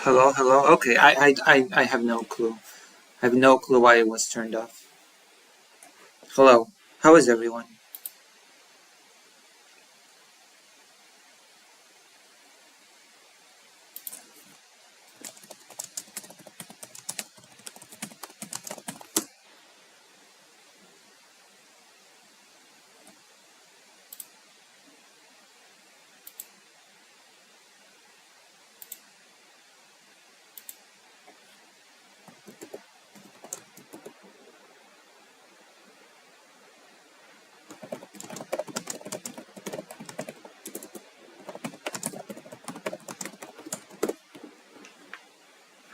Hello, hello. Okay, I have no clue. I have no clue why it was turned off. Hello, how is everyone?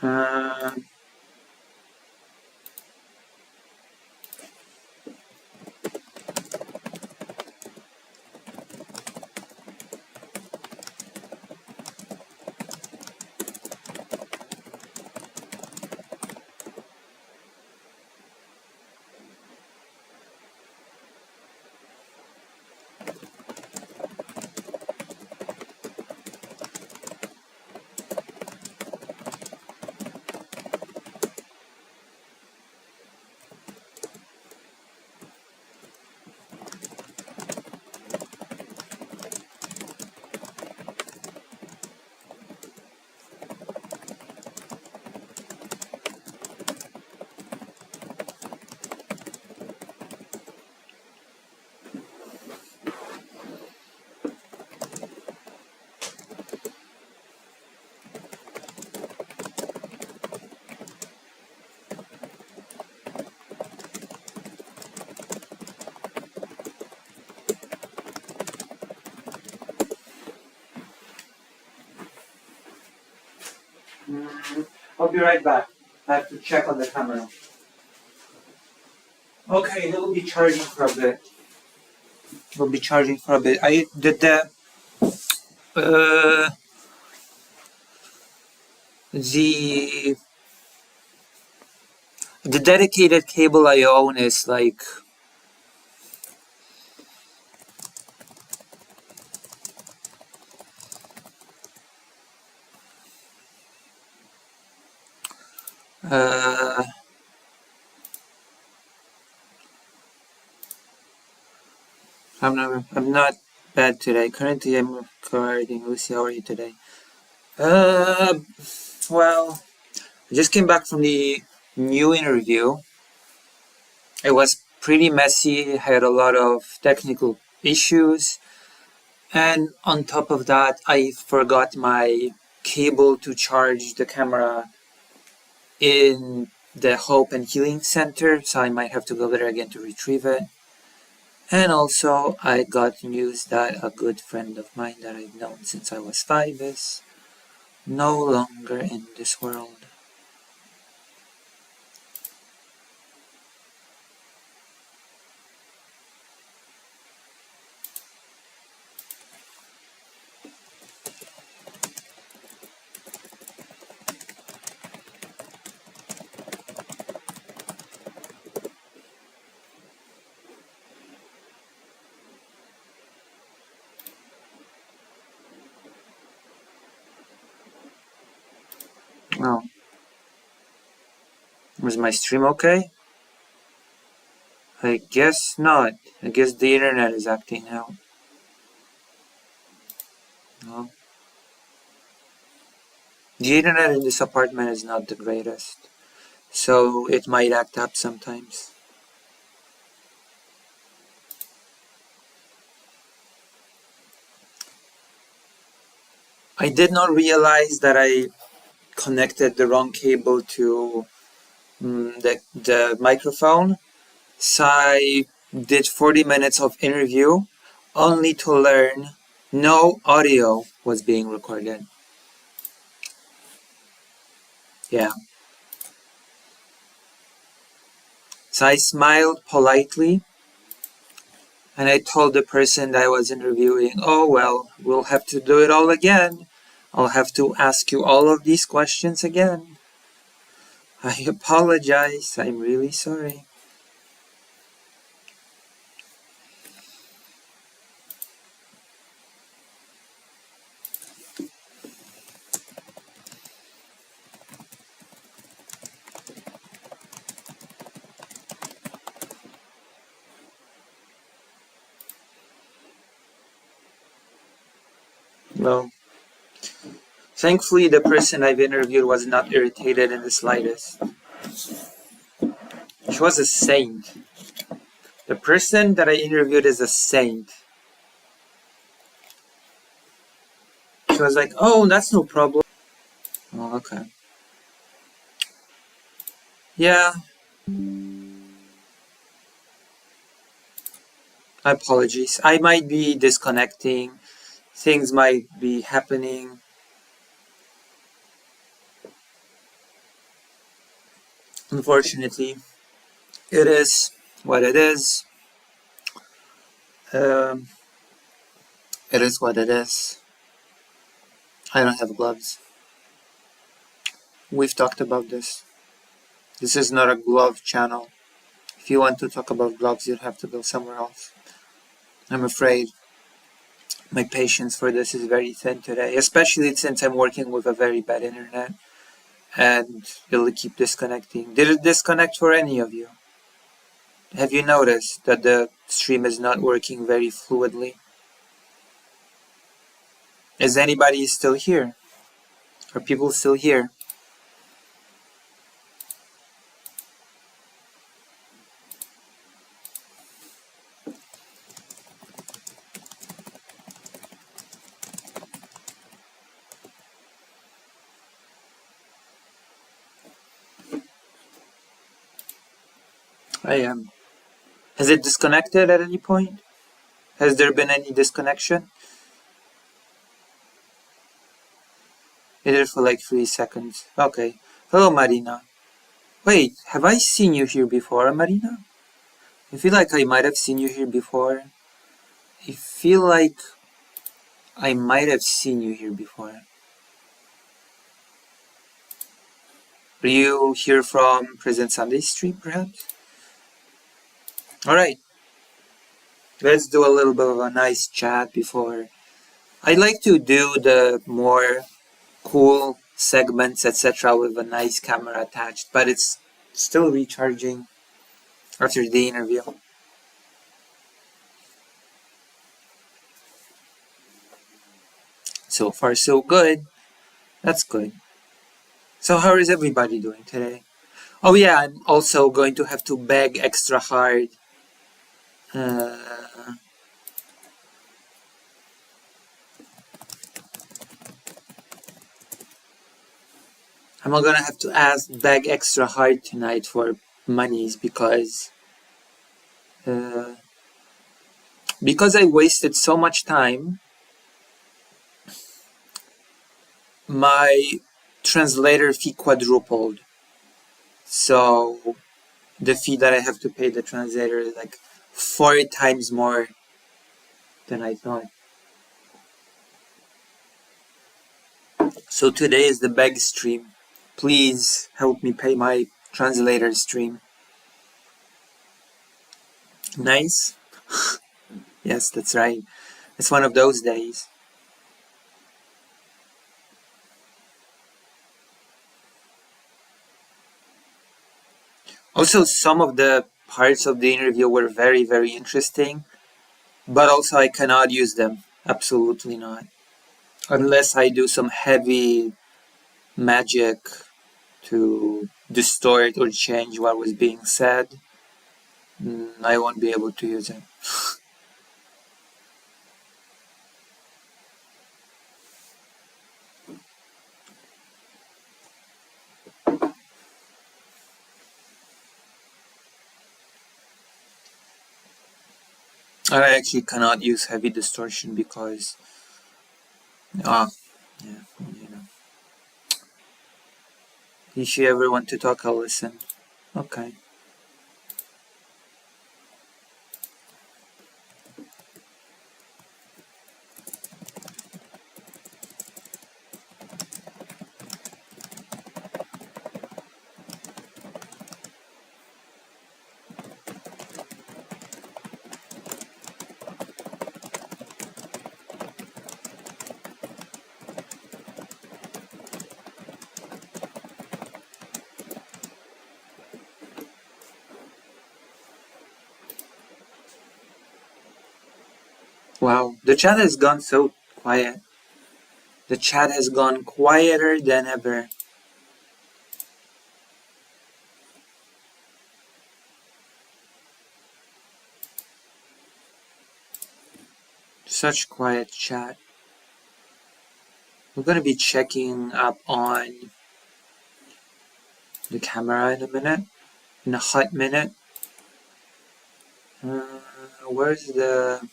Uh, I'll be right back. I have to check on the camera. Okay, it will be charging for a bit. It will be charging for a bit. I did uh, the the dedicated cable I own is like uh, I'm not bad today. Currently, I'm recording. Lucy, how are you today? Uh, well, I just came back from the new interview. It was pretty messy, had a lot of technical issues, and on top of that, I forgot my cable to charge the camera in the Hope and Healing Center, so I might have to go there again to retrieve it. And also, I got news that a good friend of mine that I've known since I was 5 is no longer in this world. Oh, was my stream okay? I guess not. I guess the internet is acting out. No. The internet in this apartment is not the greatest, so it might act up sometimes. I did not realize that I connected the wrong cable to the microphone, so I did 40 minutes of interview only to learn no audio was being recorded. Yeah. So I smiled politely and I told the person that I was interviewing, oh well, we'll have to do it all again. I'll have to ask you all of these questions again. I apologize. I'm really sorry. Well, thankfully the person I've interviewed was not irritated in the slightest. She was a saint. The person that I interviewed is a saint. She was like, oh, that's no problem. Oh, okay. Yeah, apologies. I might be disconnecting. Things might be happening. Unfortunately, it is what it is. Um, it is what it is. I don't have gloves. We've talked about this. This is not a glove channel. If you want to talk about gloves, you'd have to go somewhere else. I'm afraid my patience for this is very thin today, especially since I'm working with a very bad internet and it'll keep disconnecting. Did it disconnect for any of you? Have you noticed that the stream is not working very fluidly? Is anybody still here? Are people still here? I am. Has it disconnected at any point? Has there been any disconnection? It did for like 3 seconds. Okay. Hello, Marina. Wait, have I seen you here before, Marina? I feel like I might have seen you here before. I feel like I might have seen you here before. Are you here from Present Sunday stream, perhaps? Alright, let's do a little bit of a nice chat before. I like to do the more cool segments, etc., with a nice camera attached, but it's still recharging after the interview. So far, so good. That's good. So, how is everybody doing today? Oh, yeah, I'm also going to have to beg extra hard. Uh, I'm gonna have to beg extra hard tonight for monies uh, because I wasted so much time. My translator fee quadrupled, so the fee that I have to pay the translator is like 4 times more than I thought. So today is the beg stream. Please help me pay my translator stream. Nice? Yes, that's right. It's one of those days. Also, some of the parts of the interview were very, very interesting, but also I cannot use them. Absolutely not. Unless I do some heavy magic to distort or change what was being said, I won't be able to use it. I actually cannot use heavy distortion because, yeah, you know. If you ever want to talk, I'll listen. Okay. Wow, the chat has gone so quiet. The chat has gone quieter than ever. Such quiet chat. We're gonna be checking up on the camera in a minute. In a hot minute. Where's the...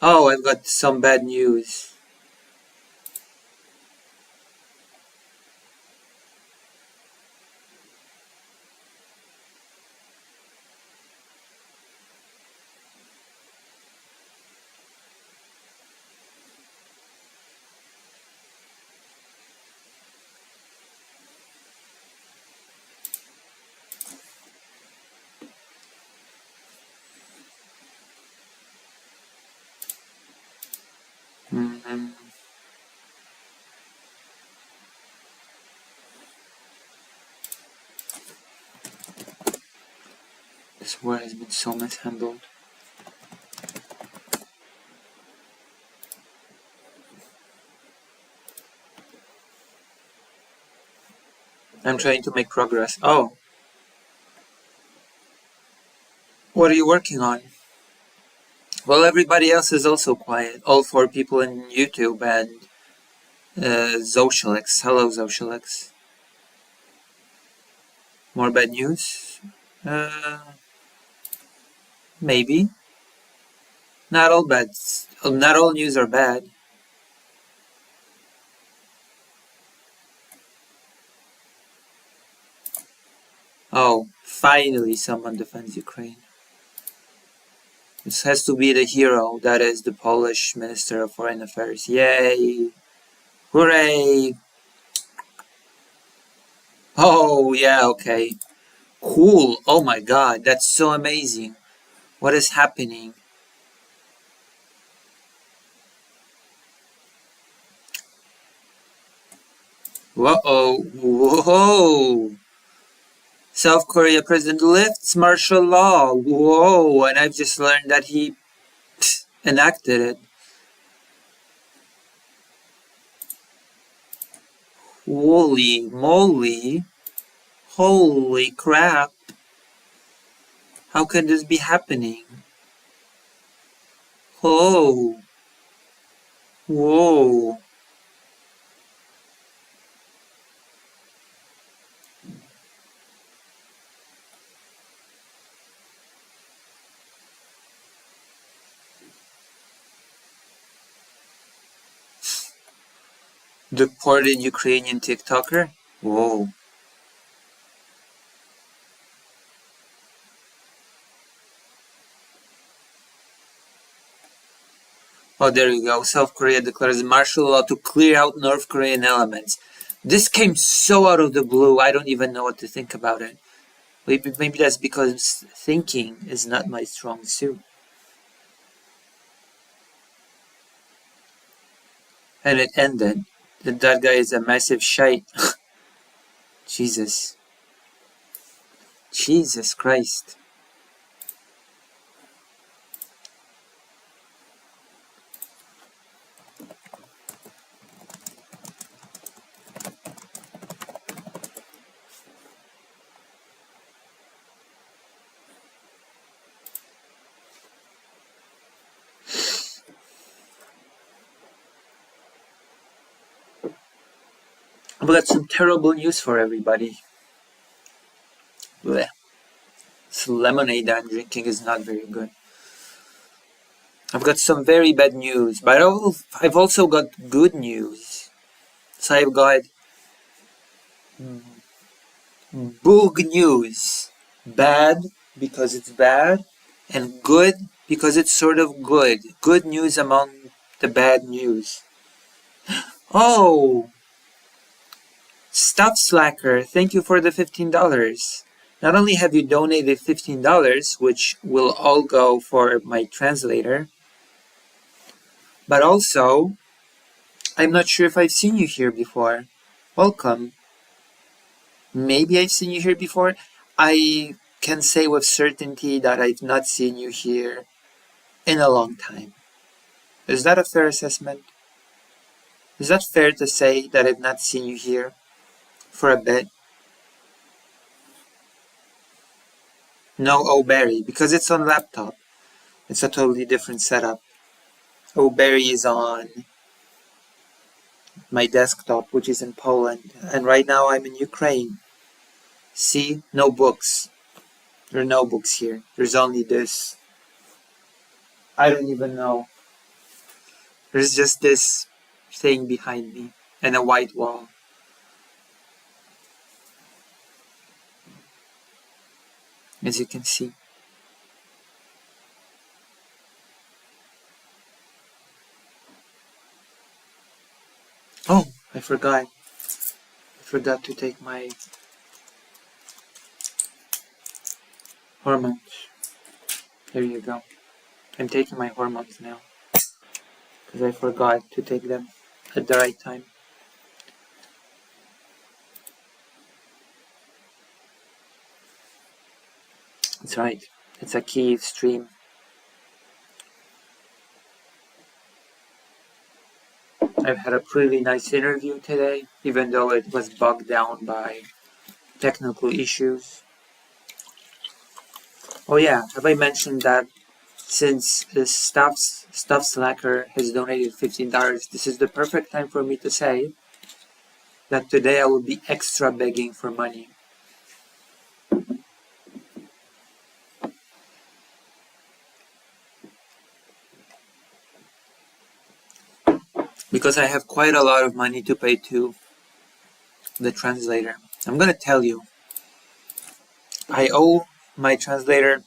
Oh, I've got some bad news. Mm-hmm. This war has been so mishandled. I'm trying to make progress. Oh. What are you working on? Well, everybody else is also quiet. All 4 people in YouTube and Zocialix. Hello, Zocialix. More bad news? Maybe. Not all news are bad. Oh, finally someone defends Ukraine. This has to be the hero, that is the Polish Minister of Foreign Affairs. Yay! Hooray! Oh, yeah, okay. Cool. Oh my god, that's so amazing. What is happening? Whoa! Whoa! South Korea president lifts martial law. Whoa! And I've just learned that he enacted it. Holy moly! Holy crap! How can this be happening? Oh! Whoa! Deported Ukrainian TikToker? Whoa. Oh, there you go. South Korea declares martial law to clear out North Korean elements. This came so out of the blue, I don't even know what to think about it. Maybe that's because thinking is not my strong suit. And it ended. That guy is a massive shite. Jesus. Jesus Christ. I've got some terrible news for everybody. Blech. This lemonade I'm drinking is not very good. I've got some very bad news, but I've also got good news. So I've got boog news. Bad because it's bad, and good because it's sort of good. Good news among the bad news. Oh! Stop Slacker, thank you for the $15. Not only have you donated $15, which will all go for my translator, but also, I'm not sure if I've seen you here before. Welcome. Maybe I've seen you here before. I can say with certainty that I've not seen you here in a long time. Is that a fair assessment? Is that fair to say that I've not seen you here for a bit? No O'Berry, because it's on laptop. It's a totally different setup. O'Berry is on my desktop, which is in Poland, and right now I'm in Ukraine. See? No books. There are no books here. There's only this. I don't even know. There's just this thing behind me and a white wall. As you can see. Oh, I forgot. I forgot to take my hormones. Here you go. I'm taking my hormones now. Because I forgot to take them at the right time. That's right. It's a Kyiv stream. I've had a pretty nice interview today, even though it was bogged down by technical issues. Oh yeah, have I mentioned that since the Stuff Slacker has donated $15, this is the perfect time for me to say that today I will be extra begging for money. Because I have quite a lot of money to pay to the translator. I'm gonna tell you, I owe my translator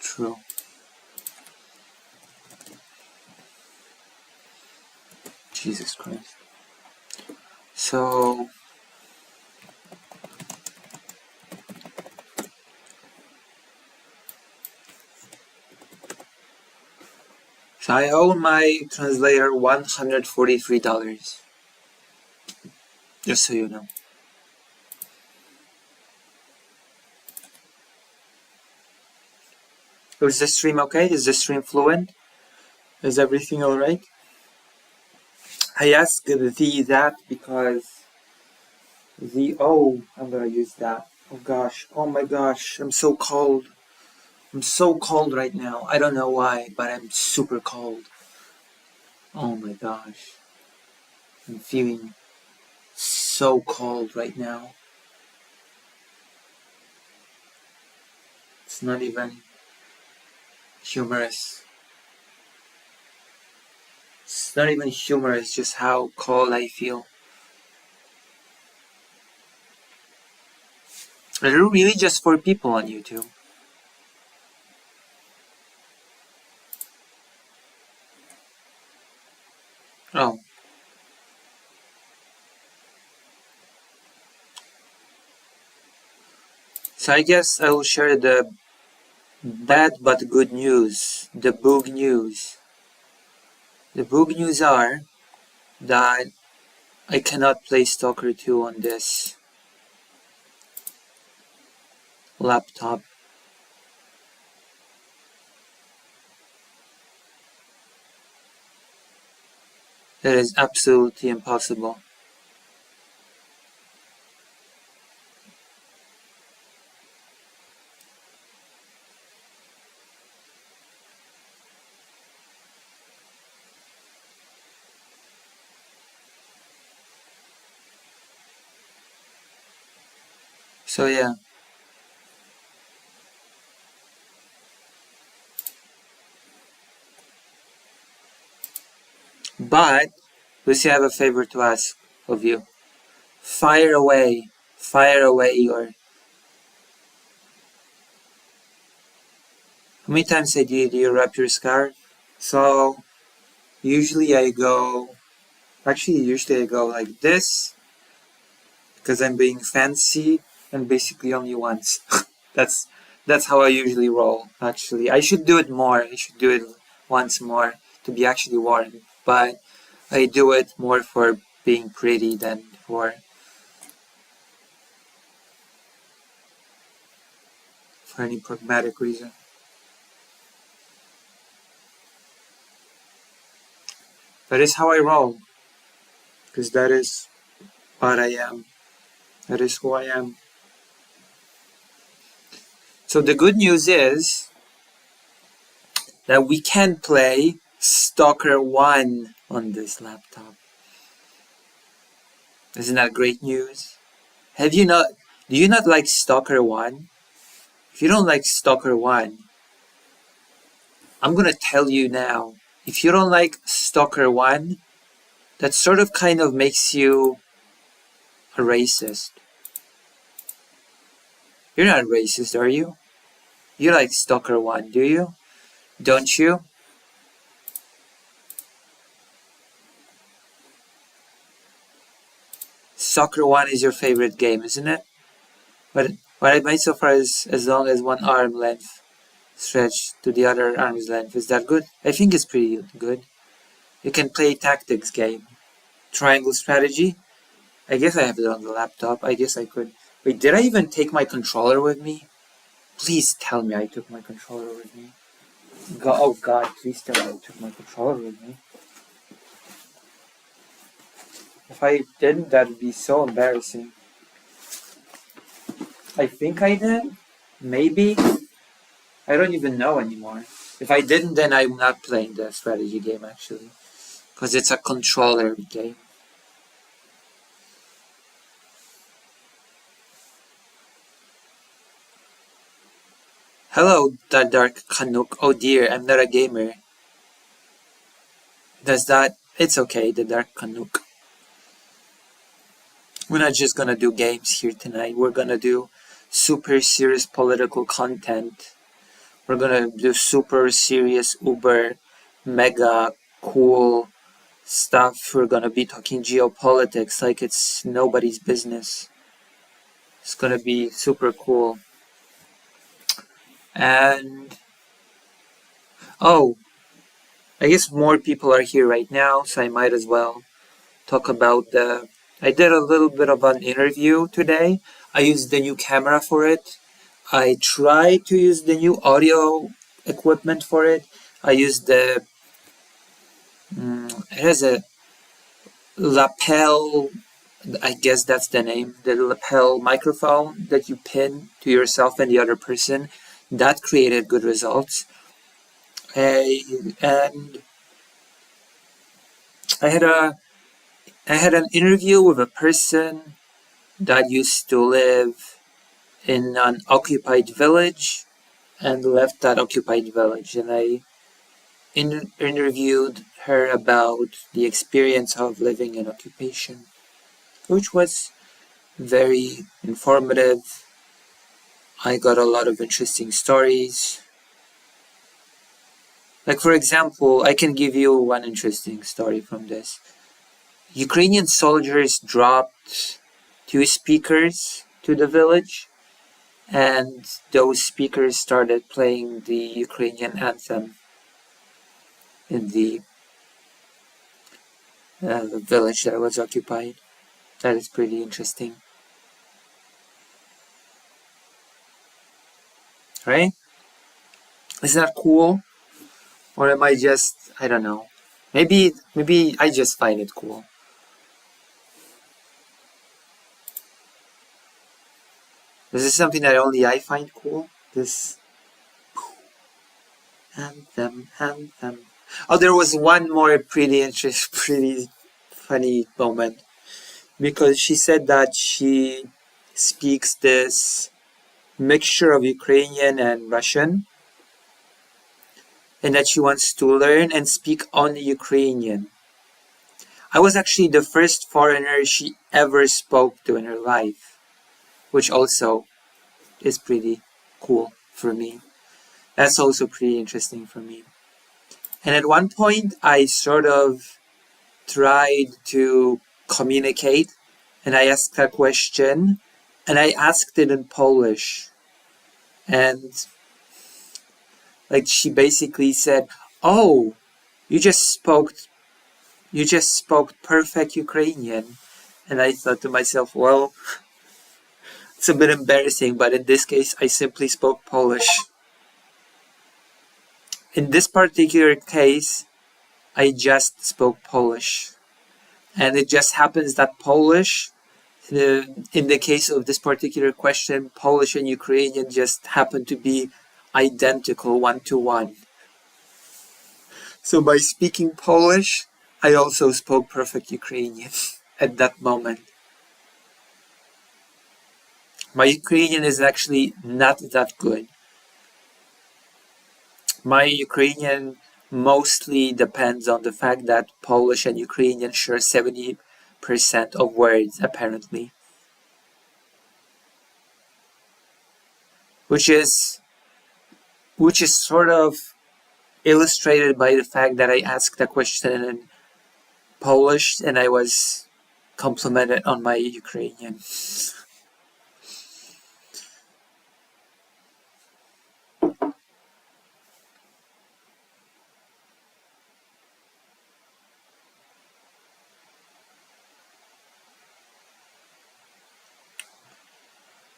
true. Jesus Christ. So I owe my translator $143. Just so you know. Is the stream okay? Is the stream fluent? Is everything alright? I asked that because I'm gonna use that. Oh gosh, oh my gosh, I'm so cold. I'm so cold right now. I don't know why, but I'm super cold. Oh my gosh. I'm feeling so cold right now. It's not even humorous. It's not even humorous just how cold I feel. Are there really just 4 people on YouTube? Oh. So I guess I will share the bad but good news. The boog news. The boog news are that I cannot play Stalker 2 on this laptop. That is absolutely impossible. So yeah. But, Lucy, I have a favor to ask of you. Fire away your... How many times do you wrap your scarf? So, usually I go like this, because I'm being fancy, and basically only once. that's that's how I usually roll, actually. I should do it more. I should do it once more to be actually warm. But I do it more for being pretty than before. For any pragmatic reason. That is how I roll. Because that is what I am. That is who I am. So the good news is that we can play Stalker 1 on this laptop. Isn't that great news? Do you not like Stalker 1? If you don't like Stalker 1, I'm gonna tell you now. If you don't like Stalker 1, that sort of kind of makes you a racist. You're not racist, are you? You like Stalker 1, do you? Don't you? Stalker 1 is your favorite game, isn't it? But what I made so far is as long as one arm length stretched to the other arm's length. Is that good? I think it's pretty good. You can play tactics game. Triangle strategy. I guess I have it on the laptop. I guess I could. Wait, did I even take my controller with me? Please tell me I took my controller with me. Oh God, please tell me I took my controller with me. If I didn't, that would be so embarrassing. I think I did. Maybe. I don't even know anymore. If I didn't, then I'm not playing the strategy game actually. Because it's a controller game. Hello, the Dark Canuck. Oh dear, I'm not a gamer. It's okay, the Dark Canuck. We're not just gonna do games here tonight. We're gonna do super serious political content. We're gonna do super serious, uber, mega cool stuff. We're gonna be talking geopolitics like it's nobody's business. It's gonna be super cool. And I guess more people are here right now, so I might as well talk about I did a little bit of an interview today. I used the new camera for it. I tried to use the new audio equipment for it. I used it has a lapel, I guess that's the name, the lapel microphone that you pin to yourself and the other person. That created good results. And I had an interview with a person that used to live in an occupied village and left that occupied village, and I interviewed her about the experience of living in occupation, which was very informative. I got a lot of interesting stories. Like, for example, I can give you one interesting story from this. Ukrainian soldiers dropped 2 speakers to the village, and those speakers started playing the Ukrainian anthem in the village that was occupied. That is pretty interesting. Right? Isn't that cool? Or am I just, I don't know. Maybe I just find it cool. This is something that only I find cool. This anthem. Oh, there was one more pretty funny moment. Because she said that she speaks this mixture of Ukrainian and Russian, and that she wants to learn and speak only Ukrainian. I was actually the first foreigner she ever spoke to in her life, which also is pretty cool for me. That's also pretty interesting for me. And at one point, I sort of tried to communicate, and I asked a question, and I asked it in Polish. And like she basically said, "Oh, you just spoke You just spoke perfect Ukrainian. And I thought to myself, well, it's a bit embarrassing, but in this case, I simply spoke Polish. In this particular case, I just spoke Polish. And it just happens that Polish, in the case of this particular question, Polish and Ukrainian just happen to be identical 1-to-1. So by speaking Polish, I also spoke perfect Ukrainian at that moment. My Ukrainian is actually not that good. My Ukrainian mostly depends on the fact that Polish and Ukrainian share 70% of words, apparently. Which is sort of illustrated by the fact that I asked a question in Polish and I was complimented on my Ukrainian.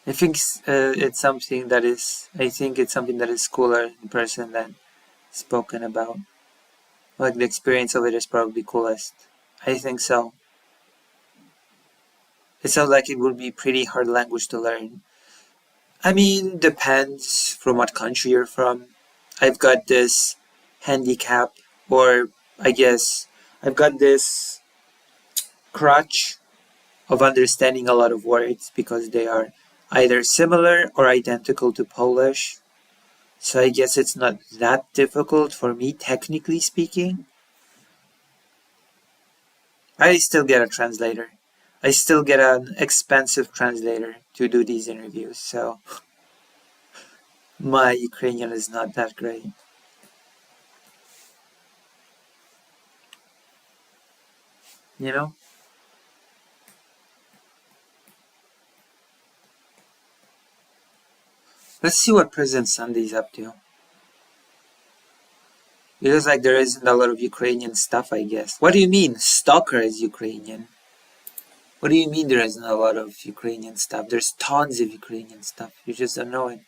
I think it's something that is cooler in person than spoken about. Like the experience of it is probably coolest. I think so. It sounds like it would be pretty hard language to learn. I mean, depends from what country you're from. I've got this handicap, or I guess I've got this crutch of understanding a lot of words because they are either similar or identical to Polish. So I guess it's not that difficult for me, technically speaking. I still get a translator. I still get an expensive translator to do these interviews, so my Ukrainian is not that great. You know? Let's see what President Sunday's up to. It looks like there isn't a lot of Ukrainian stuff, I guess. What do you mean? Stalker is Ukrainian. What do you mean there isn't a lot of Ukrainian stuff? There's tons of Ukrainian stuff. You just don't know it.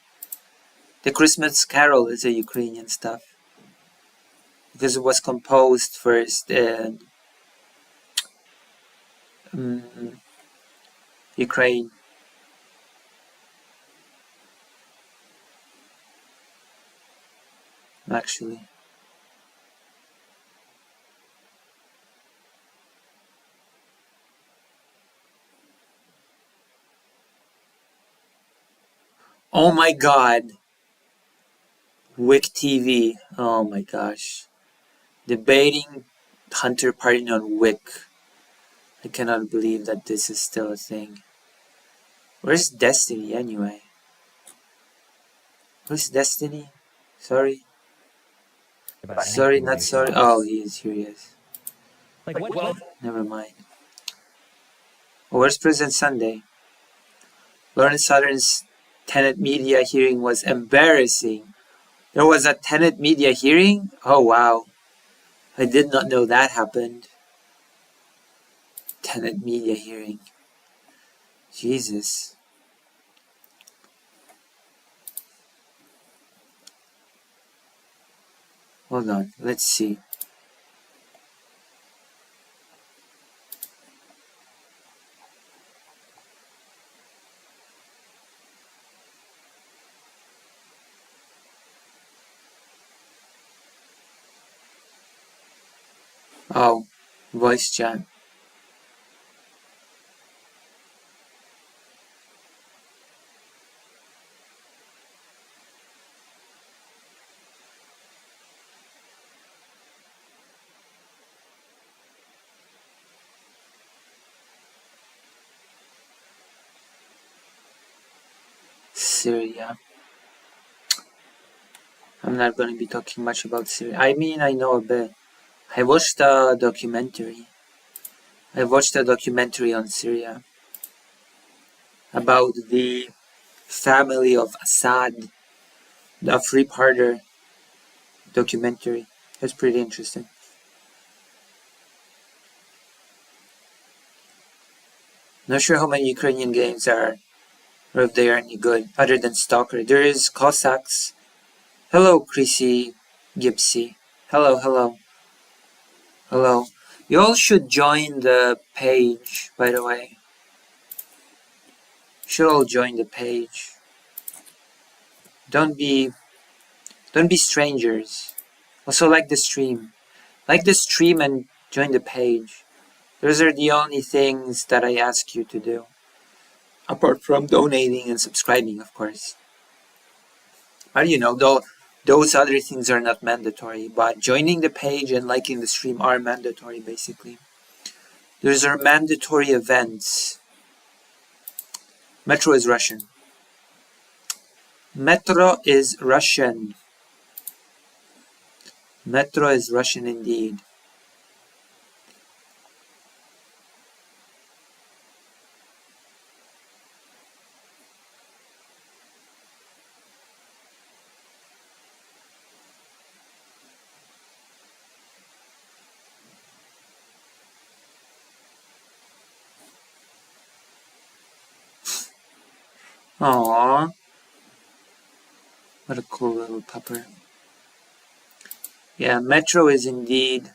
The Christmas Carol is a Ukrainian stuff. Because it was composed first in Ukraine. Actually. Oh my god. Wick TV. Oh my gosh. Debating Hunter Biden on Wick. I cannot believe that this is still a thing. Where's Destiny anyway? Where's Destiny? Sorry. Sorry, not sorry. Oh, he is. Here he is. Never mind. Oh, where's President Sunday? Lawrence Southern's Tenet media hearing was embarrassing. There was a Tenet media hearing? Oh, wow. I did not know that happened. Tenet media hearing. Jesus. Hold on, let's see. Oh, voice chat. Syria. I'm not going to be talking much about Syria. I mean, I know a bit. I watched a documentary. On Syria about the family of Assad, a three-parter documentary. It's pretty interesting. Not sure how many Ukrainian games are, or if they are any good, other than Stalker. There is Cossacks. Hello, Chrissy Gipsy. Hello, hello, hello. You all should join the page, by the way. You should all join the page. Don't be strangers. Also like the stream. Like the stream and join the page. Those are the only things that I ask you to do. Apart from donating and subscribing, of course. How do you know? Though those other things are not mandatory, but joining the page and liking the stream are mandatory, basically. Those are mandatory events. Metro is Russian. Metro is Russian. Metro is Russian indeed. Aww. What a cool little pupper. Yeah, Metro is indeed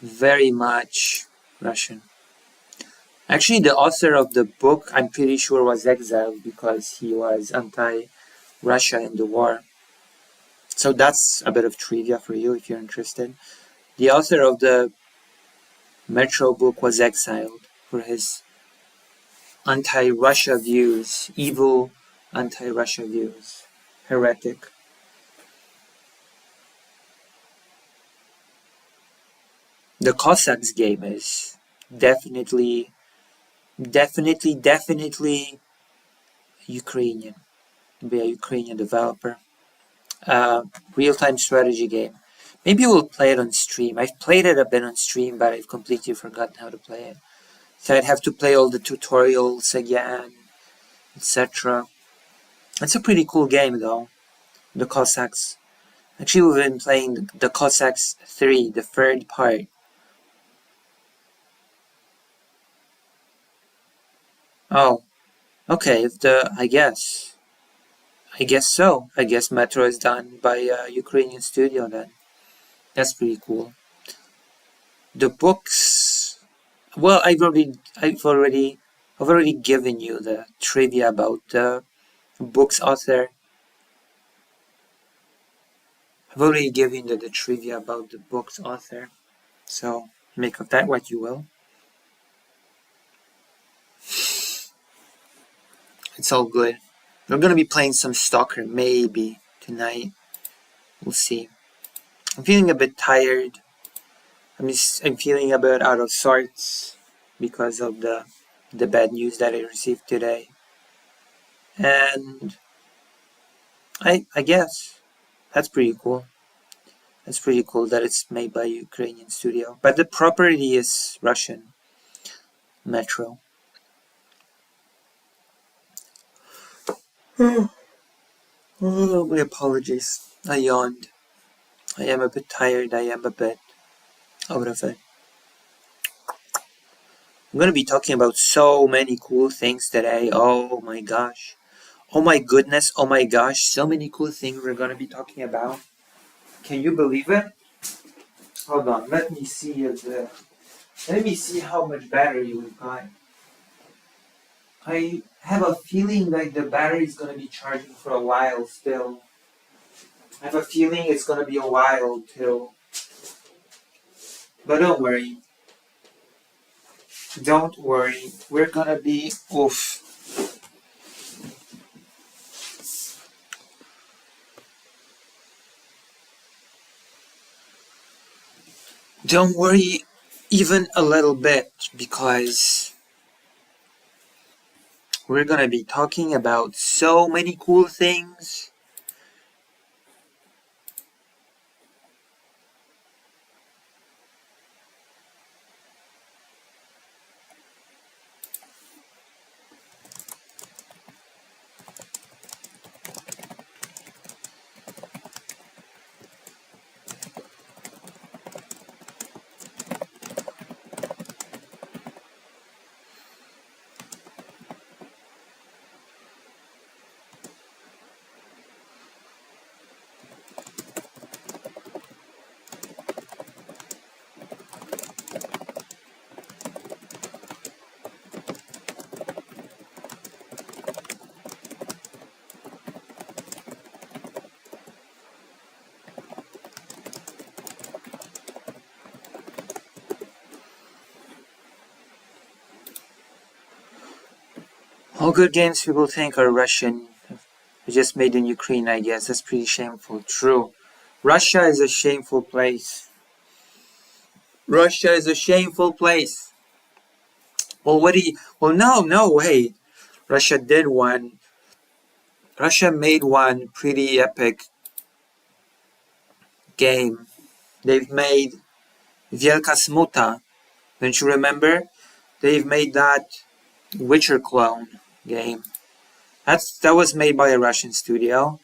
very much Russian. Actually, the author of the book, I'm pretty sure, was exiled because he was anti-Russia in the war. So that's a bit of trivia for you if you're interested. The author of the Metro book was exiled for his anti-Russia views, evil anti-Russia views, heretic. The Cossacks game is definitely Ukrainian. Be a Ukrainian developer. Real-time strategy game. Maybe we'll play it on stream. I've played it a bit on stream, but I've completely forgotten how to play it. So I'd have to play all the tutorials again, etc. It's a pretty cool game though, the Cossacks. Actually, we've been playing the Cossacks 3, the third part. Oh, okay, I guess so. I guess Metro is done by a Ukrainian studio then. That's pretty cool. The books, well, I've already given you the trivia about the book's author. I've already given you the trivia about the book's author. So make of that what you will. It's all good. We're gonna be playing some Stalker maybe tonight. We'll see. I'm feeling a bit tired. I'm feeling a bit out of sorts because of the bad news that I received today. And I guess that's pretty cool. That's pretty cool that it's made by a Ukrainian studio. But the property is Russian. Metro. Oh, my apologies. I yawned. I am a bit tired. I am a bit out of it. I'm gonna be talking about so many cool things today. Oh my gosh. Oh my goodness. Oh my gosh. So many cool things we're gonna be talking about. Can you believe it? Hold on. Let me see how much battery we've got. I have a feeling like the battery is gonna be charging for a while still. I have a feeling it's gonna be a while till. But don't worry. Don't worry. We're gonna be oof. Don't worry even a little bit because we're gonna be talking about so many cool things. All good games people think are Russian. Are just made in Ukraine, I guess. That's pretty shameful. True. Russia is a shameful place. Russia is a shameful place. Well, well, no, wait. Russia did one. Russia made one pretty epic game. They've made Wielka Smuta. Don't you remember? They've made that Witcher clone game. That was made by a Russian studio.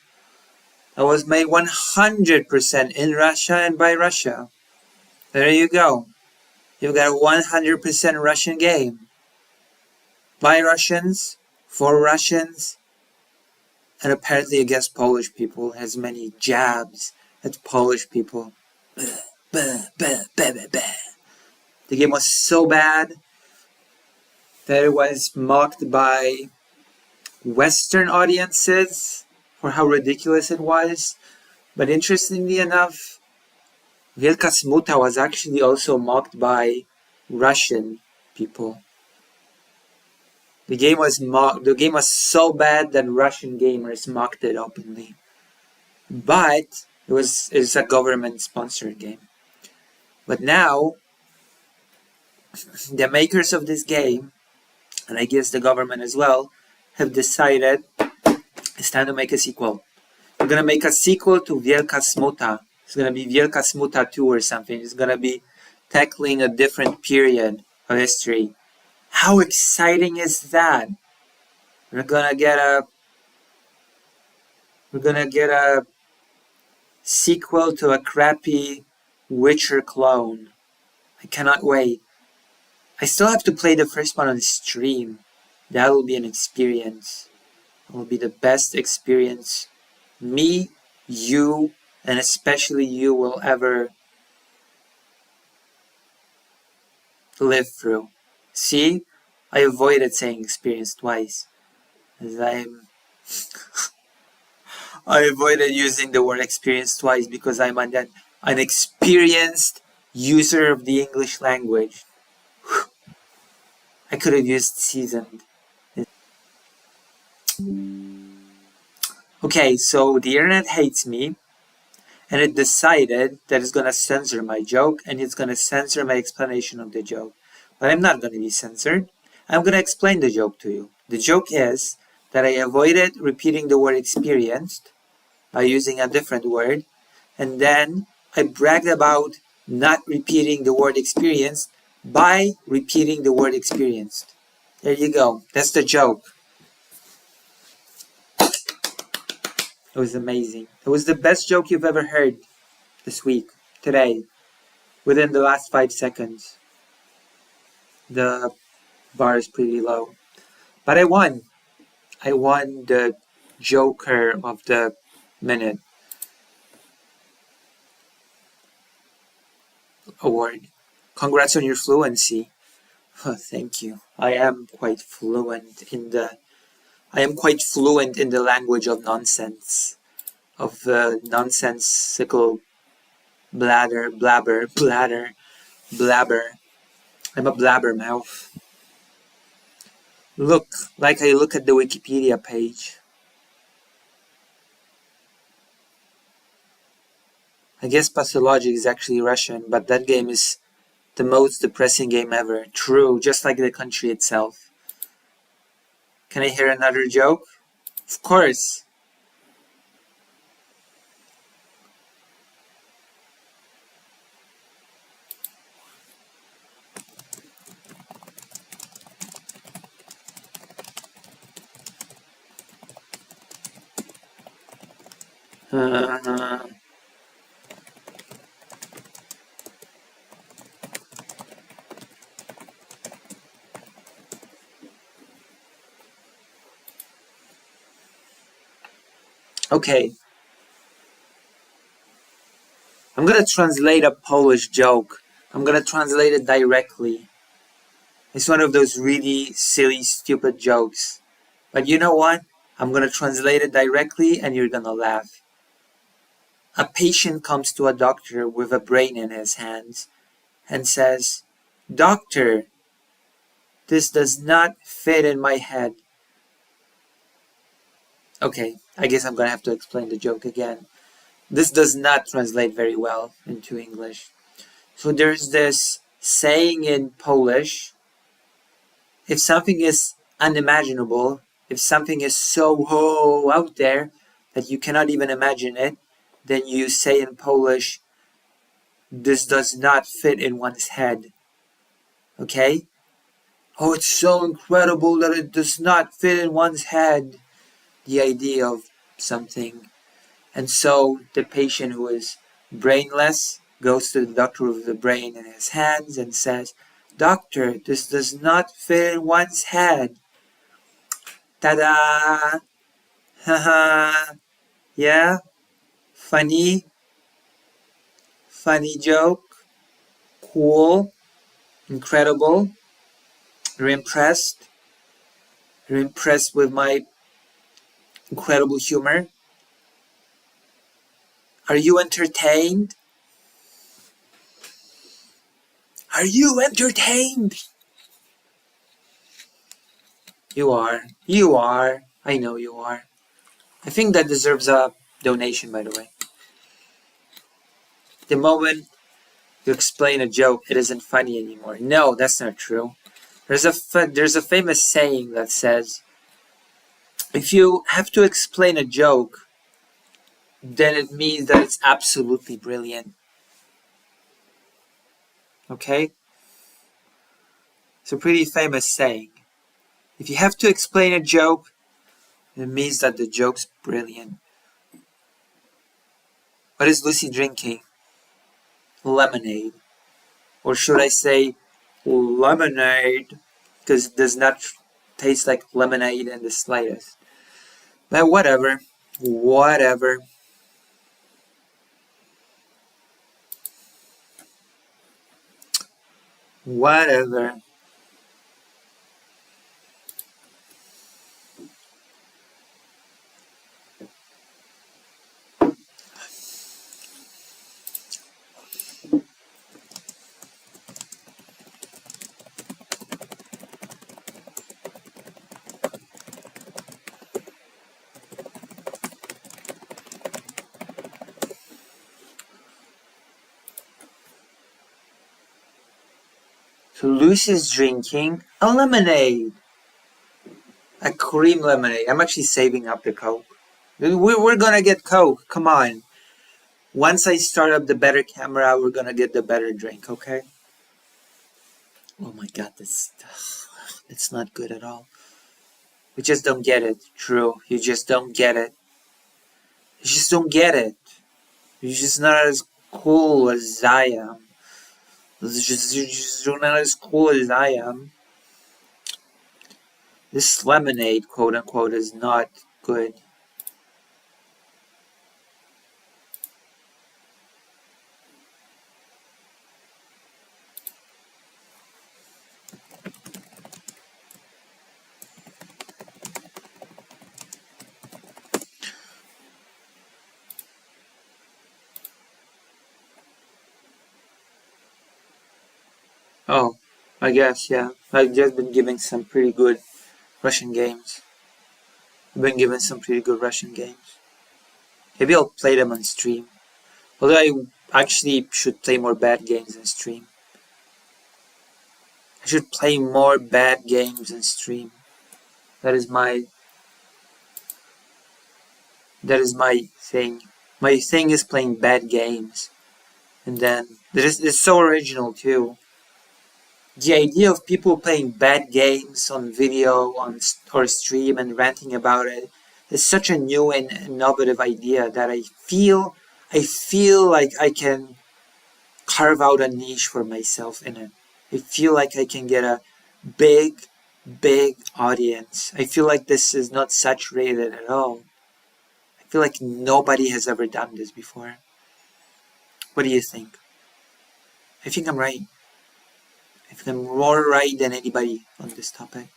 That was made 100% in Russia and by Russia. There you go. You've got a 100% Russian game. By Russians, for Russians, and apparently against Polish people. It has many jabs at Polish people. The game was so bad that it was mocked by Western audiences for how ridiculous it was. But interestingly enough, Wielka Smuta was actually also mocked by Russian people. The game was so bad that Russian gamers mocked it openly. But it's a government-sponsored game. But now, the makers of this game, and I guess the government as well, have decided it's time to make a sequel. We're gonna make a sequel to Wielka Smuta. It's gonna be Wielka Smuta 2 or something. It's gonna be tackling a different period of history. How exciting is that? We're gonna get a sequel to a crappy Witcher clone. I cannot wait. I still have to play the first one on stream. That will be an experience. It will be the best experience me, you, and especially you will ever live through. See? I avoided saying experience twice. As I avoided using the word experience twice because I'm an experienced user of the English language. I could have used seasoned. Okay, so the internet hates me, and it decided that it's going to censor my joke, and it's going to censor my explanation of the joke. But I'm not going to be censored. I'm going to explain the joke to you. The joke is that I avoided repeating the word experienced by using a different word, and then I bragged about not repeating the word experienced by repeating the word experienced. There you go. That's the joke. It was amazing. It was the best joke you've ever heard this week, today, within the last 5 seconds. The bar is pretty low. But I won. I won the Joker of the Minute award. Congrats on your fluency. Oh, thank you. I am quite fluent in the language of nonsense, of the nonsensical blabber. I'm a blabbermouth. Look, like I look at the Wikipedia page. I guess Pathologic is actually Russian, but that game is the most depressing game ever. True, just like the country itself. Can I hear another joke? Of course. Okay. I'm gonna translate a Polish joke. I'm gonna translate it directly. It's one of those really silly, stupid jokes. But you know what? I'm gonna translate it directly and you're gonna laugh. A patient comes to a doctor with a brain in his hands and says, "Doctor, this does not fit in my head. Okay, I guess I'm gonna have to explain the joke again. This does not translate very well into English. So there's this saying in Polish: if something is unimaginable, if something is so out there that you cannot even imagine it, then you say in Polish, this does not fit in one's head. Okay? Oh, it's so incredible that it does not fit in one's head. The idea of something. And so the patient who is brainless goes to the doctor with the brain in his hands and says, Doctor, this does not fit in one's head. Ta-da! Haha! Yeah? Funny? Funny joke? Cool? Incredible? You're impressed? You're impressed with my incredible humor? Are you entertained? Are you entertained? You are. You are. I know you are. I think that deserves a donation, by the way. The moment you explain a joke, it isn't funny anymore. No, that's not true. There's a famous saying that says, if you have to explain a joke, then it means that it's absolutely brilliant. Okay? It's a pretty famous saying. If you have to explain a joke, it means that the joke's brilliant. What is Lucy drinking? Lemonade. Or should I say lemonade? Because it does not taste like lemonade in the slightest. But whatever. Whatever. Whatever. So Lucy's drinking a lemonade. A cream lemonade. I'm actually saving up the Coke. We're gonna get Coke. Come on. Once I start up the better camera, we're gonna get the better drink, okay? Oh my god, that's not good at all. We just don't get it. True. You just don't get it. You just don't get it. You're just not as cool as I am. You're just not as cool as I am. This lemonade, quote unquote, is not good. Oh, I guess, yeah. I've just been giving some pretty good Russian games. I've been given some pretty good Russian games. Maybe I'll play them on stream. Although I actually should play more bad games on stream. I should play more bad games on stream. That is my thing. My thing is playing bad games. And then it's so original too. The idea of people playing bad games on video or stream and ranting about it is such a new and innovative idea that I feel like I can carve out a niche for myself in it. I feel like I can get a big audience. I feel like this is not saturated at all. I feel like nobody has ever done this before. What do you think? I think I'm right. I think I'm more right than anybody on this topic.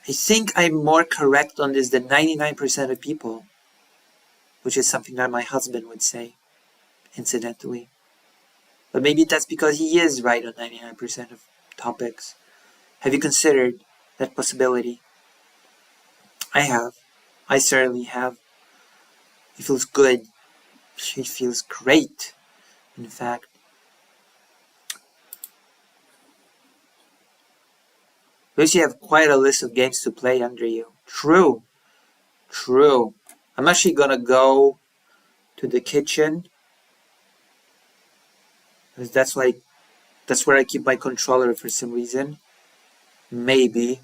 I think I'm more correct on this than 99% of people, which is something that my husband would say, incidentally. But maybe that's because he is right on 99% of topics. Have you considered that possibility? I have. I certainly have. It feels good. It feels great, in fact. Because you have quite a list of games to play under you. True. True. I'm actually gonna go to the kitchen. Because that's where I keep my controller for some reason. Maybe.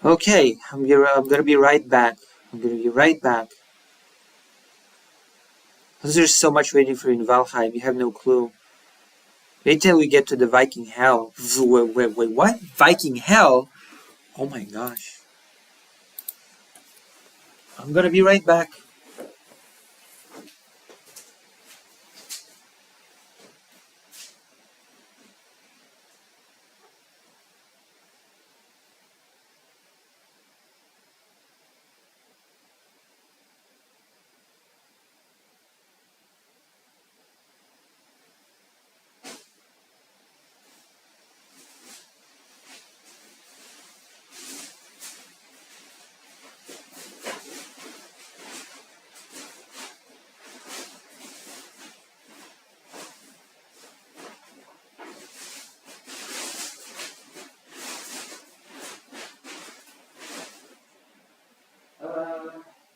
Okay, I'm gonna be right back. I'm gonna be right back. Because there's so much waiting for you in Valheim, you have no clue. Wait till we get to the Viking Hell. Wait, what? Viking Hell? Oh my gosh. I'm gonna be right back.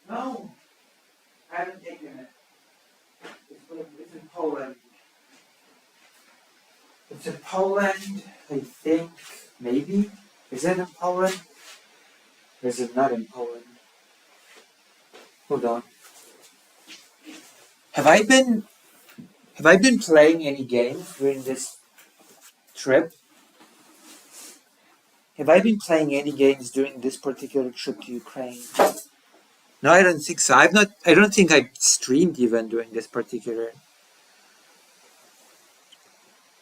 No, I haven't taken it. It's in Poland. It's in Poland, I think. Maybe? Is it in Poland? Or is it not in Poland? Hold on. Have I been playing any games during this trip? Have I been playing any games during this particular trip to Ukraine? No, I don't think so. I don't think I streamed even during this particular.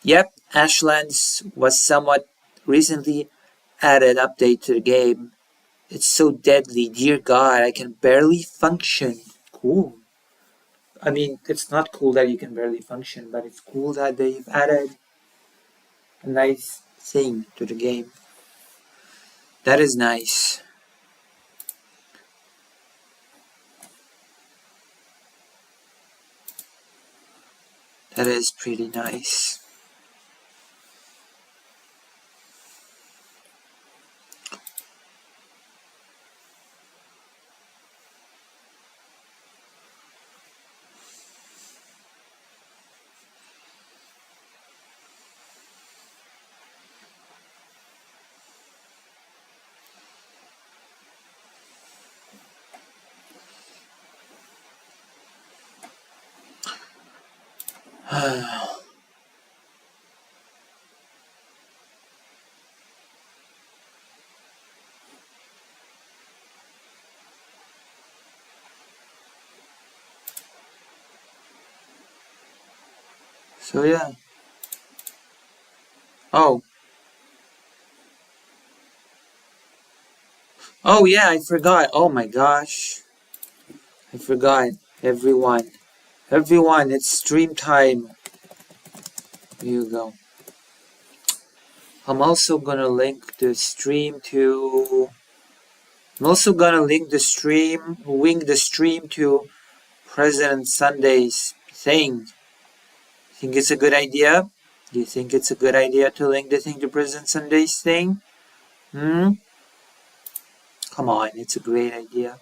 Yep, Ashlands was somewhat recently added update to the game. It's so deadly, dear God, I can barely function. Cool. I mean, it's not cool that you can barely function, but it's cool that they've added a nice thing to the game. That is nice. That is pretty nice. So yeah. Oh. Oh yeah, I forgot. Oh my gosh. I forgot. Everyone. Everyone, it's stream time. Here you go. I'm also gonna link the stream to. I'm also gonna link the stream, wing the stream to President Sunday's thing. Think it's a good idea? Do you think it's a good idea to link the thing to President Sunday's thing? Hmm? Come on, it's a great idea.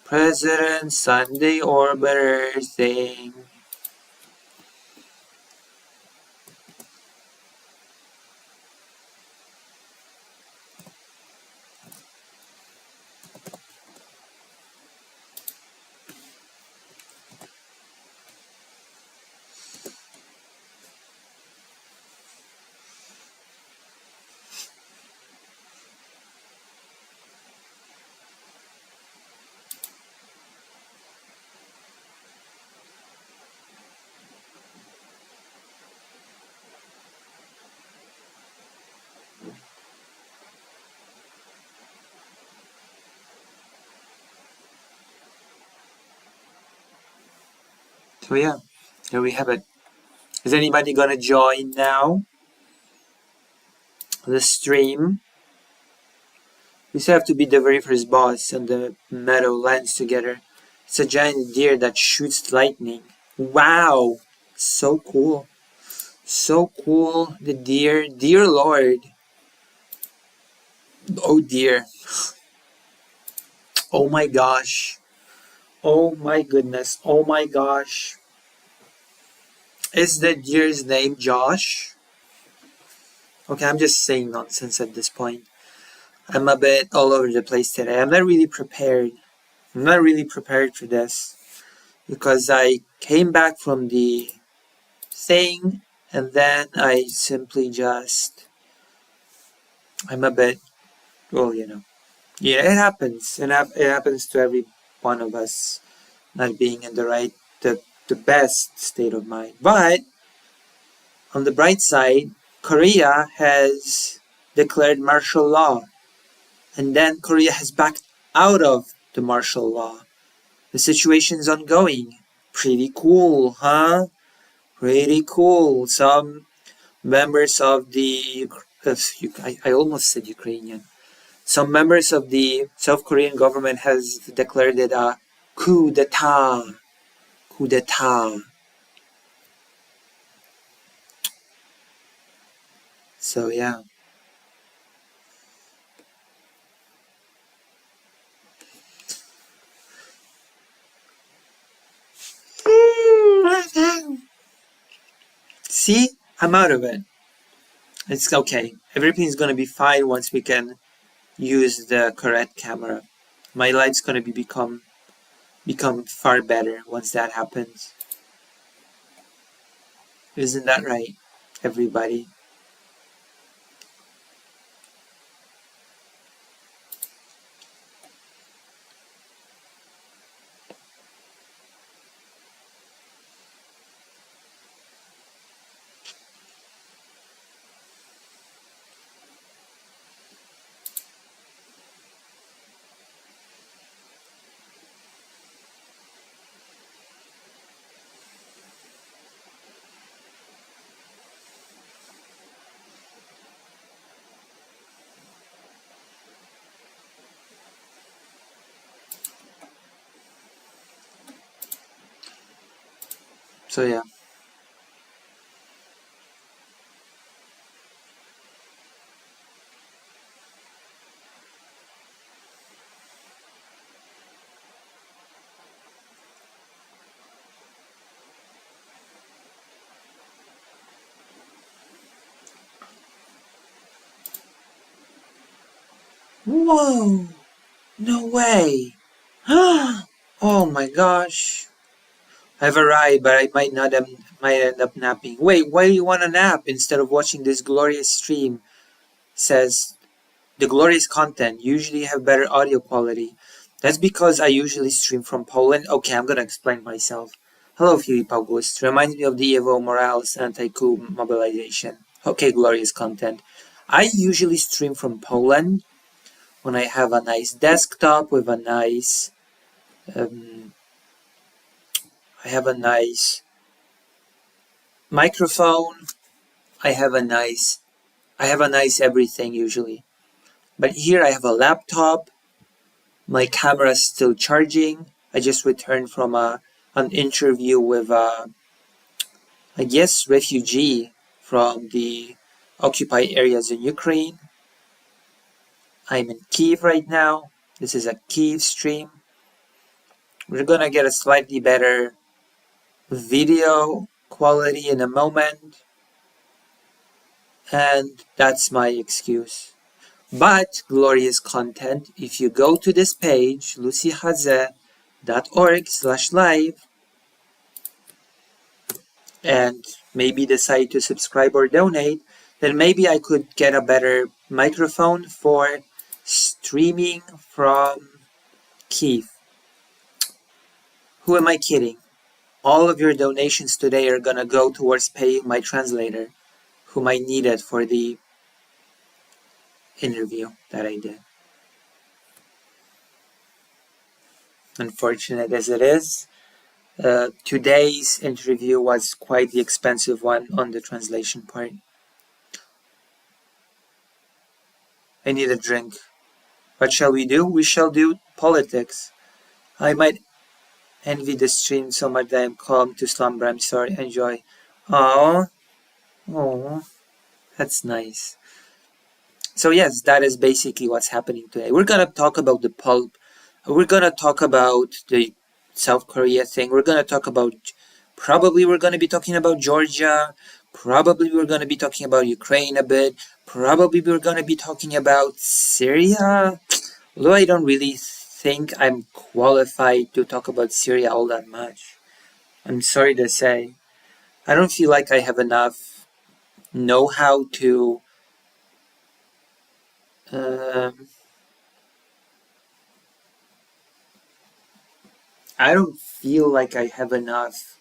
President Sunday Orbiter thing. So yeah, here we have it. Is anybody gonna join now? The stream? We still have to beat the very first boss and the meadow lands together. It's a giant deer that shoots lightning. Wow! So cool. So cool. The deer. Dear Lord. Oh dear. Oh my gosh. Oh my goodness. Oh my gosh. Is the deer's name Josh? Okay, I'm just saying nonsense at this point. I'm a bit all over the place today. I'm not really prepared. I'm not really prepared for this. Because I came back from the thing and then I simply just I'm a bit yeah, it happens and it happens to every one of us not being in the best state of mind. But on the bright side, Korea has declared martial law and then Korea has backed out of the martial law. The situation's ongoing. Pretty cool, huh? Pretty cool. Some members of the I almost said Ukrainian. Some members of the South Korean government has declared it a coup d'etat. Coup d'etat. So yeah. See? I'm out of it. It's okay. Everything's gonna be fine once we can use the correct camera. My light's gonna become far better once that happens. Isn't that right, everybody? So yeah. Whoa! No way! Oh my gosh! I've arrived, but I might end up napping. Wait, why do you want to nap instead of watching this glorious stream? Says the glorious content usually have better audio quality. That's because I usually stream from Poland. Okay, I'm gonna explain myself. Hello, Philip August. Reminds me of the Evo Morales anti-coup mobilization. Okay, glorious content. I usually stream from Poland when I have a nice desktop with a nice um, I have a nice microphone. I have a nice everything usually. But here I have a laptop. My camera is still charging. I just returned from an interview with I guess refugee from the occupied areas in Ukraine. I'm in Kyiv right now. This is a Kyiv stream. We're gonna get a slightly better video quality in a moment, and that's my excuse. But glorious content, if you go to this page, lucyhaze.org/live, and maybe decide to subscribe or donate, then maybe I could get a better microphone for streaming from Kyiv. Who am I kidding? All of your donations today are gonna go towards paying my translator, whom I needed for the interview that I did. Unfortunate as it is, today's interview was quite the expensive one on the translation part. I need a drink. What shall we do? We shall do politics. I might envy the stream so much that I'm calm to slumber. I'm sorry. Enjoy. Oh, that's nice. So yes, that is basically what's happening today. We're gonna talk about the pulp. We're gonna talk about the South Korea thing. We're gonna talk about, probably we're gonna be talking about Georgia. Probably we're gonna be talking about Ukraine a bit. Probably we're gonna be talking about Syria. Although I don't really think I'm qualified to talk about Syria all that much. I'm sorry to say. I don't feel like I have enough know-how to I don't feel like I have enough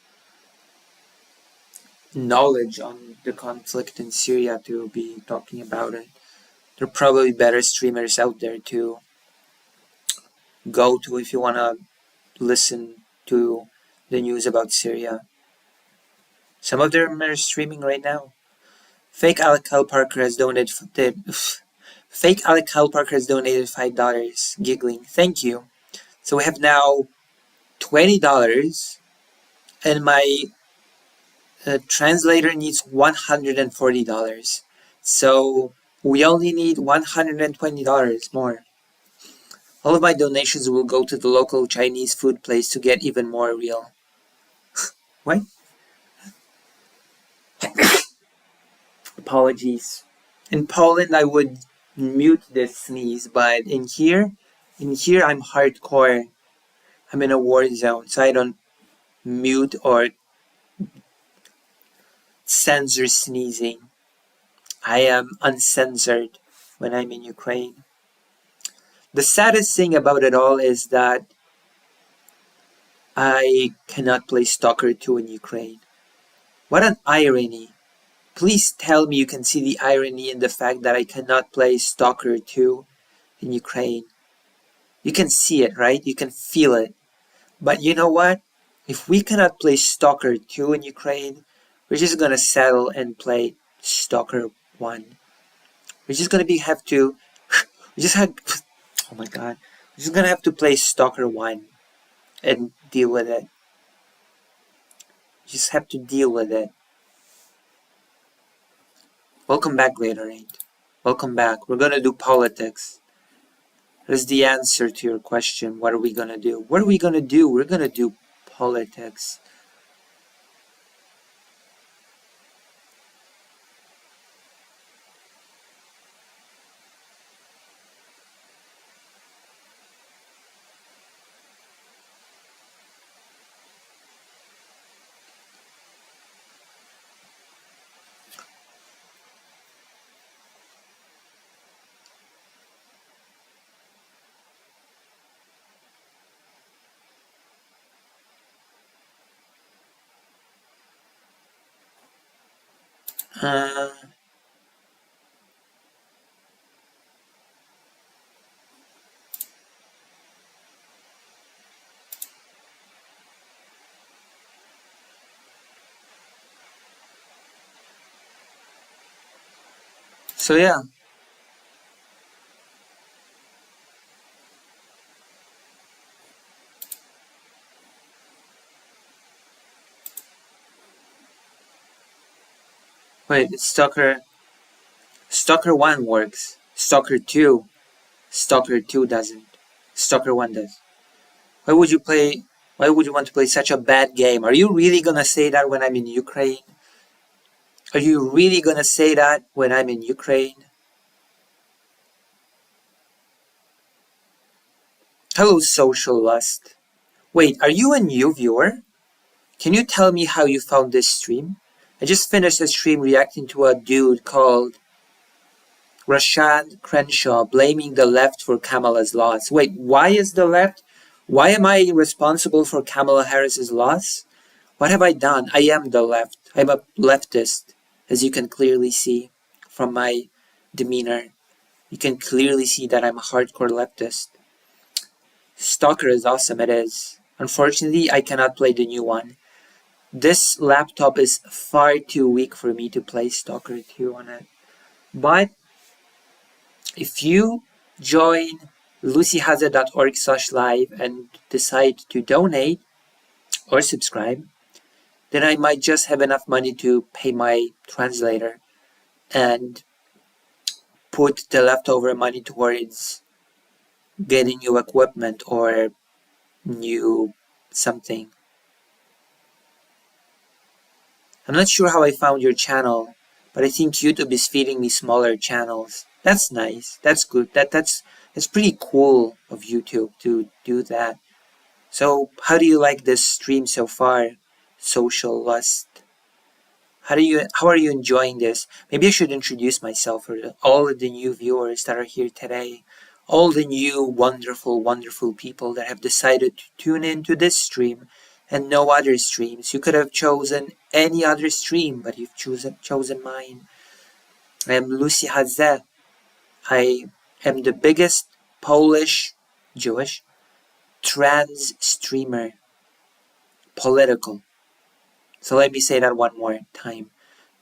knowledge on the conflict in Syria to be talking about it. There are probably better streamers out there to go to if you want to listen to the news about Syria. Some of them are streaming right now. Fake Alec Kyle Parker has donated. Fake Alec Kyle Parker has donated $5. Giggling. Thank you. So we have now $20, and my translator needs $140. So we only need $120 more. All of my donations will go to the local Chinese food place to get even more real. What? Apologies. In Poland, I would mute this sneeze, but in here I'm hardcore. I'm in a war zone, so I don't mute or censor sneezing. I am uncensored when I'm in Ukraine. The saddest thing about it all is that I cannot play Stalker 2 in Ukraine. What an irony. Please tell me you can see the irony in the fact that I cannot play Stalker 2 in Ukraine. You can see it, right? You can feel it. But you know what? If we cannot play Stalker 2 in Ukraine, we're just gonna settle and play Stalker 1. We're just gonna have to we just had oh my god. We're just gonna have to play Stalker 1 and deal with it. Just have to deal with it. Welcome back, Gatorade. Welcome back. We're gonna do politics. That is the answer to your question. What are we gonna do? What are we gonna do? We're gonna do politics. Uh, so yeah. Wait, it's Stalker 1 works. Stalker 2 doesn't. Stalker 1 does. Why would you play Why would you want to play such a bad game? Are you really gonna say that when I'm in Ukraine? Are you really gonna say that when I'm in Ukraine? Hello, Social Lust. Wait, are you a new viewer? Can you tell me how you found this stream? I just finished a stream reacting to a dude called Rashad Crenshaw blaming the left for Kamala's loss. Wait, why is the left? Why am I responsible for Kamala Harris's loss? What have I done? I am the left. I'm a leftist, as you can clearly see from my demeanor. You can clearly see that I'm a hardcore leftist. Stalker is awesome, it is. Unfortunately, I cannot play the new one. This laptop is far too weak for me to play Stalker 2 on it. But if you join lucyhaza.org/live and decide to donate or subscribe, then I might just have enough money to pay my translator and put the leftover money towards getting new equipment or new something. I'm not sure how I found your channel, but I think YouTube is feeding me smaller channels. That's nice. That's good. That's pretty cool of YouTube to do that. So how do you like this stream so far, Social Lust? How are you enjoying this? Maybe I should introduce myself for all of the new viewers that are here today. All the new wonderful, wonderful people that have decided to tune into this stream and no other streams. You could have chosen any other stream, but you've chosen mine. I am Lucy Hazeh. I am the biggest Polish, Jewish, trans streamer. Political. So let me say that one more time.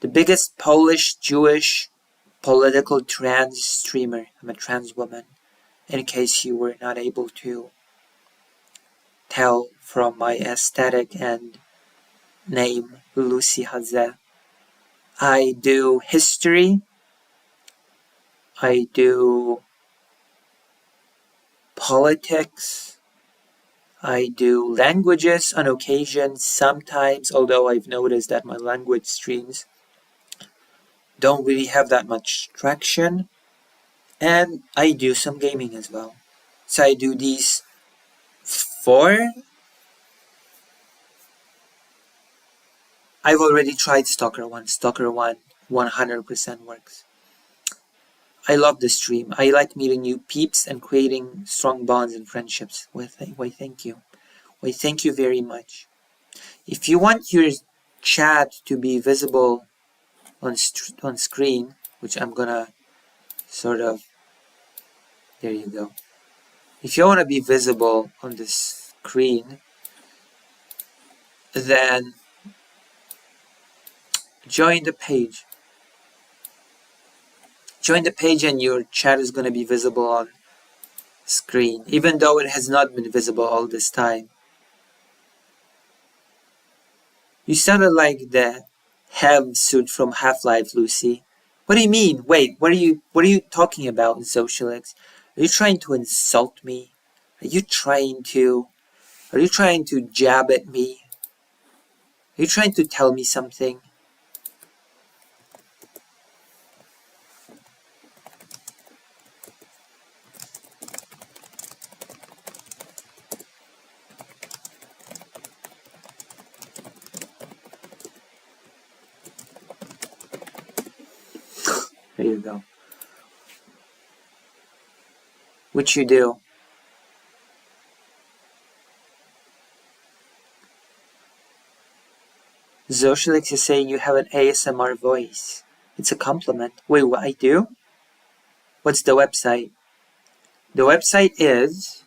The biggest Polish, Jewish, political trans streamer. I'm a trans woman, in case you were not able to tell from my aesthetic and name, Lucy Hazeh. I do history. I do politics. I do languages on occasion, sometimes, although I've noticed that my language streams don't really have that much traction. And I do some gaming as well. So I do these 4. I've already tried Stalker 1. Stalker 1 100% works. I love the stream. I like meeting new peeps and creating strong bonds and friendships. Why, thank you. Why, thank you very much. If you want your chat to be visible on screen, which I'm gonna sort of, there you go. If you want to be visible on the screen, then join the page. Join the page and your chat is going to be visible on screen, even though it has not been visible all this time. You sounded like the Hem suit from Half-Life, Lucy. What do you mean? Wait, what are you talking about, Socialix? Are you trying to insult me? Are you trying to jab at me? Are you trying to tell me something? There you go. Which you do. Socialix is saying you have an ASMR voice. It's a compliment. Wait, what I do? What's the website? The website is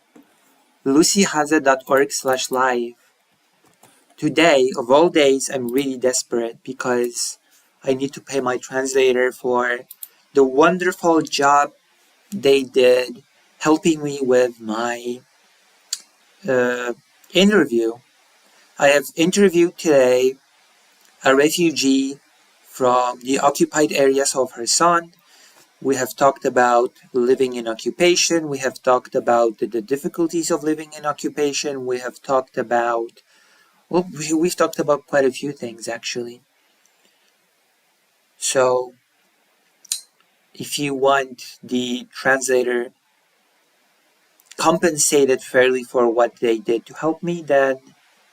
lucyhaza.org/live. Today, of all days, I'm really desperate because I need to pay my translator for the wonderful job they did helping me with my interview. I have interviewed today a refugee from the occupied areas of Kherson, We have talked about living in occupation. We have talked about the difficulties of living in occupation. We have talked about, well, we've talked about quite a few things actually. So if you want the translator compensated fairly for what they did to help me, then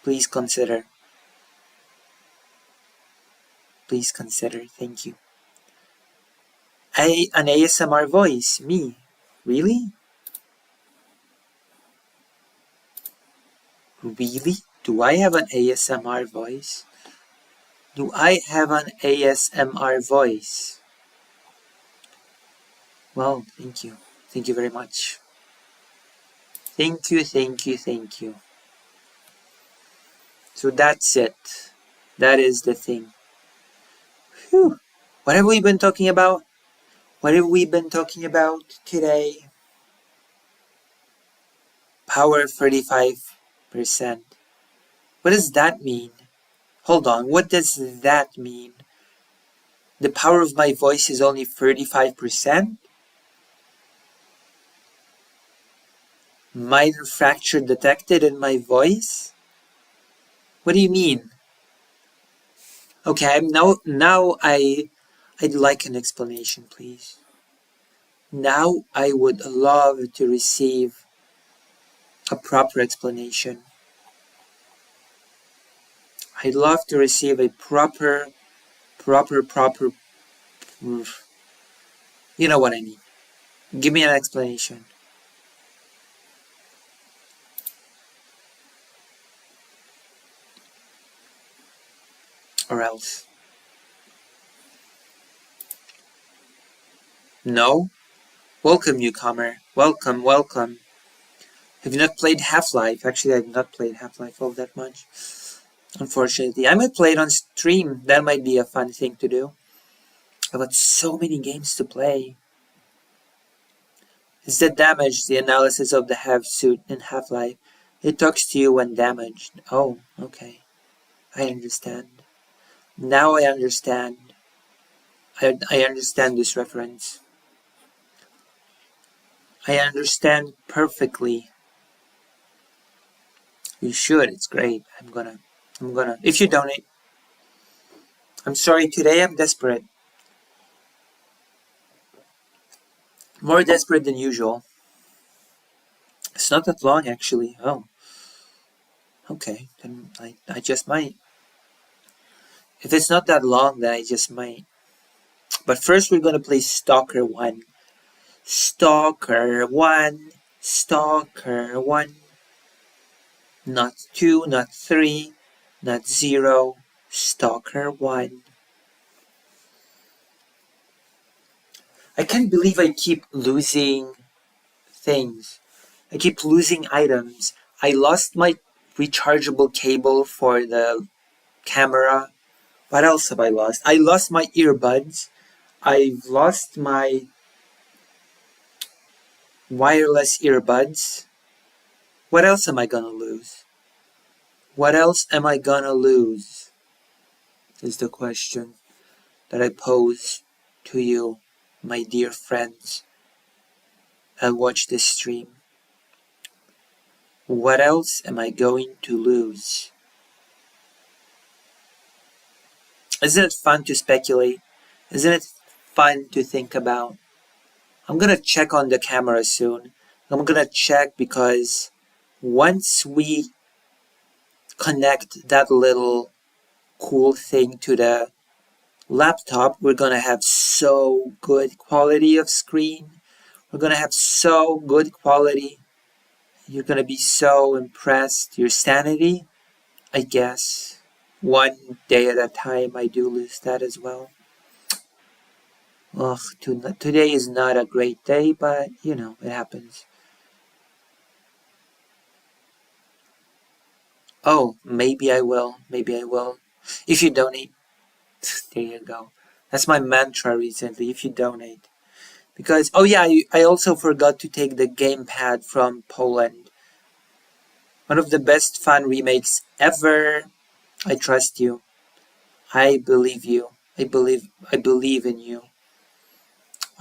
please consider. Please consider. Thank you. An ASMR voice. Me. Really? Really? Do I have an ASMR voice? Do I have an ASMR voice? Well, thank you. Thank you very much. Thank you, thank you, thank you. So that's it. That is the thing. Whew. What have we been talking about? What have we been talking about today? Power 35%. What does that mean? Hold on, what does that mean? The power of my voice is only 35%? Minor fracture detected in my voice? What do you mean? Okay, now I'd like an explanation, please. Now I would love to receive a proper explanation. I'd love to receive a proper, you know what I mean. Give me an explanation. Or else. No? Welcome, newcomer. Welcome, welcome. Have you not played Half-Life? Actually, I've not played Half-Life all that much. Unfortunately. I might play it on stream. That might be a fun thing to do. I've got so many games to play. Is the damage the analysis of the have suit in Half-Life? It talks to you when damaged. Oh, okay. I understand. Now I understand. I understand this reference. I understand perfectly. You should. It's great. I'm gonna. If you donate. I'm sorry. Today I'm desperate. More desperate than usual. It's not that long, actually. Oh. Okay. Then I just might. If it's not that long, then I just might. But first we're gonna play Stalker 1. Stalker 1. Stalker 1. Not 2, not 3, not 0. Stalker 1. I can't believe I keep losing things. I keep losing items. I lost my rechargeable cable for the camera. What else have I lost? I lost my earbuds. I've lost my wireless earbuds. What else am I gonna lose? What else am I gonna lose? Is the question that I pose to you, my dear friends, that watch this stream. What else am I going to lose? Isn't it fun to speculate? Isn't it fun to think about? I'm gonna check on the camera soon. I'm gonna check because once we connect that little cool thing to the laptop, we're gonna have so good quality of screen. We're gonna have so good quality. You're gonna be so impressed. Your sanity, I guess. One day at a time, I do lose that as well. Ugh, today is not a great day, but you know, it happens. Oh, maybe I will. Maybe I will. If you donate. There you go. That's my mantra recently, if you donate. Because, oh yeah, I also forgot to take the gamepad from Poland. One of the best fan remakes ever. I trust you. I believe you. I believe in you.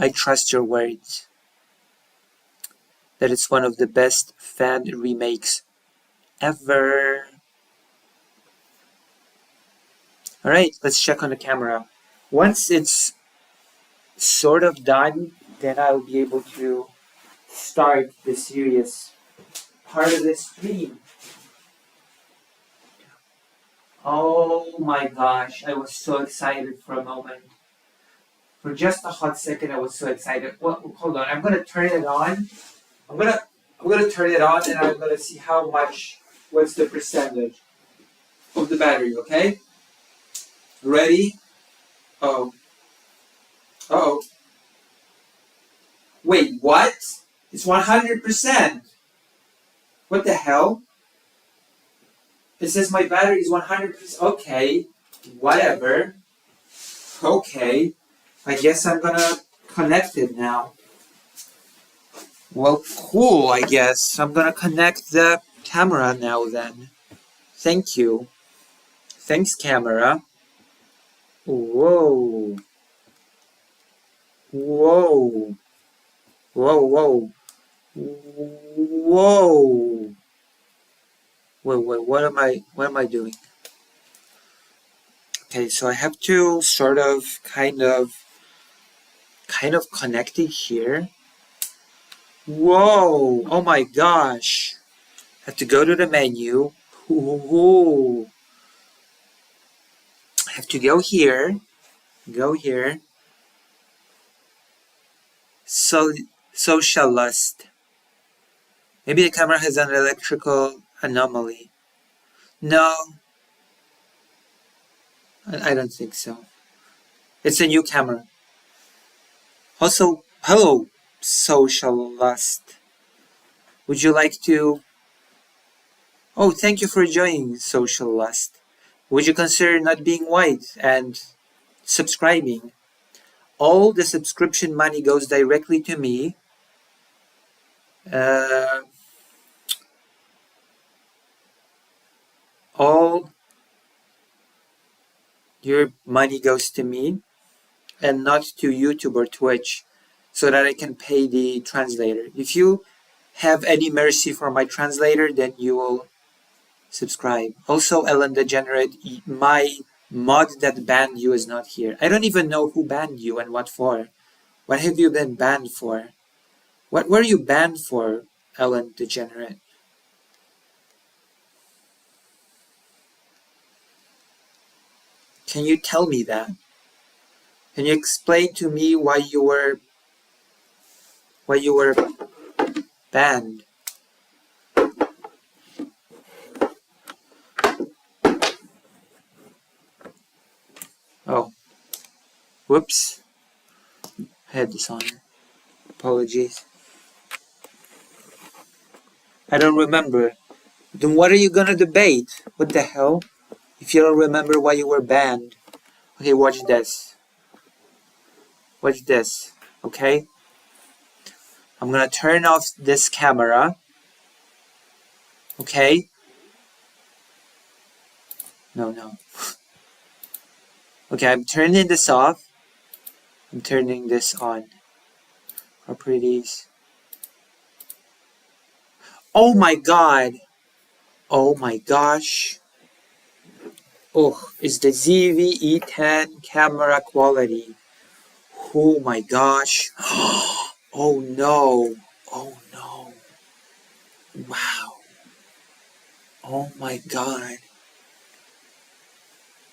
I trust your words. That it's one of the best fan remakes ever. Alright, let's check on the camera. Once it's sort of done, then I'll be able to start the serious part of the stream. Oh my gosh, I was so excited for a moment. For just a hot second, I was so excited. Well, hold on, I'm gonna turn it on. I'm gonna turn it on and I'm gonna see what's the percentage of the battery, okay? Ready? Oh. Oh. Wait, what? It's 100%. What the hell? It says my battery is 100%. Okay. Whatever. Okay. I guess I'm gonna connect it now. Well, cool, I guess. I'm gonna connect the camera now then. Thank you. Thanks, camera. Whoa. Whoa. Whoa, whoa. Whoa. Wait, what am I doing? Okay, so I have to sort of kind of connect it here. Whoa! Oh my gosh! Have to go to the menu. Ooh. I have to go here. Go here. So social lust. Maybe the camera has an electrical anomaly. No, I don't think so. It's a new camera. Also, hello, social lust. Would you like to... Oh, thank you for joining Social Lust. Would you consider not being white and subscribing? All the subscription money goes directly to me. All your money goes to me and not to YouTube or Twitch so that I can pay the translator. If you have any mercy for my translator, then you will subscribe. Also, Ellen Degenerate, my mod that banned you is not here. I don't even know who banned you and what for. What have you been banned for? What were you banned for, Ellen Degenerate? Can you tell me that? Can you explain to me why you were banned? Oh, whoops. I had this on. Apologies. I don't remember. Then what are you gonna debate? What the hell? If you don't remember why you were banned. Okay, watch this. Watch this. Okay? I'm gonna turn off this camera. Okay? No. Okay, I'm turning this off. I'm turning this on. Properties. Oh my god! Oh my gosh! Oh, it's the ZV-E10 camera quality. Oh my gosh! Oh no! Oh no! Wow! Oh my god!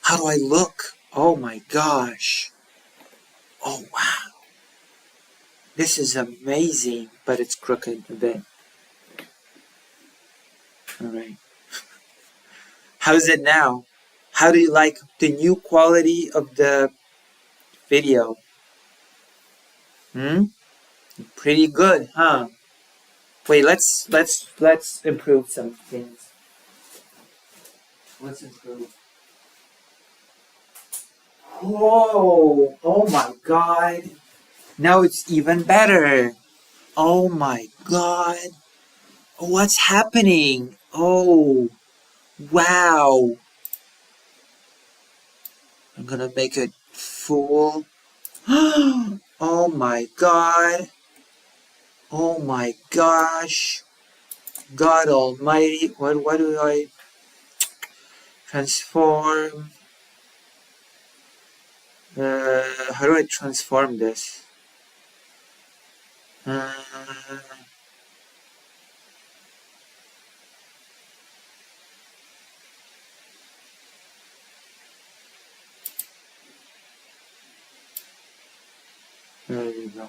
How do I look? Oh my gosh! Oh wow! This is amazing, but it's crooked a bit. Alright. How's it now? How do you like the new quality of the video? Pretty good, huh? Wait, let's improve some things. Let's improve. Whoa! Oh my god! Now it's even better! Oh my god! What's happening? Oh! Wow! I'm gonna make it full. Oh my god. Oh my gosh. God almighty. What do I transform? How do I transform this? Uh, there you go.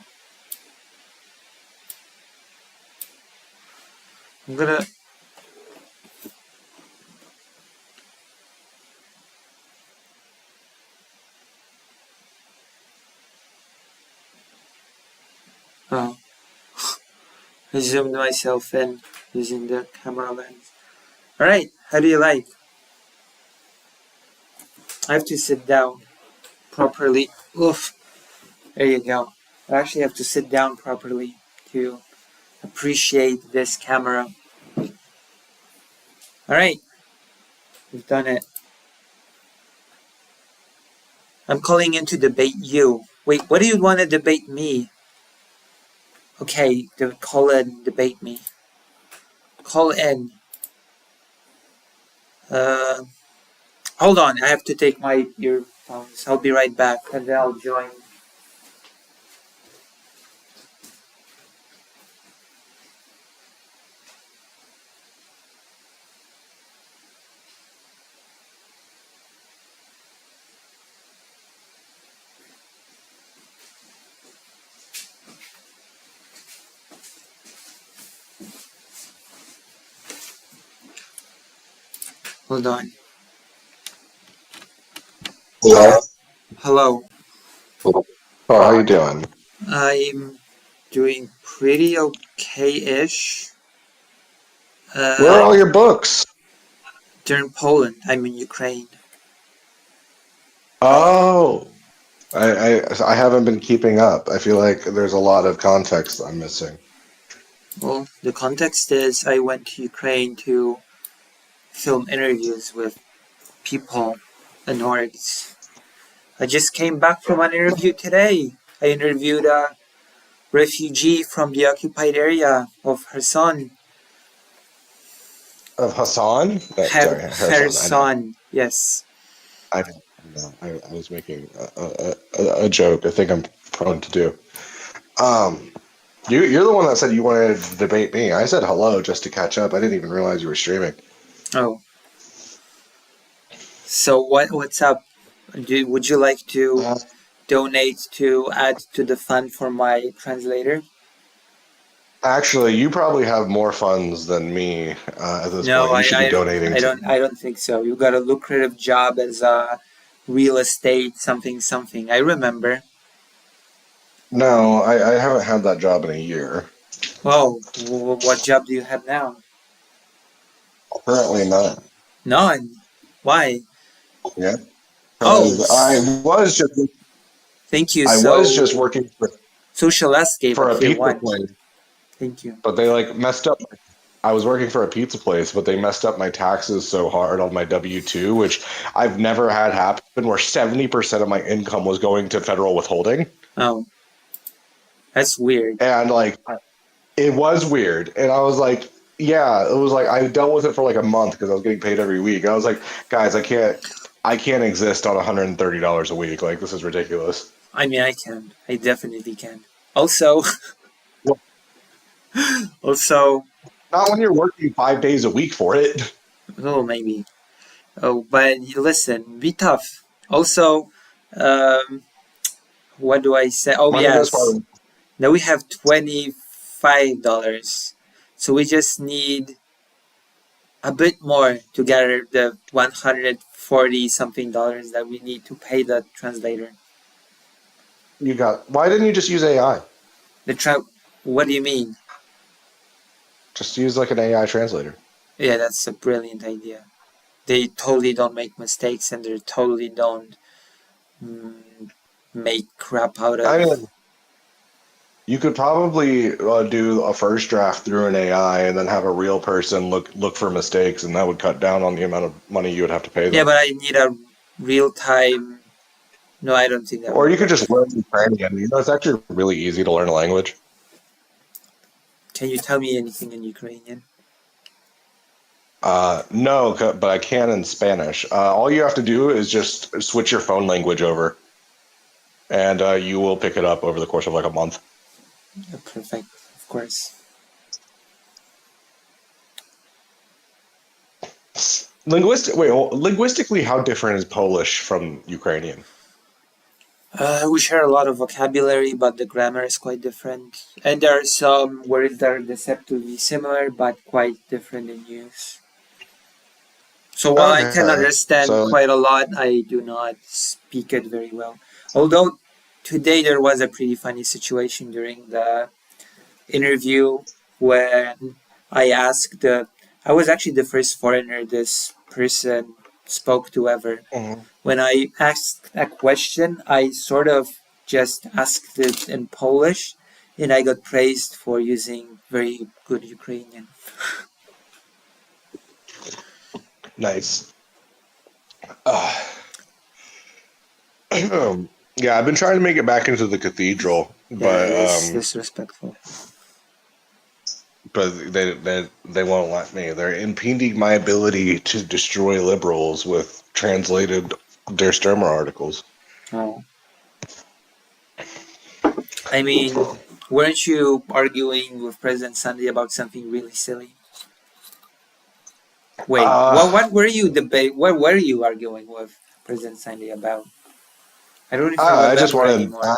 I'm gonna. Oh, I zoomed myself in using the camera lens. Alright, how do you like? I have to sit down properly. Oof. There you go. I actually have to sit down properly to appreciate this camera. Alright, we've done it. I'm calling in to debate you. Wait, what do you want to debate me? Okay, call in, debate me. Call in. Uh, Hold on, I have to take my earphones. I'll be right back and then I'll join. Hold on. Hello. Hello. Oh, how you doing? I'm doing pretty okay-ish. Where are all I'm your books? in Poland. I'm in Ukraine. Oh, I haven't been keeping up. I feel like there's a lot of context I'm missing. Well, the context is I went to Ukraine to film interviews with people and orgs. I just came back from an interview today. I interviewed a refugee from the occupied area of Kherson. Of Hassan? Sorry, Harrison. I know. Kherson, yes. I know. I was making a joke. I think I'm prone to do. Um, you're the one that said you wanted to debate me. I said hello just to catch up. I didn't even realize you were streaming. Oh, so what's up? Would you like to Uh, donate to add to the fund for my translator? Actually, you probably have more funds than me at this No, point. You should be donating to. I don't think so. You got a lucrative job as a real estate something something. I remember. No, I haven't had that job in a year. Oh, what job do you have now? Currently not. None. Why? Yeah, Oh, because thank you. I was So just working Social Escape for at a Tier pizza 1. place, Thank you. but they like messed up. I was working for a pizza place, but they messed up my taxes so hard on my W-2, which I've never had happen, where 70% of my income was going to federal withholding, Oh, that's weird. and like it was weird. And I was like, yeah, it was like I dealt with it for like a month because I was getting paid every week. I was like, guys, I can't exist on $130 a week. Like this is ridiculous. I mean, I can. I definitely can. Also, Well, also, not when you're working 5 days a week for it. oh, maybe. Oh, but listen, be tough. Also, um, what do I say? Oh, But the best part, yes. Now we have $25. So we just need a bit more to gather the 140 something dollars that we need to pay the translator. you got. Why didn't you just use AI? The tra- what do you mean? Just use like an AI translator. Yeah, that's a brilliant idea. They totally don't make mistakes and they totally don't mm, make crap out I of. mean, you could probably do a first draft through an AI and then have a real person look for mistakes, and that would cut down on the amount of money you would have to pay Yeah, them. but I need a real time. No, I don't think that Or would you could work. just learn Ukrainian. It's actually really easy to learn a language. Can you tell me anything in Ukrainian? No, but I can in Spanish. All you have to do is just switch your phone language over, and you will pick it up over the course of like a month. Perfect, of course. Linguistically, how different is Polish from Ukrainian? We share a lot of vocabulary, but the grammar is quite different. And there are some words that are deceptively similar, but quite different in use. So while I can Okay, understand so quite a lot, I do not speak it very well. Although today there was a pretty funny situation during the interview when I was actually the first foreigner this person spoke to ever. mhm. When I asked a question, I sort of just asked it in Polish, and I got praised for using very good Ukrainian. Nice. Uh, yeah, I've been trying to make it back into the cathedral, Yeah, it is disrespectful. but they won't let me. They're impeding my ability to destroy liberals with translated Der Sturmer articles. Oh. I mean, weren't you arguing with President Sunday about something really silly? Wait, Uh, what were you arguing with President Sunday about? I don't even I just remember wanted. anymore.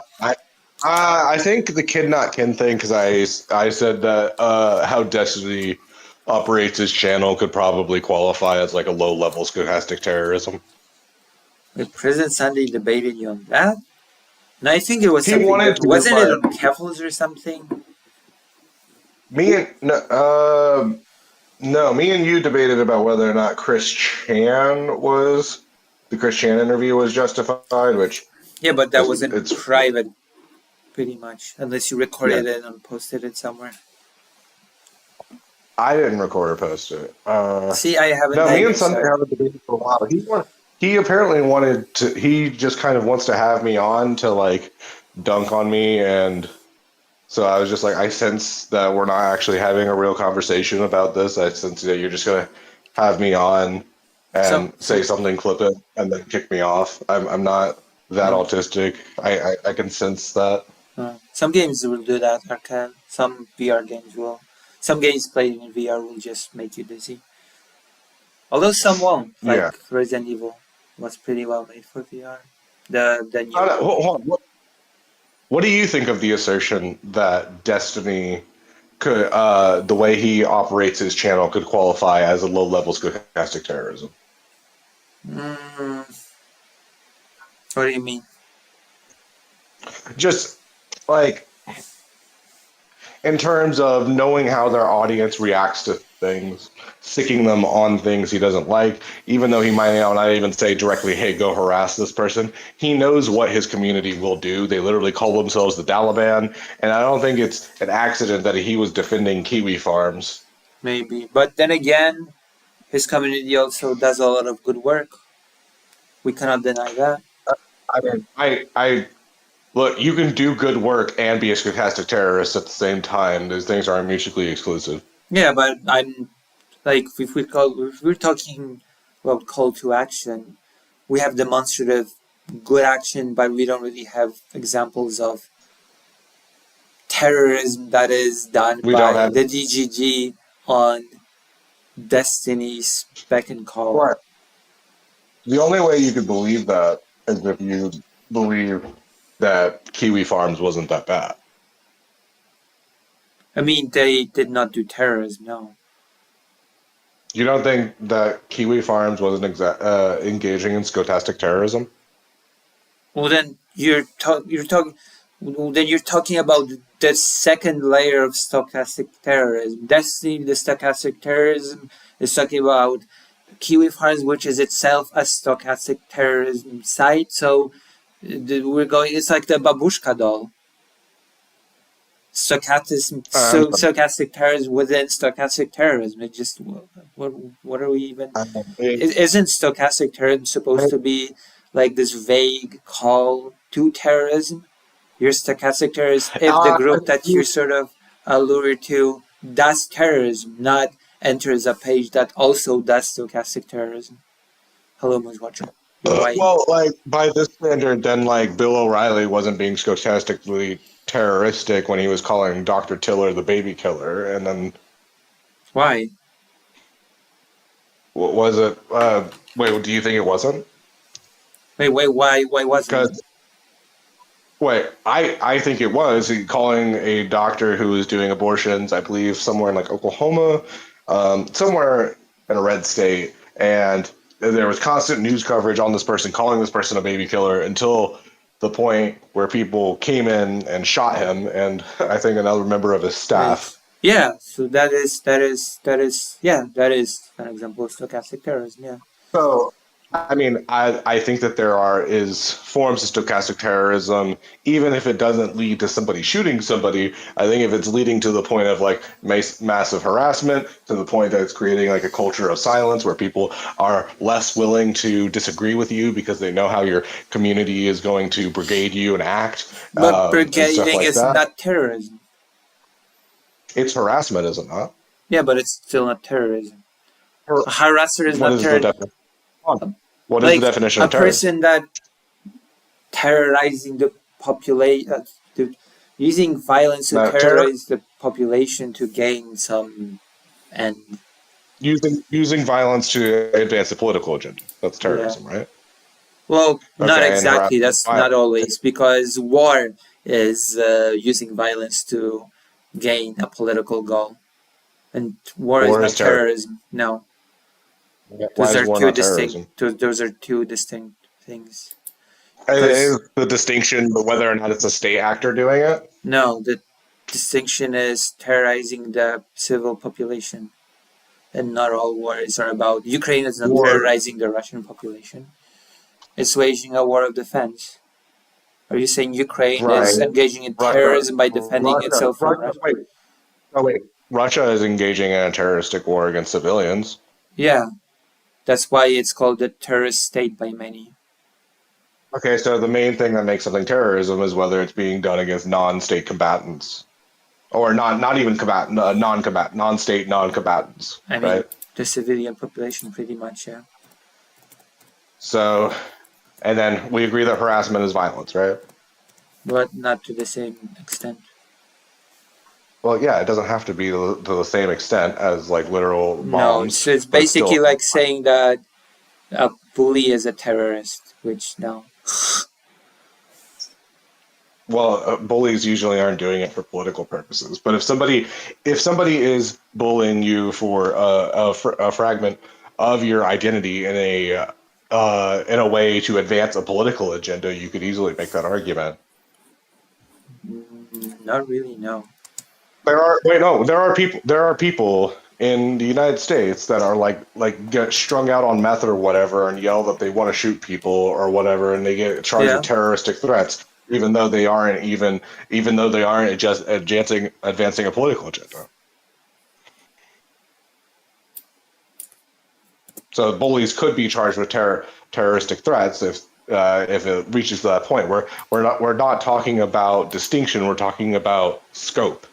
I think the kid not kin thing because I said that how Destiny operates his channel could probably qualify as like a low level stochastic terrorism. Wait, President Sunday debated you on that? No, I think it was He something wanted different. to, Wasn't it but on Keffels or something? me and no, me and you debated about whether or not the Chris Chan interview was justified, which Yeah, but that wasn't it's private, pretty much, unless you yeah. recorded it and posted it somewhere. I didn't record or post it. See, I haven't No, me and either, Sunday so have a debate for a while. He apparently wanted to. He just kind of wants to have me on to like dunk on me, and so I was just like, I sense that we're not actually having a real conversation about this. I sense that you're just gonna have me on so and say so something flippant and then kick me off. I'm not that uh, autistic. I can sense that. some games will do that, Arcade. Some VR games will. Some games played in VR will just make you dizzy. Although some won't, like Yeah. Resident Evil was pretty well made for VR. The new one. Hold on. What do you think of the assertion that Destiny could, the way he operates his channel, could qualify as a low-level stochastic terrorism? Mm, what do you mean? Just like in terms of knowing how their audience reacts to things, sticking them on things he doesn't like, even though he might not even say directly, "Hey, go harass this person." He knows what his community will do. They literally call themselves the Taliban, and I don't think it's an accident that he was defending kiwi farms. Maybe, but then again, his community also does a lot of good work. We cannot deny that. I mean, I look. You can do good work and be a stochastic terrorist at the same time. Those things are mutually exclusive. Yeah, but I'm like if we're talking about call to action, we have demonstrative good action, but we don't really have examples of terrorism that is done We don't by have the DGG on Destiny's beck and call. right. The only way you could believe that is if you believe that Kiwi Farms wasn't that bad. I mean, they did not do terrorism, no. You don't think that Kiwi Farms wasn't engaging in stochastic terrorism? Well, then you're talking. Well, then you're talking about the second layer of stochastic terrorism. Destiny, the stochastic terrorism, is talking about Kiwi Farms, which is itself a stochastic terrorism site. So we're going. It's like the babushka doll. I'm sorry. Stochastic terrorism within stochastic terrorism. It just what are we even? I, it, Isn't stochastic terrorism supposed to be like this vague call to terrorism. You're stochastic terrorist if the Uh, group that you sort of allure to does terrorism, not enters a page that also does stochastic terrorism. Hello, Moose Watcher. You're white. well, like by this standard, then like Bill O'Reilly wasn't being stochastically terroristic when he was calling Dr. Tiller the baby killer, and then Why? was it? Wait, do you think it wasn't? Wait, why wasn't it? Because wait, I think it was calling a doctor who was doing abortions, I believe, somewhere in like Oklahoma, somewhere in a red state, and there was constant news coverage on this person calling this person a baby killer until the point where people came in and shot him, and I think another member of his staff. Wait. Yeah, so that is an example of stochastic terrorism, yeah. So, I mean, I think that is forms of stochastic terrorism, even if it doesn't lead to somebody shooting somebody. I think if it's leading to the point of like massive harassment, to the point that it's creating like a culture of silence where people are less willing to disagree with you because they know how your community is going to brigade you and act, But and stuff brigading like is that. not terrorism. It's harassment, is it not? Yeah, but it's still not terrorism. Or A harasser is what not is the terrorism. definition? What is the Like definition a of terrorism? person that terrorizing the population, using violence to Now, terrorize the population to gain some end. using violence to advance a political agenda. That's Yeah. terrorism, right? Well, not Okay, and exactly. harassment is That's not violence. always because war is using violence to gain a political goal, and war is War not is terrorism. terrorism. No, Why those is are war two not distinct. terrorism? Those are two distinct things. Is Because the distinction whether or not it's a state actor doing it? no, the distinction is terrorizing the civil population, and not all wars are about. Ukraine is not War, terrorizing the Russian population. It's waging a war of defense. Are you saying Ukraine right? is engaging in Russia, terrorism by defending itself from Russia. Russia? Wait, oh wait. Russia is engaging in a terroristic war against civilians. Yeah, that's why it's called a terrorist state by many. Okay, so the main thing that makes something terrorism is whether it's being done against non-state combatants, or not even combatant, non-state non-combatants, I mean, right? the civilian population, pretty much, yeah. So, and then we agree that harassment is violence, right? But not to the same extent. Well, yeah, it doesn't have to be to the same extent as like literal No, bombs, it's but it's basically still. like saying that a bully is a terrorist, which no. Well, bullies usually aren't doing it for political purposes. But if somebody is bullying you for a fragment of your identity in a way to advance a political agenda, you could easily make that argument. Not really, no. There are people in the United States that are like get strung out on meth or whatever and yell that they want to shoot people or whatever, and they get charged with Yeah, terroristic threats, even though they aren't just advancing a political agenda. So bullies could be charged with terroristic threats if it reaches to that point. We're not talking about distinction. We're talking about scope.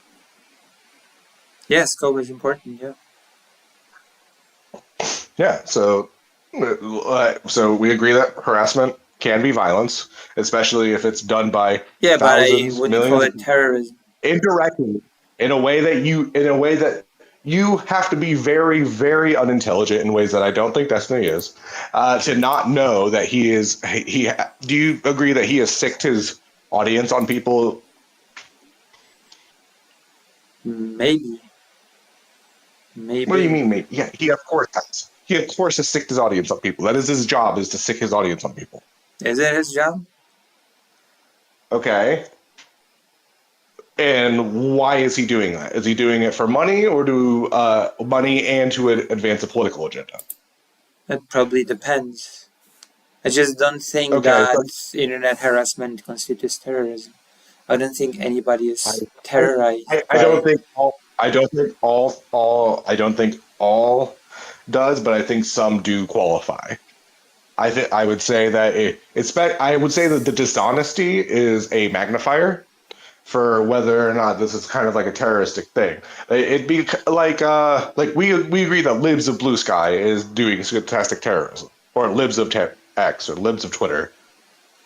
yeah, scope is important, yeah. Yeah. So we agree that harassment can be violence, especially if it's done by Yeah, but I thousands, wouldn't call millions of it people terrorism. indirectly in a way that you have to be very, very unintelligent in ways that I don't think Destiny is to not know that he is. Do you agree that he has sicked his audience on people? Maybe. What do you mean, Maybe. mate? Yeah, he of course has. He of course has sicked his audience on people. That is his job, is to sick his audience on people. Is it his job? Okay. And why is he doing that? Is he doing it for money or to money and to advance a political agenda? It probably depends. I just don't think Okay, that so internet harassment constitutes terrorism. I don't think anybody I, is terrorized I don't by. think all I don't think all does, but I think some do qualify. I would say that I would say that the dishonesty is a magnifier for whether or not this is kind of like a terroristic thing. It'd be like we agree that libs of Blue Sky is doing fantastic terrorism, or libs of X, or libs of Twitter,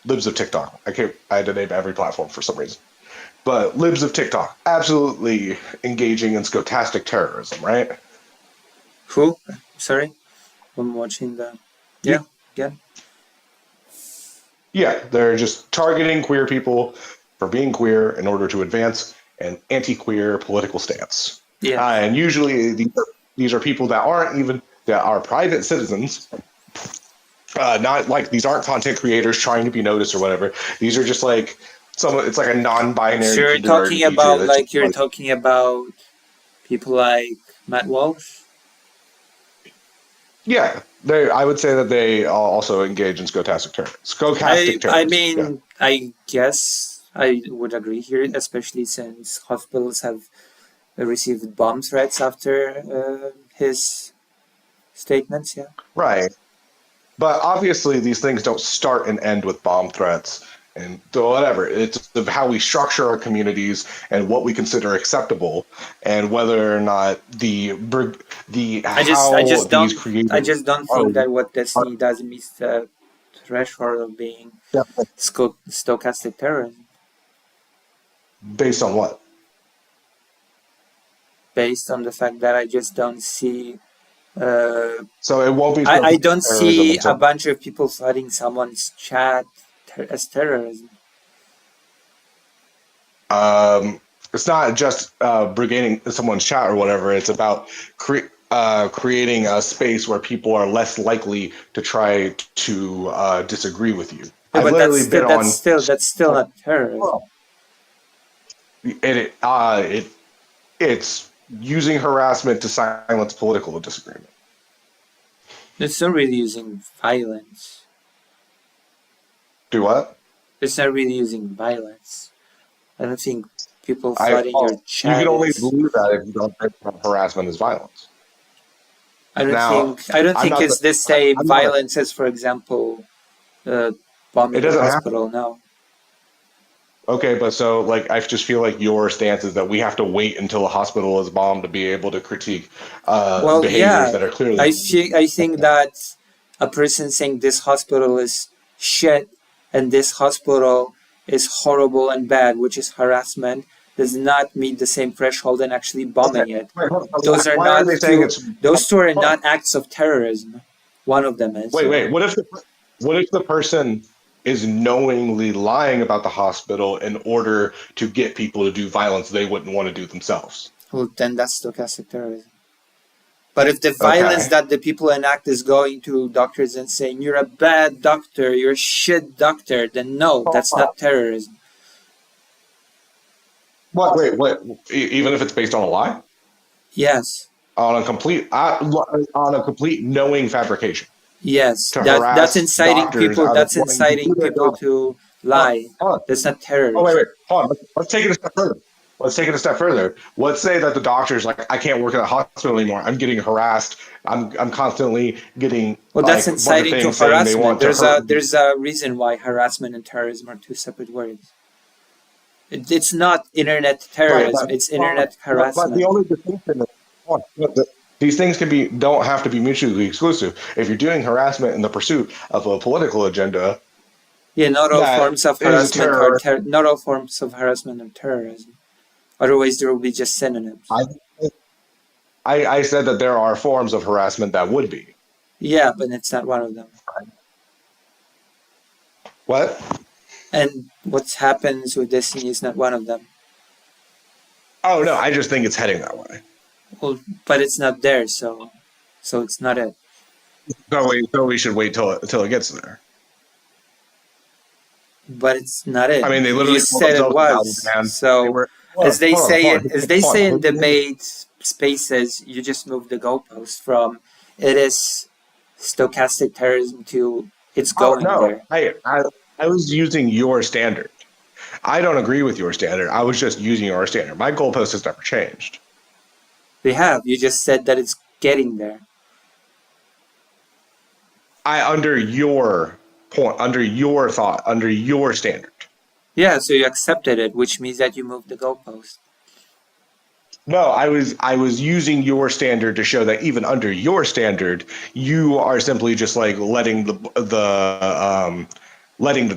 libs of TikTok. I had to name every platform for some reason, but libs of TikTok absolutely engaging in stochastic terrorism, right? Who? Sorry, I'm watching the. You, Yeah, again. yeah, they're just targeting queer people for being queer in order to advance an anti-queer political stance. Yeah, And usually these are people that aren't even that are private citizens. Not like these aren't content creators trying to be noticed or whatever. These are just like some. It's like a so non-binary you're kindergarten talking teacher about that's just like you're like, talking about people like Matt Walsh. yeah. They, I would say that they also engage in I stochastic I terrorism. Yeah. mean I guess I would agree here, especially since hospitals have received bomb threats after his statements. Yeah. Right. But obviously, these things don't start and end with bomb threats and so whatever. It's of how we structure our communities and what we consider acceptable, and whether or not the I just I how just these don't I creators just don't are, think that what are Destiny does meets the threshold of being stochastic terrorism based on what. based on the fact that I just don't see uh, So it won't be I stochastic don't terrorism see a until bunch of people flooding someone's chat as terrorism. um, it's not just brigading someone's chat or whatever. It's about creating a space where people are less likely to try to disagree with you. Yeah, I've but literally been on. that's still not terrorism. It's using harassment to silence political disagreement. It's not really using violence. Do what? It's not really using violence. I don't think people I flooding your well, you can chat only is. believe that if you don't think harassment is violence. Now, I don't I'm think not the it's the same I'm not a, violence as, for example, uh, it bombing a doesn't have to. hospital. No. Okay, but so like I just feel like your stance is that we have to wait until a hospital is bombed to be able to critique Well, behaviors yeah. that are clearly. I think that a person saying this hospital is shit and this hospital is horrible and bad, which is harassment, does not meet the same threshold and actually Okay, bombing it. wait, hold on. Those are Why are not they saying two. it's Those two are hold on. not acts of terrorism. One of them is. Wait? What if the person is knowingly lying about the hospital in order to get people to do violence they wouldn't want to do themselves? Well, then that's stochastic terrorism. But if the violence Okay. that the people enact is going to doctors and saying you're a bad doctor, you're a shit doctor, then no, that's not terrorism. What? Wait, what? Even if it's based on a lie, Yes, on a complete knowing fabrication yes, to that's harass inciting doctors people. out of That's wanting to inciting do their people job. to Hold on, lie. hold on. That's not Oh, wait, terrorism. wait, hold on. Let's take it a step further. Let's take it a step further. Let's say that the doctor's like, I can't work at a hospital anymore. I'm getting harassed. I'm constantly getting Well, that's like a bunch of inciting to things saying they harassment. want to hurt me. There's a reason why harassment and terrorism are two separate words. It's not internet Right, terrorism. It's internet but the harassment. only distinction is these things don't have to be mutually exclusive. If you're doing harassment in the pursuit of a political agenda, Yeah, not all that forms of is a harassment are terror. not all forms of harassment are terrorism. Otherwise, there will be just synonyms. I, I said that there are forms of harassment that would be. Yeah, but it's not one of them. What? And what happens with Destiny is not one of them. Oh no, I just think it's heading that way. Well, but it's not there, so it's not it. So we should wait till it gets there. But it's not it. I mean, they You literally called said it themselves the Valley was. Band. They So were hold as they on, say in hold on. debate spaces, you just move the goalpost from it is stochastic terrorism to it's Oh going no, there. I was using your standard. I don't agree with your standard. I was just using your standard. My goalpost has never changed. They have. You just said that it's getting there. under your point, under your thought, under your standard. Yeah, so you accepted it, which means that you moved the goalpost. No, I was using your standard to show that even under your standard, you are simply just like letting the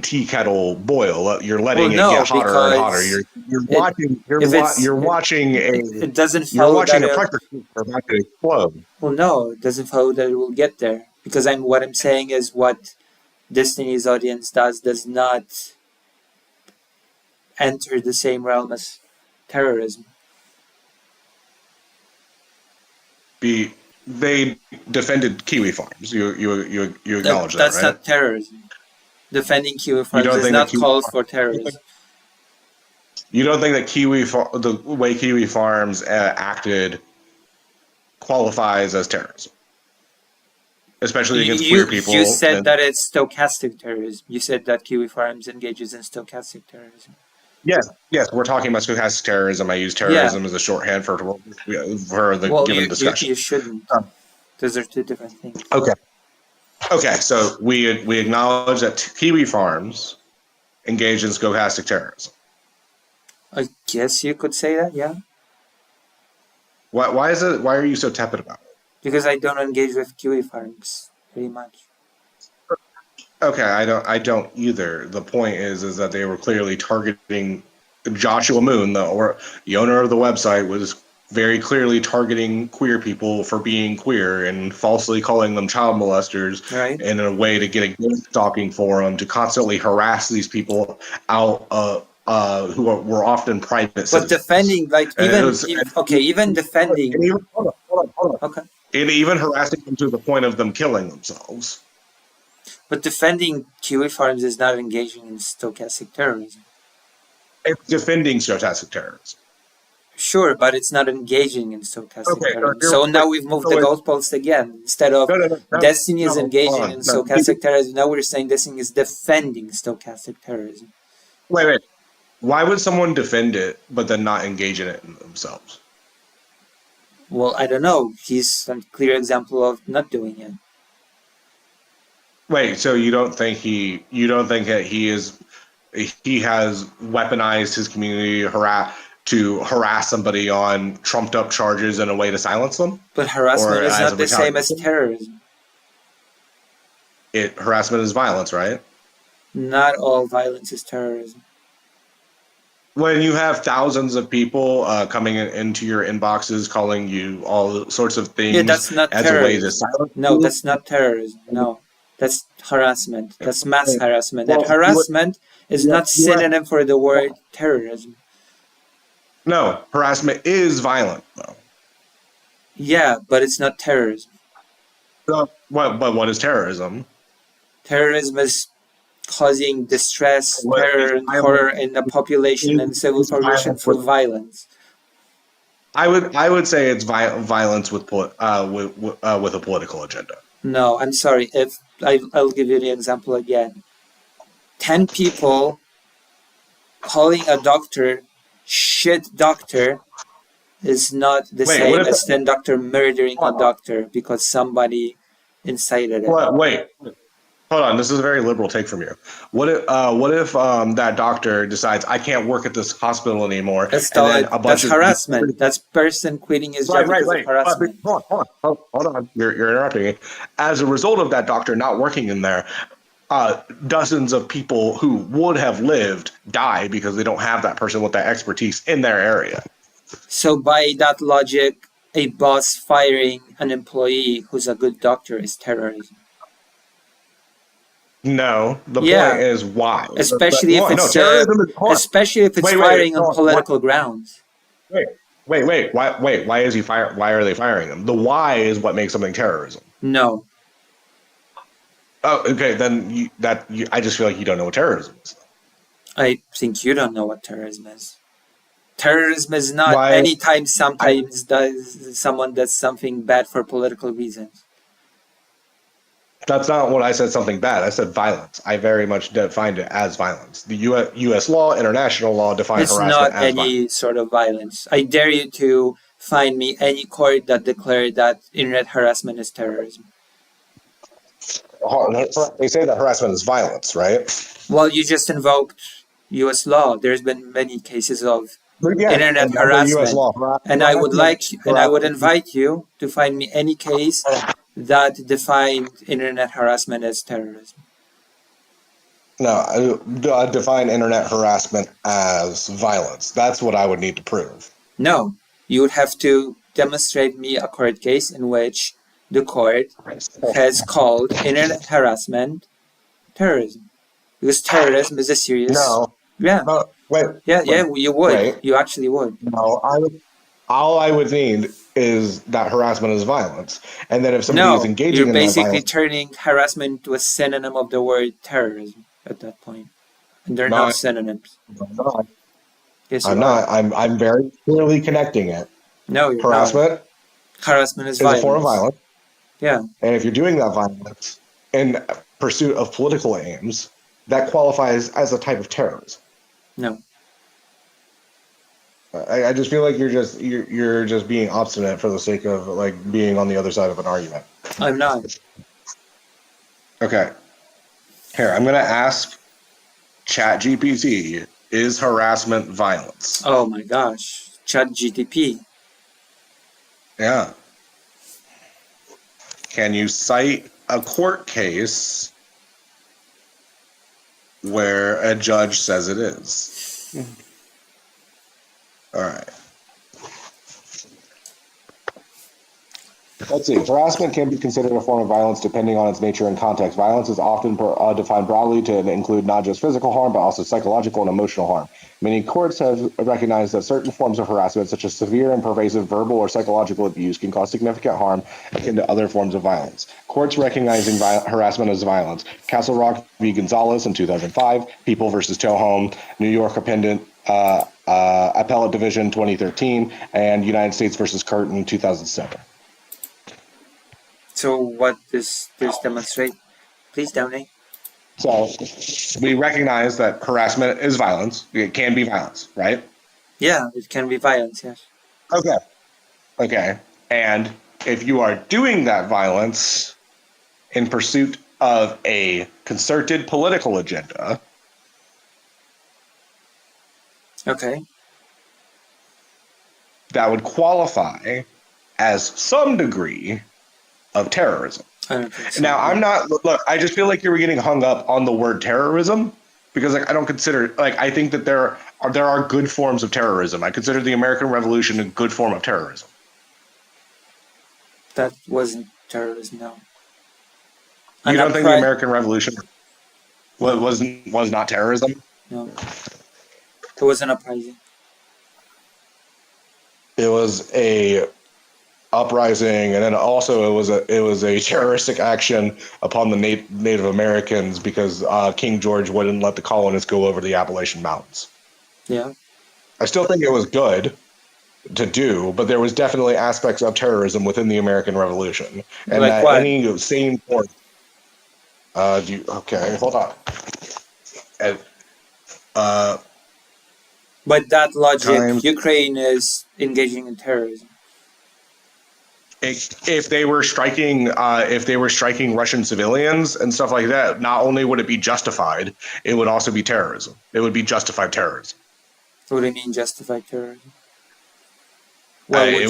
tea kettle boil. You're Well, letting it no, get hotter and hotter. because You're it watching if it's a it doesn't you're follow that watching a it, pressure cooker about to explode. well, no, it doesn't follow that it will get there. Because what I'm saying is what Destiny's audience does not enter the same realm as terrorism. They defended kiwi farms. You acknowledge that, That's right? not terrorism. Defending Kyiv You farms don't does think that not call for terrorism. you don't think that the way kiwi farms acted qualifies as terrorism, especially against queer You people. said And that it's stochastic terrorism. You said that Kyiv farms engages in stochastic terrorism. yes, yes, we're talking about stochastic terrorism. I use Yeah. terrorism as a shorthand for the Well, given discussion. you shouldn't. Those are two different things. Okay. Okay, so we acknowledge that kiwi farms engage in stochastic terrorism. I guess you could say that, yeah. Why is it? Why are you so tepid about it? Because I don't engage with Kyiv farms very much. Okay, I don't either. The point is that they were clearly targeting Joshua Moon, the owner of the website, was very clearly targeting queer people for being queer and falsely calling them child molesters, Right. in a way to get a ghost stalking forum to constantly harass these people out who were often private But citizens. defending, like, And it was, even defending. and even, hold on. Okay. And even harassing them to the point of them killing themselves. But defending Kyiv farms is not engaging in stochastic terrorism. It's defending stochastic terrorism. Sure, but it's not engaging in stochastic Okay, terrorism. So now we've moved the goalpost again. Instead of Destiny is engaging in stochastic terrorism, now we're saying Destiny is defending stochastic terrorism. Wait. Why would someone defend it but then not engage in it themselves? Well, I don't know. He's a clear example of not doing it. Wait, so you don't think that he has weaponized his community to harass somebody on trumped up charges in a way to silence them? But harassment is not the same as terrorism. Harassment is violence, right? Not all violence is terrorism. When you have thousands of people coming into your inboxes calling you all sorts of things, yeah, that's not as terrorism. a way to silence no, that's not terrorism. No, that's harassment. That's mass harassment. That harassment is not synonym for the word terrorism. No, harassment is violent, though. Yeah, but it's not terrorism. But what is terrorism? Terrorism is causing distress, terror, and horror in the population and civil population through violence. I would say it's violence with a political agenda. No, I'm sorry. If I'll give you the example again. 10 people calling a doctor shit doctor is not the same as 10 doctor murdering a doctor because somebody incited it. Wait. Hold on, this is a very liberal take from you. What if that doctor decides I can't work at this hospital anymore? That's harassment. That's person quitting his job because of harassment. Hold on. You're interrupting me. As a result of that doctor not working in there, dozens of people who would have lived die because they don't have that person with that expertise in their area. So by that logic, a boss firing an employee who's a good doctor is terrorism. No, the point is why. Especially if it's firing on political grounds. Wait. Why is he firing? Why are they firing him? The why is what makes something terrorism. No. Oh, okay. Then I just feel like you don't know what terrorism is. I think you don't know what terrorism is. Terrorism is not anytime someone does something bad for political reasons. That's not what I said, something bad. I said violence. I very much defined it as violence. The U.S. law, international law define harassment as violence. It's not any sort of violence. I dare you to find me any court that declared that internet harassment is terrorism. They say that harassment is violence, right? Well, you just invoked U.S. law. There's been many cases of But yeah, internet and under U.S. harassment, law, and I would harassment. invite you to find me any case that defined internet harassment as terrorism. No, I define internet harassment as violence. That's what I would need to prove. No, you would have to demonstrate me a court case in which the court has called internet harassment terrorism, because terrorism is a serious. No, Yeah, no, wait, yeah, wait, you would. wait. You actually would. No, all I would need is that harassment is violence, and then if somebody is No, you're engaging in that basically violence, turning harassment into a synonym of the word terrorism at that point. And they're not no, synonyms. I'm not. Yes, you I'm are. not. I'm very clearly connecting it. No, you're not. Harassment Harassment is is a form of violence. violence, Yeah, and if you're doing that violence in pursuit of political aims, that qualifies as a type of terrorism. no, I just feel like you're just being obstinate for the sake of like being on the other side of an argument. I'm not. Okay, here I'm gonna ask ChatGPT: is harassment violence? Oh my gosh. Chat GTP. Yeah. Can you cite a court case where a judge says it is? All right. Let's see. Harassment can be considered a form of violence depending on its nature and context. Violence is often defined broadly to include not just physical harm, but also psychological and emotional harm. Many courts have recognized that certain forms of harassment, such as severe and pervasive verbal or psychological abuse, can cause significant harm akin to other forms of violence. Courts recognizing harassment as violence: Castle Rock v. Gonzalez in 2005, People versus Tohome, New York Appellate Division 2013, and United States versus Curtin 2007. So what does this demonstrate? Please donate. So we recognize that harassment is violence. It can be violence, right? Yeah, it can be violence, yes. Okay. Okay. And if you are doing that violence in pursuit of a concerted political agenda, Okay. that would qualify as some degree of terrorism. I don't think so. Now, I'm not, look, I just feel like you're getting hung up on the word terrorism because like I don't consider, like I think that there are good forms of terrorism. I consider the American Revolution a good form of terrorism. That wasn't terrorism, no. You don't think the American Revolution No. was not terrorism? No. It was an uprising. It was a uprising, and then also it was a terroristic action upon the Native Americans because King George wouldn't let the colonists go over the Appalachian Mountains. Yeah. I still think it was good to do, but there was definitely aspects of terrorism within the American Revolution, and Like that what? any sane point. Okay, hold on. And, By that logic, times Ukraine is engaging in terrorism. if they were striking Russian civilians and stuff like that, not only would it be justified, it would also be terrorism. It would be justified terrorism. What do you mean justified terrorism? Why would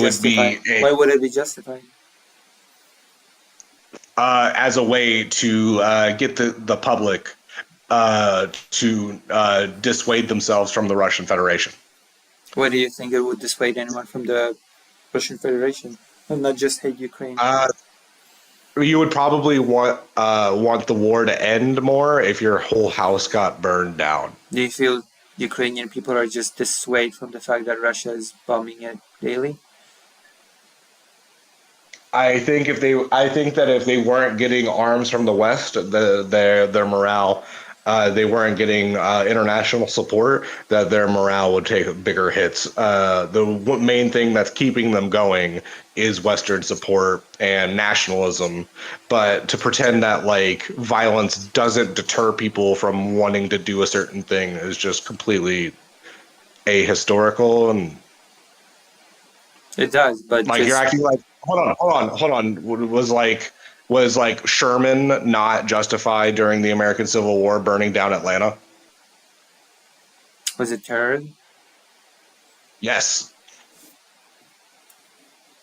Why would it be justified? As a way to get the public to dissuade themselves from the Russian Federation. Why do you think it would dissuade anyone from the Russian Federation and not just hate Ukraine? You would probably want the war to end more if your whole house got burned down. Do you feel Ukrainian people are just dissuaded from the fact that Russia is bombing it daily? I think that if they weren't getting arms from the West, their morale, they weren't getting international support, that their morale would take bigger hits. The main thing that's keeping them going is Western support and nationalism. But to pretend that like violence doesn't deter people from wanting to do a certain thing is just completely ahistorical. And It does, but like you're acting like hold on was like Was like Sherman not justified during the American Civil War burning down Atlanta? Was it terrorism? Yes.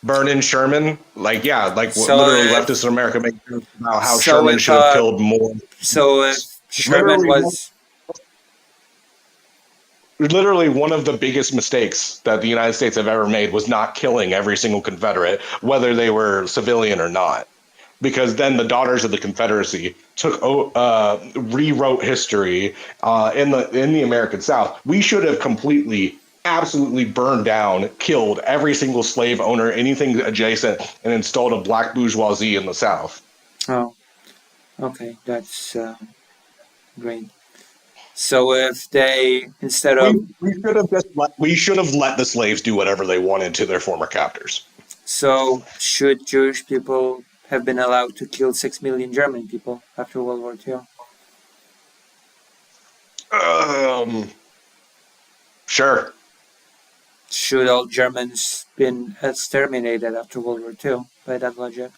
Burning Sherman, like yeah, like So literally if leftists in America make jokes about how so Sherman if should have killed more. Sherman Literally, was literally one of the biggest mistakes that the United States have ever made was not killing every single Confederate, whether they were civilian or not. Because then the Daughters of the Confederacy rewrote history in the American South. We should have completely, absolutely burned down, killed every single slave owner, anything adjacent, and installed a black bourgeoisie in the South. oh okay, that's great. So if they instead of We should have let the slaves do whatever they wanted to their former captors. so should Jewish people have been allowed to kill 6 million German people after World War II? Um, sure. Should all Germans been exterminated after World War II by that logic?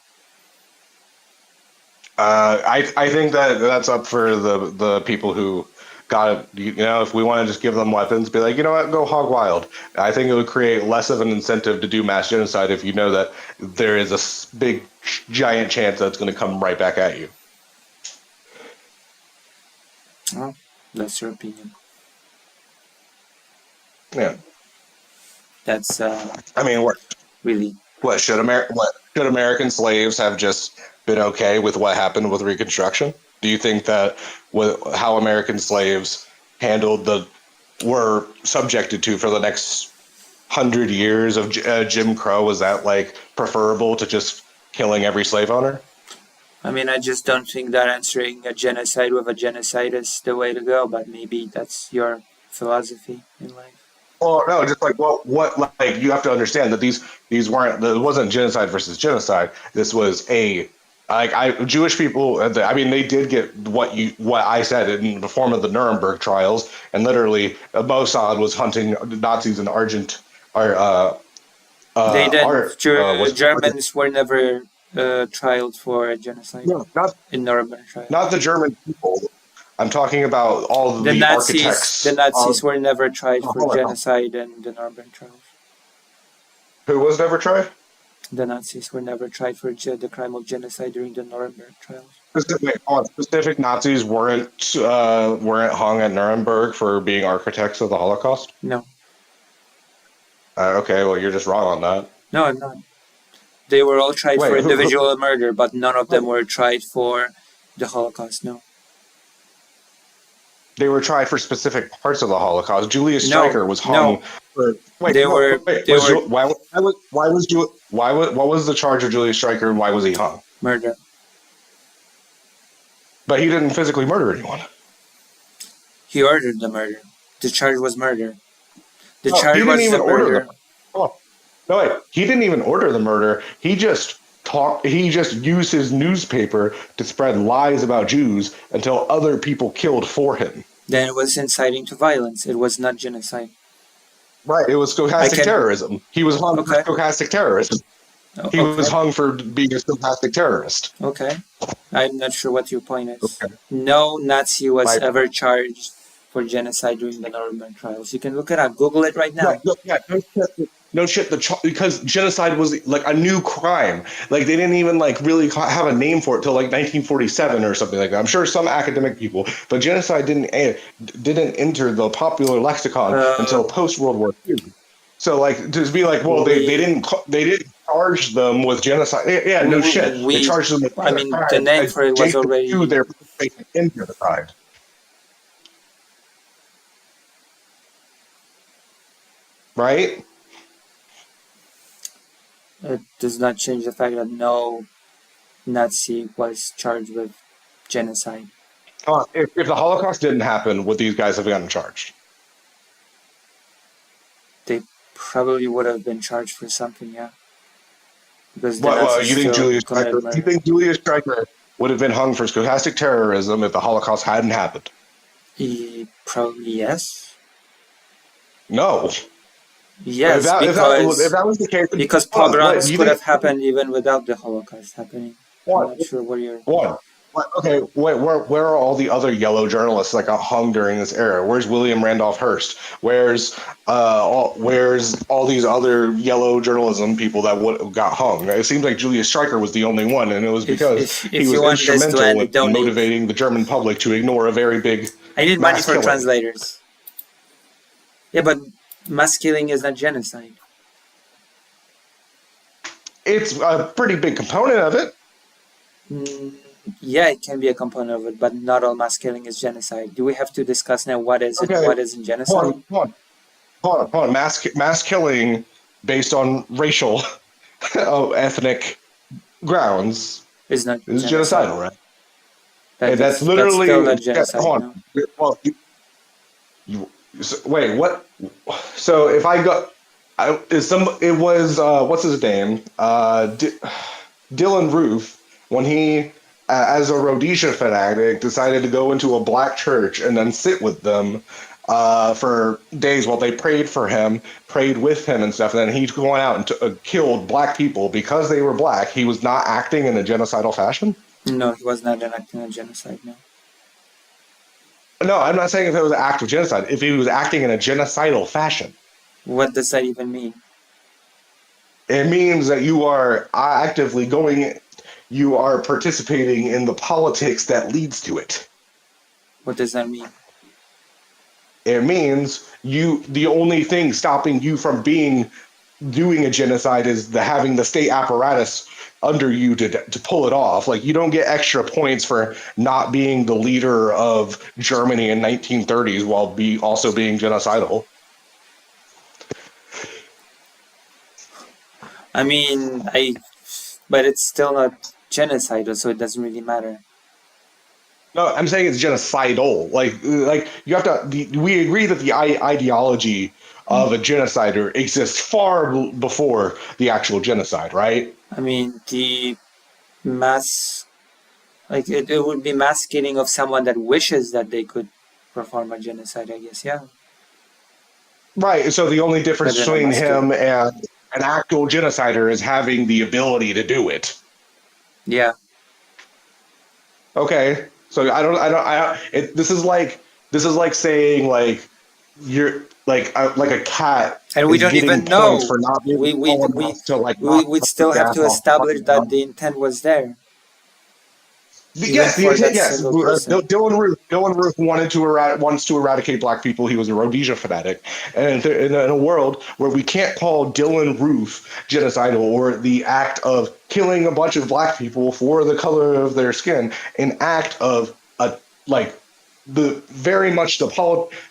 I think that that's up for the people who got it. If we want to just give them weapons, be like, you know what, go hog wild. I think it would create less of an incentive to do mass genocide if you know that there is a big giant chance that's going to come right back at you. Well, that's your opinion. Yeah. That's I mean, really what should American slaves have just been okay with what happened with Reconstruction? Do you think that with how American slaves handled the were subjected to for the next 100 years of Jim Crow, was that like preferable to just killing every slave owner? I mean, I just don't think that answering a genocide with a genocide is the way to go, but maybe that's your philosophy in life. Well, no, just like what like you have to understand that these weren't it wasn't genocide versus genocide. This was a like I Jewish people. I mean, they did get what I said in the form of the Nuremberg trials, and literally Mossad was hunting Nazis in Argent or They didn't. art was Germans were never trialed for genocide no, not in Nuremberg trial. not the German people. I'm talking about all of The the Nazis, the architects Nazis of were never tried the for Holocaust. genocide in the Nuremberg trials. Who was never tried? The Nazis were never tried for the crime of genocide during the Nuremberg trials. Specific Nazis weren't hung at Nuremberg for being architects of the Holocaust. No, Okay, well you're just wrong on that. no, I'm not. They were all tried for Wait, individual murder, but none of them were tried for the Holocaust. No, they were tried for specific parts of the Holocaust. Julius no, Streicher was hung no. for. Wait, They no, were. wait. They were What was the charge of Julius Streicher and why was he hung? murder. But he didn't physically murder anyone. He ordered the murder. The charge was murder. The No, charge he didn't was the even order murder. Oh, no, wait. He didn't even order the murder. He just talked. He just used his newspaper to spread lies about Jews until other people killed for him. Then it was inciting to violence. It was not genocide. Right. It was stochastic terrorism. He was hung for stochastic terrorism. He was hung for being a stochastic terrorist. Okay. I'm not sure what your point is. Okay. No Nazi was ever charged for genocide during the Nuremberg trials. You can look it up. Google it right now. No shit. Because genocide was like a new crime. Like they didn't even like really have a name for it till like 1947 or something like that. I'm sure some academic people, but genocide didn't enter the popular lexicon until post World War II. So like to be like, well, they didn't charge them with genocide. Yeah, no shit. They charged them with genocide. I mean, the name for it was already their participation in genocide. Right? It does not change the fact that no Nazi was charged with genocide. If the Holocaust didn't happen, would these guys have gotten charged? They probably would have been charged for something, yeah. Because you think Julius Streicher would have been hung for stochastic terrorism if the Holocaust hadn't happened? Probably yes. No. Yes, if that was the case, because pogroms could have happened even without the Holocaust happening. I'm One, not sure what you're. one. Okay, wait, where are all the other yellow journalists that got hung during this era? Where's William Randolph Hearst? Where's all these other yellow journalism people that got hung? It seems like Julius Streicher was the only one, and it was because he If you was want this to instrumental end, in donate. motivating the German public to ignore a very big I need money mass for killing. translators. Yeah, but mass killing is not genocide. It's a pretty big component of it. Yeah, it can be a component of it, but not all mass killing is genocide. Do we have to discuss now what is and Okay, what isn't genocide? hold on. Mass killing based on racial, ethnic grounds Is not is genocide. genocidal, right? And that's That's still literally not genocide, hold no? on. Well, wait, what? So if I go, it was what's his name? Dylan Roof when he, as a Rhodesia fanatic, decided to go into a black church and then sit with them for days while they prayed for him, prayed with him and stuff. And then he went out and killed black people because they were black. He was not acting in a genocidal fashion. No, he was not enacting a genocide, no. No, I'm not saying if it was an act of genocide. If he was acting in a genocidal fashion. What does that even mean? It means that you are actively you are participating in the politics that leads to it. What does that mean? It means the only thing stopping you from doing a genocide is having the state apparatus under you to pull it off. Like, you don't get extra points for not being the leader of Germany in 1930s while also being genocidal. I mean, but it's still not genocide, so it doesn't really matter. No, I'm saying it's genocidal. Like you have to. We agree that the ideology of a genocider exists far before the actual genocide, right? I mean, the mass, like it would be mass killing of someone that wishes that they could perform a genocide, I guess, yeah. Right. So the only But difference then a between mass him killing. and an actual genocider is having the ability to do it. Yeah. Okay. So this is like saying like you're like a cat And we is don't getting even points know. for not being slow enough to like knock We'd the still have gas to off the establish fucking that dog. the intent was there, even Yes, the for intent. that Yes, single person. Dylan Roof wants to eradicate black people. He was a Rhodesia fanatic, and in a world where we can't call Dylan Roof genocidal or the act of killing a bunch of black people for the color of their skin, an act of like the very much the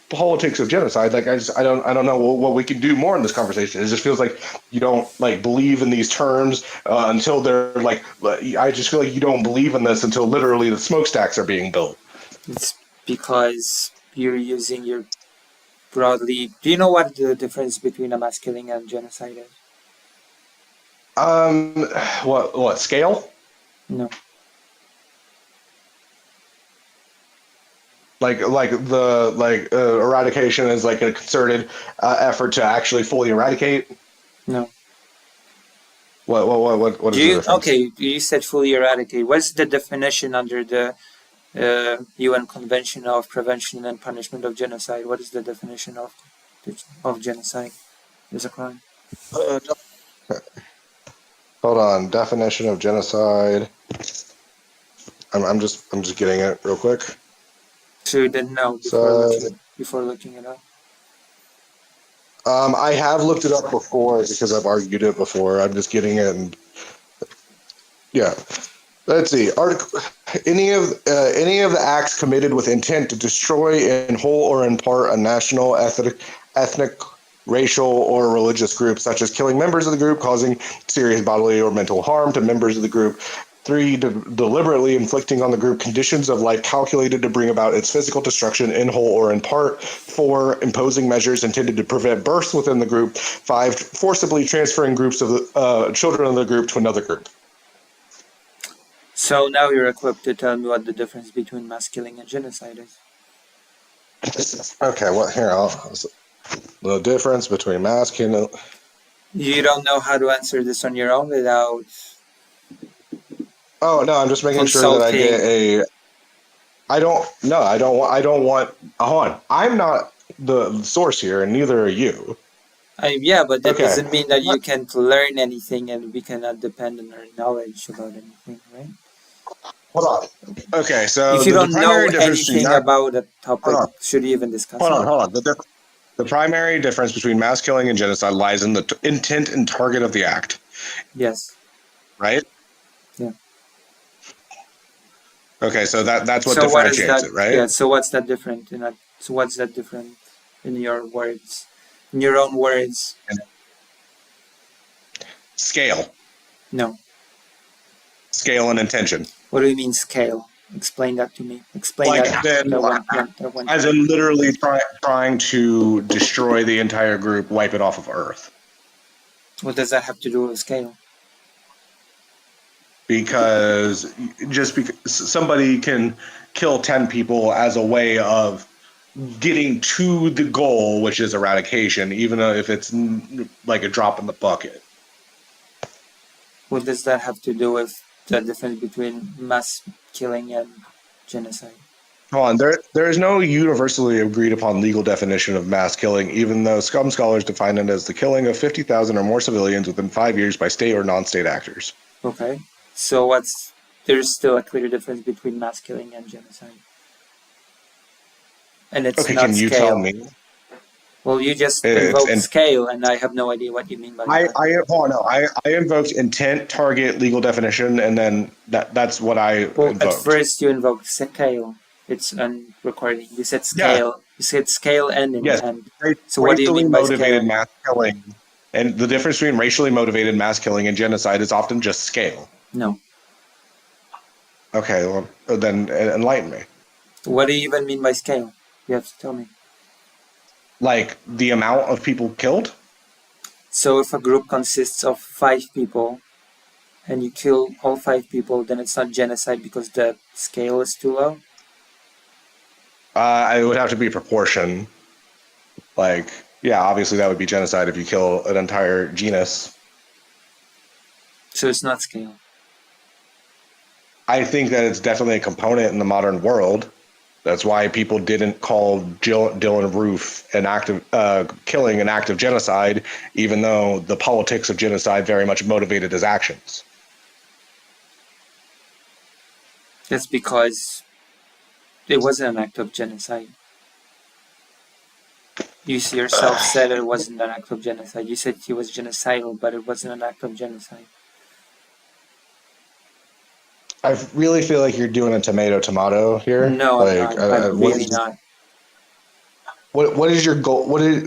politics of genocide. Like I don't know what we can do more in this conversation. It just feels like you don't like believe in these terms until they're like. I just feel like you don't believe in this until literally the smokestacks are being built. It's because you're using your broadly. Do you know what the difference between a mass killing and genocide is? Um, what scale? No. Eradication is like a concerted effort to actually fully eradicate. No. What Do is the you difference? okay? You said fully eradicate. What's the definition under the UN Convention of Prevention and Punishment of Genocide? What is the definition of genocide? Is a crime. Uh, Hold on. Definition of genocide. I'm just getting it real quick. So you didn't know So before looking it up. I have looked it up before because I've argued it before. I'm just getting it, and yeah. Let's see. Article any of the acts committed with intent to destroy in whole or in part a national, ethnic, racial, or religious group, such as killing members of the group, causing serious bodily or mental harm to members of the group. 3, deliberately inflicting on the group conditions of life calculated to bring about its physical destruction in whole or in part. 4, imposing measures intended to prevent births within the group. 5, forcibly transferring groups of the children of the group to another group. So now you're equipped to tell me what the difference between mass killing and genocide is. Okay, what here? The difference between mass killing. You don't know how to answer this on your own without. Oh no, I'm just making sure that I get consulting. a. I don't. No, I don't want. I don't want. Hold on. I'm not the source here, and neither are you. Yeah, but that Okay. doesn't mean that you can't learn anything and we cannot depend on our knowledge about anything, right? Hold on. Okay, so If you the don't know primary difference between anything mass. about a Hold topic, on. should you even discuss Hold it? on. Hold on. The primary difference between mass killing and genocide lies in the intent and target of the act, Yes. right? Yeah. Okay, so that's what So what is differentiates that? it, right? Yeah. So what's that different in that? So what's that different in your words, in your own words? And scale, No. scale and intention. What do you mean scale? Explain that to me. Explain Like that then, that one to as me. in literally trying to destroy the entire group, wipe it off of Earth. What does that have to do with scale? Because just because somebody can kill 10 people as a way of getting to the goal, which is eradication, even if it's like a drop in the bucket. What does that have to do with the difference between mass killing and genocide? Hold on, there is no universally agreed upon legal definition of mass killing, even though some scholars define it as the killing of 50,000 or more civilians within 5 years by state or non-state actors. Okay. So there's still a clear difference between mass killing and genocide. And it's Okay, not can you tell scale. me? Well, you just It's invoked and scale, and I have no idea what you mean by that. hold on, no, I invoked intent, target, legal definition, and then that's what I Well, at invoked. first you invoked scale. It's on recording. You said Yeah, scale. You said scale and yes, intent. So what do you racially mean by motivated scale? mass killing, and the difference between racially motivated mass killing and genocide is often just scale. No. Okay, well, then enlighten me. What do you even mean by scale? You have to tell me. Like the amount of people killed? So if a group consists of 5 people and you kill all 5 people, then it's not genocide because the scale is too low? It would have to be proportion. Like, yeah, obviously that would be genocide if you kill an entire genus. So it's not scale. I think that it's definitely a component in the modern world. That's why people didn't call Dylan Roof an act of killing an act of genocide, even though the politics of genocide very much motivated his actions. That's because it wasn't an act of genocide. You yourself said it wasn't an act of genocide. You said he was genocidal, but it wasn't an act of genocide. I really feel like you're doing a tomato here. No, I'm Like, not. I'm what really is not. what is your goal? What is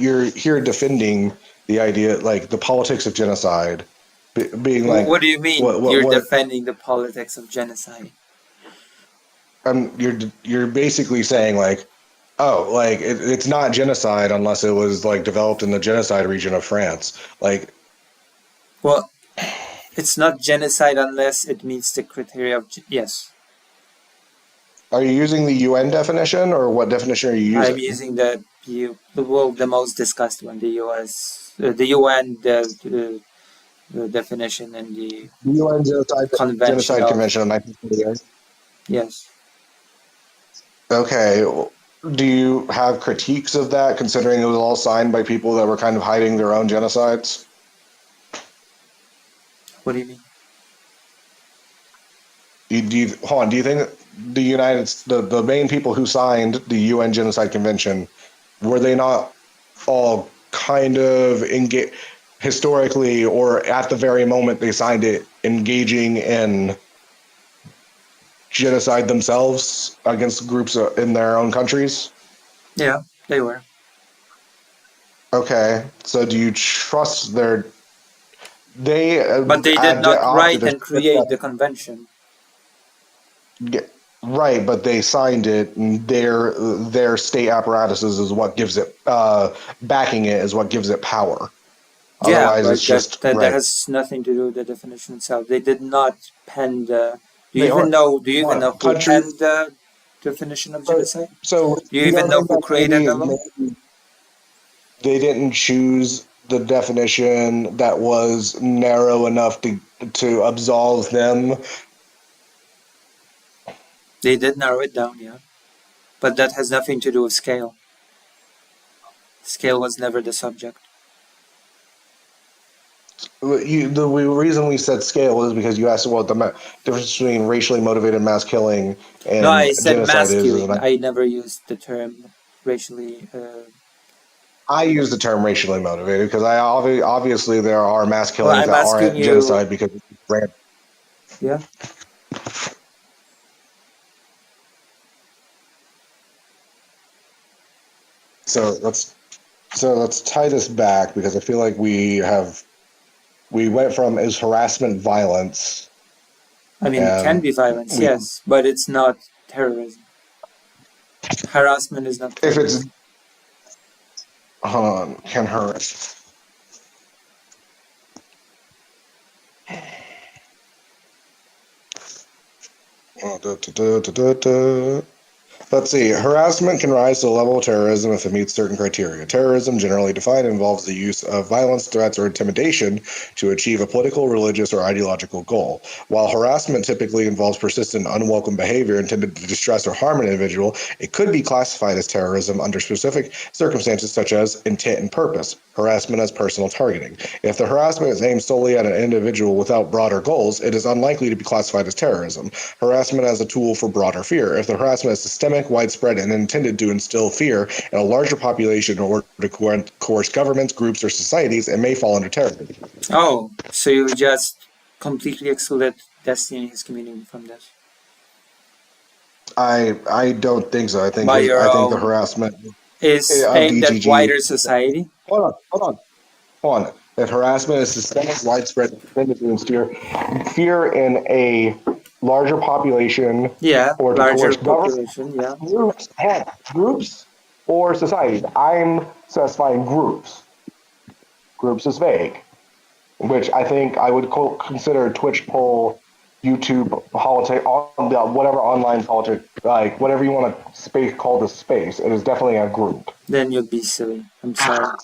you're here defending the idea, like the politics of genocide, being like What do you mean? You're what defending the politics of genocide. you're basically saying like, oh, like it's not genocide unless it was like developed in the genocide region of France. Like, Well, it's not genocide unless it meets the criteria of yes. are you using the UN definition or what definition are you I'm using? using the most discussed one, the US, the UN, the definition and the The UN convention Genocide of Convention of 1948. yes. Okay. Do you have critiques of that, considering it was all signed by people that were kind of hiding their own genocides? What do you mean? Hold on, do you think the main people who signed the UN Genocide Convention, were they not all kind of historically or at the very moment they signed it engaging in genocide themselves against groups in their own countries? Yeah, they were. Okay, so do you trust they But they did not opted write to and create the convention. right, but they signed it, and their state apparatuses is what gives it backing it is what gives it power. Yeah, Otherwise, it's but just that right. has nothing to do with the definition itself. They did not pen the. They are Do you even know what who country. penned the definition of So, genocide? so Do you you even don't know think who that created the law? maybe they didn't choose the definition that was narrow enough to absolve them. They did narrow it down, yeah. But that has nothing to do with scale. Scale was never the subject. The reason we said scale is because you asked what the difference between racially motivated mass killing No, and I said genocide is. masculine. I never used the term racially. I use the term racially motivated because obviously there are mass Well, killings I'm that asking aren't you. genocide because it's random. Yeah. So let's tie this back because I feel like we went from is harassment violence I mean, it can and be violence, we yes, but it's not terrorism. Harassment is not if it's terrorism. hold on can hurt. Let's see. Harassment can rise to the level of terrorism if it meets certain criteria. Terrorism, generally defined, involves the use of violence, threats, or intimidation to achieve a political, religious, or ideological goal. While harassment typically involves persistent, unwelcome behavior intended to distress or harm an individual, it could be classified as terrorism under specific circumstances such as intent and purpose. Harassment as personal targeting. If the harassment is aimed solely at an individual without broader goals, it is unlikely to be classified as terrorism. Harassment as a tool for broader fear. If the harassment is systemic, widespread, and intended to instill fear in a larger population or to coerce governments, groups, or societies, it may fall under terrorism. Oh, so you just completely excluded Destiny and his community from this? I don't think so. By your I think the own, harassment is of aimed at DGG. wider society? Hold on. If harassment is systemic, widespread, intended to instill fear in a larger population Yeah, or to larger coerce government, population, yeah. groups or societies. I'm specifying groups. Groups is vague, which I think I would consider Twitch poll, YouTube politics, whatever online politics, like whatever you want to call this space. It is definitely a group. Then you'd be silly. I'm sorry.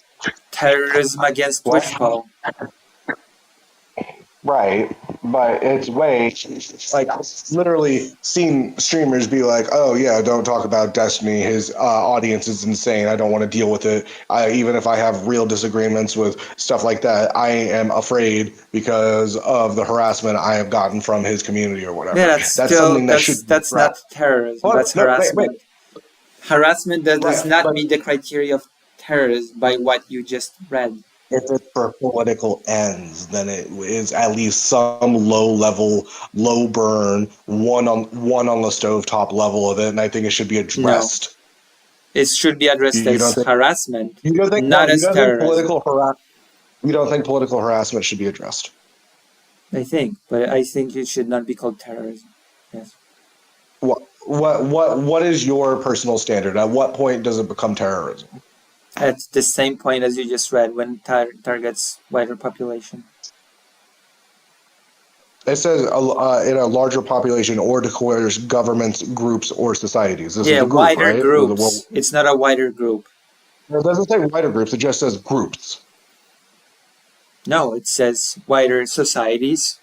Terrorism against Twitch What? poll. Right, but it's way like literally seen streamers be like, "Oh yeah, don't talk about Destiny. His audience is insane. I don't want to deal with it. Even if I have real disagreements with stuff like that, I am afraid because of the harassment I have gotten from his community or Yeah, whatever." that's That's still something that should be that's addressed. not terrorism. Hold on, That's no, wait, harassment. Harassment that does right, not but meet the criteria of terrorism by what you just read. if it's for political ends, then it is at least some low level, low burn, one on the stovetop level of it, and I think it should be No, addressed. it should be addressed You as don't think harassment, you don't think no, not as terrorism. you don't think political harassment should be addressed. I think, but I think it should not be called terrorism. Yes. What is your personal standard? At what point does it become terrorism? At the same point as you just read, when targets wider population. It says in a larger population or to coerce governments, groups, or societies. This is Yeah, a group, wider right? groups. It's not a wider group. It doesn't say wider groups. It just says groups. No, it says wider societies,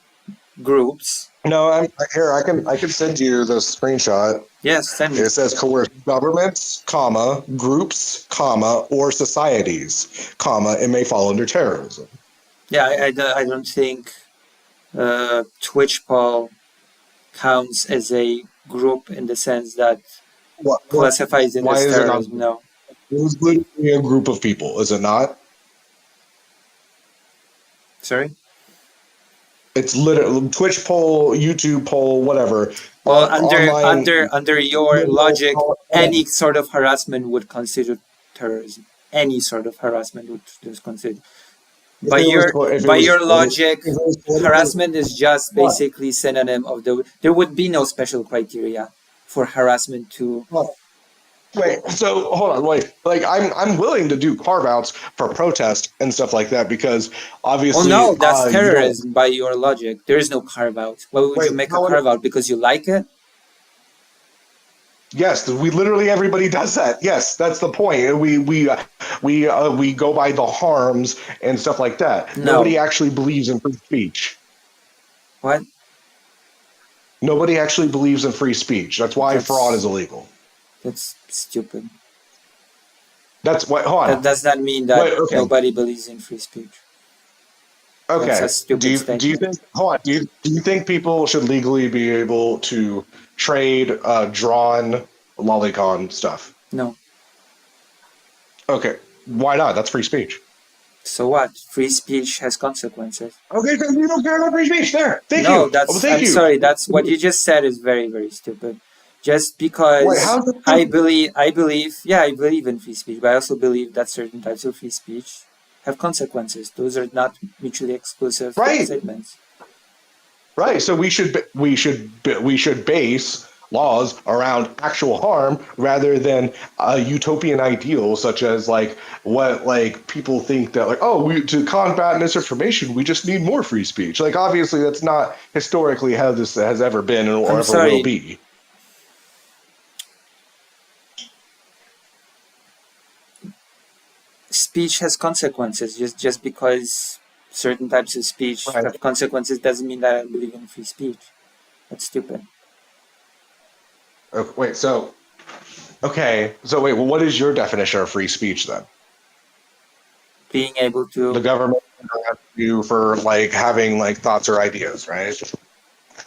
groups. No, here. I can send you the screenshot. Yes, send me. It says coerce governments, comma, groups, comma, or societies, comma. It may fall under terrorism. Yeah, I don't think Twitch poll counts as a group in the sense that What? classifies it Why as is it not? terrorism. No. It was literally a group of people, is it not? Sorry? It's literally Twitch poll, YouTube poll, whatever. Well, Online. under your logic, any sort of harassment would constitute terrorism. Any sort of harassment would consider. By your logic, if it was political, harassment is just what? basically synonym of the. There would be no special criteria for harassment to. What? Wait, so hold on, wait. Like I'm willing to do carve outs for protest and stuff like that because Oh obviously no, that's you don't terrorism by your logic. There is no carve out. Why would you wait. make a carve out? Because you like it? Yes, we literally everybody does that. Yes, that's the point. We go by the harms and stuff like that. Nobody No. actually believes in free speech. What? Nobody actually believes in free speech. That's why fraud is That's illegal. that's stupid. That's what. Hold That on. does not mean that Wait. Okay. nobody believes in free speech. That's a Okay. Do stupid you do you statement. think? Hold on. Do you think people should legally be able to trade drawn lolicon stuff? No. Okay. Why not? That's free speech. So what? Free speech has consequences. Okay, so you don't care about free speech. There. Thank No, you. Oh, that's, thank I'm you. sorry, that's what you just said is very, very stupid. Just Wait, because how's it stupid? yeah, I believe in free speech, but I also believe that certain types of free speech have consequences. Those are not mutually exclusive Right. statements. Right. So we should base laws around actual harm rather than a utopian ideal such as like what like people think that like oh we to combat misinformation we just need more free speech. Like obviously that's not historically how this has ever been or I'm ever will sorry, be. speech has consequences. Just because certain types of speech Right. have consequences doesn't mean that I believe in free speech. That's stupid. Wait. So okay. So wait. Well, what is your definition of free speech then? Being able The to, government has you for like having like thoughts or ideas, right?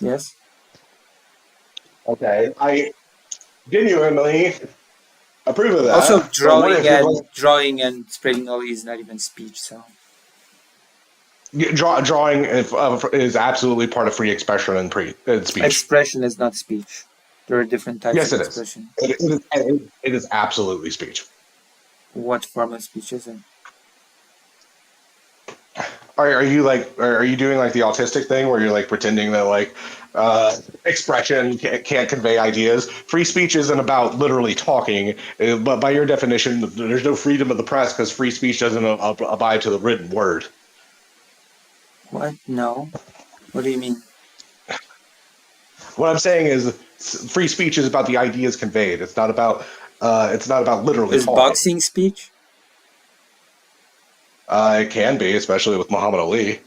yes. Okay. I genuinely approve of Also, that. But what if you're going drawing and spreading all is not even speech. So drawing is absolutely part of free expression and speech? expression is not speech. There are different types Yes, of it is. expression. It is absolutely speech. What form of speech is it? Are you like are you doing like the autistic thing where you're like pretending that like expression can't convey ideas? Free speech isn't about literally talking, but by your definition, there's no freedom of the press because free speech doesn't abide to the written word. What? No. What do you mean? What I'm saying is, free speech is about the ideas conveyed. It's not about literally Is talking. boxing speech? It can be, especially with Muhammad Ali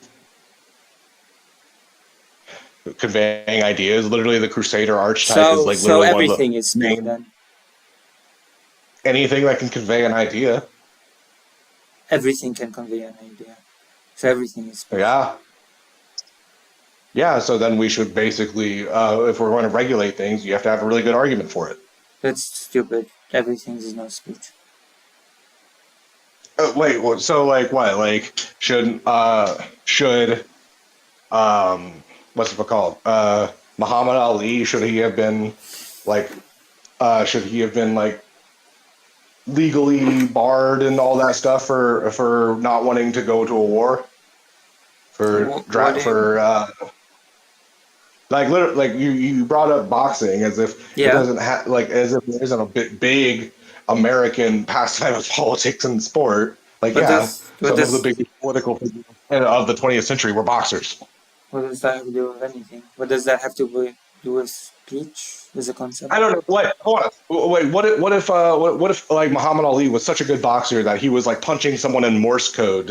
conveying ideas. Literally, the Crusader archetype is like So literally one of the everything is speech main then. anything that can convey an idea. Everything can convey an idea. So everything is speech. Yeah, yeah. So then we should basically, if we're going to regulate things, you have to have a really good argument for it. That's stupid. Everything is not speech. Wait, so like what? Like should what's it called? Muhammad Ali like should he have been like legally barred and all that stuff for not wanting to go to a war for What do you? for like literally like you brought up boxing as if it Yeah. doesn't have like as if there isn't a big American pastime of politics and sport. Like yeah, What some of the does biggest political figures of the 20th century were boxers. what does that have to do with anything? What does that have to do with speech as a concept? I don't know. What? Hold on. Wait. What if like Muhammad Ali was such a good boxer that he was like punching someone in Morse code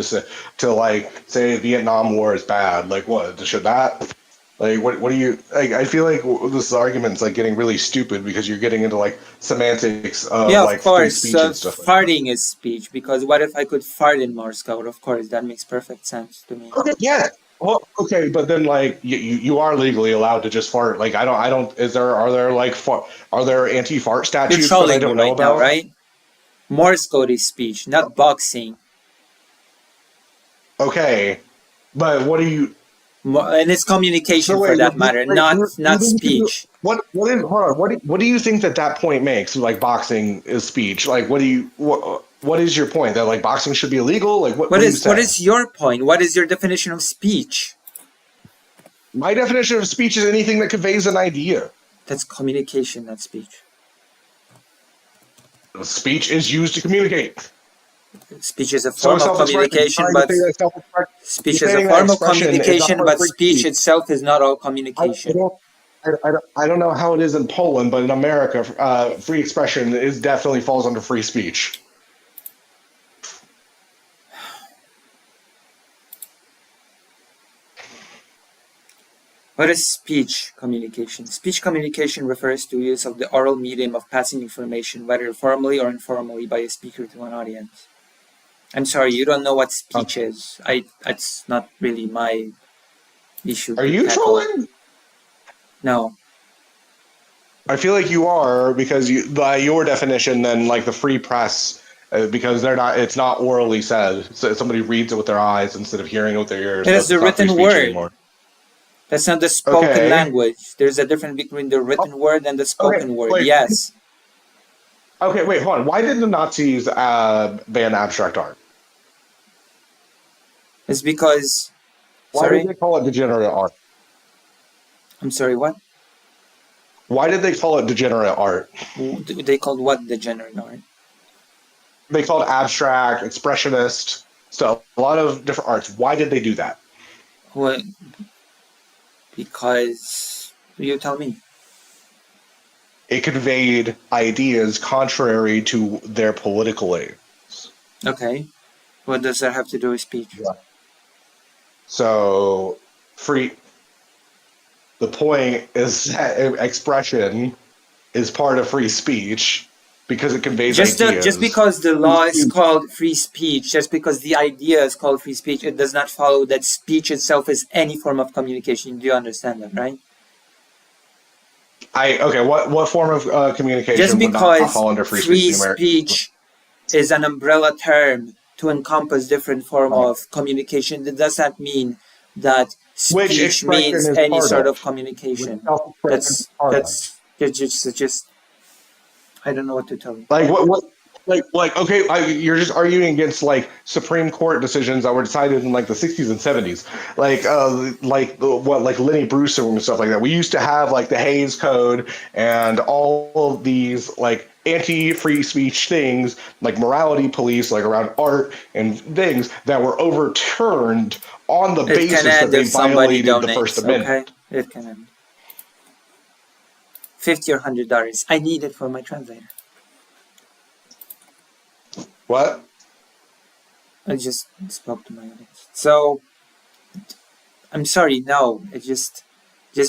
to like say Vietnam War is bad? Like what? Should that? Like what do you like? I feel like this argument's like getting really stupid because you're getting into like semantics of Yeah, of like free course. speech and stuff like that. Farting is speech because what if I could fart in Morse code? Of course, that makes perfect sense to me. Okay. Yeah. Well, okay, but then like you are legally allowed to just fart. Like I don't. Are there anti-fart You're statutes that I trolling me don't know right now, about? right? Morse code is speech, not boxing. Okay, but what do you? And it's So communication for wait, that matter, you not think speech. hold on, what do you think that point makes? Like boxing is speech. Like what is your point that like boxing should be illegal? Like what are you What saying? is your point? What is your definition of speech? My definition of speech is anything that conveys an idea. That's communication, not speech. Speech is used to communicate. Speech is a So form is of self-expression. You're communication, trying to but say that self-expression. You're speech is a saying that form of expression is not communication, part of but free speech speech. itself is not all I communication. don't. I don't know how it is in Poland, but in America, free expression is definitely falls under free speech. What is speech communication? Speech communication refers to use of the oral medium of passing information, whether formally or informally, by a speaker to an audience. I'm sorry, you don't know what speech is. That's not really my issue Are to you tackle. trolling? No. I feel like you are because by your definition, then like the free press, because they're not. It's not orally said. So somebody reads it with their eyes instead of hearing it with their ears. It is the That's not free written speech word. anymore. That's not the spoken Okay. language. There's a difference between the Oh, written word and the okay. spoken word. Wait. Yes. Okay. Wait. Hold on. Why did the Nazis ban abstract art? It's because, Why did sorry? they call it degenerate art? I'm sorry, what? Why did they call it degenerate art? They called what the degenerate art? They called abstract, expressionist, stuff. A lot of different arts. Why did they do that? Well, because, you tell me. It conveyed ideas contrary to their political aims. Okay. What does that have to do with speech? Yeah. So, free. The point is that expression is part of free speech because it conveys Just ideas. because the Free law is speech. called free speech, just because the idea is called free speech, it does not follow that speech itself is any form of communication. Do you understand that, right? Okay. What form of Just communication would not because fall under free speech free in the American? speech is an umbrella term to encompass different form of communication, that does not mean that Which speech expression means is any part sort of? of Which communication. self-expression is part of? That's just I don't know what to tell you. Like what like okay, you're just arguing against like Supreme Court decisions that were decided in like the 60s and 70s, like what like Lenny Bruce and stuff like that. We used to have like the Hayes Code and all of these like anti-free speech things, like morality police, like around art and things that were overturned on the It can basis that end they if somebody violated the First donates, Amendment. okay? It can end. $50 or $100. I need it for my translator. What? I just spoke to my audience. So I'm sorry, no. Just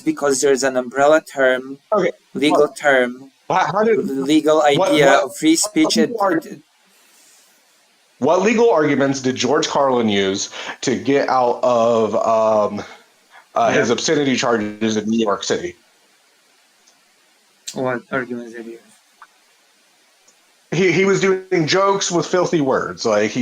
because there's an umbrella term, Okay. legal term, How did legal idea what of free speech, what legal arguments did George Carlin use to get out of yeah. his obscenity charges in New York City? What arguments did you? He was doing jokes with filthy words. Like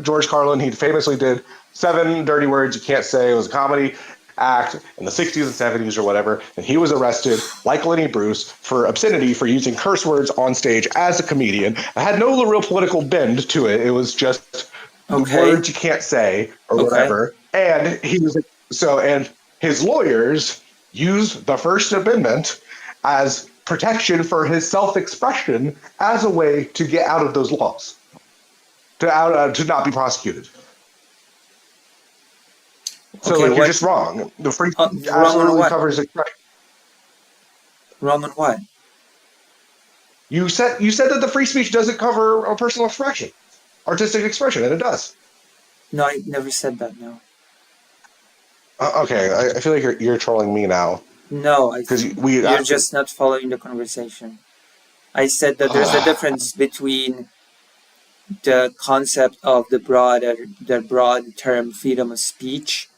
George Carlin, he famously did 7 dirty words you can't say. It was a comedy act in the 60s and 70s or whatever, and he was arrested, like Lenny Bruce, for obscenity for using curse words on stage as a comedian. It had no real political bend to it. It was just Okay, words you can't say or okay. whatever. And he was and his lawyers used the First Amendment as protection for his self-expression as a way to get out of those laws, to not be prosecuted. So, Okay, like, you're what? just wrong. The free speech Wrong on absolutely what? covers expression. Wrong on what? You said that the free speech doesn't cover a personal expression, artistic expression, and it does. No, I never said that, no. Okay, I feel like you're trolling me now No, because we you're actually. just not following the conversation. I said that there's a difference between the concept of the broad term freedom of speech,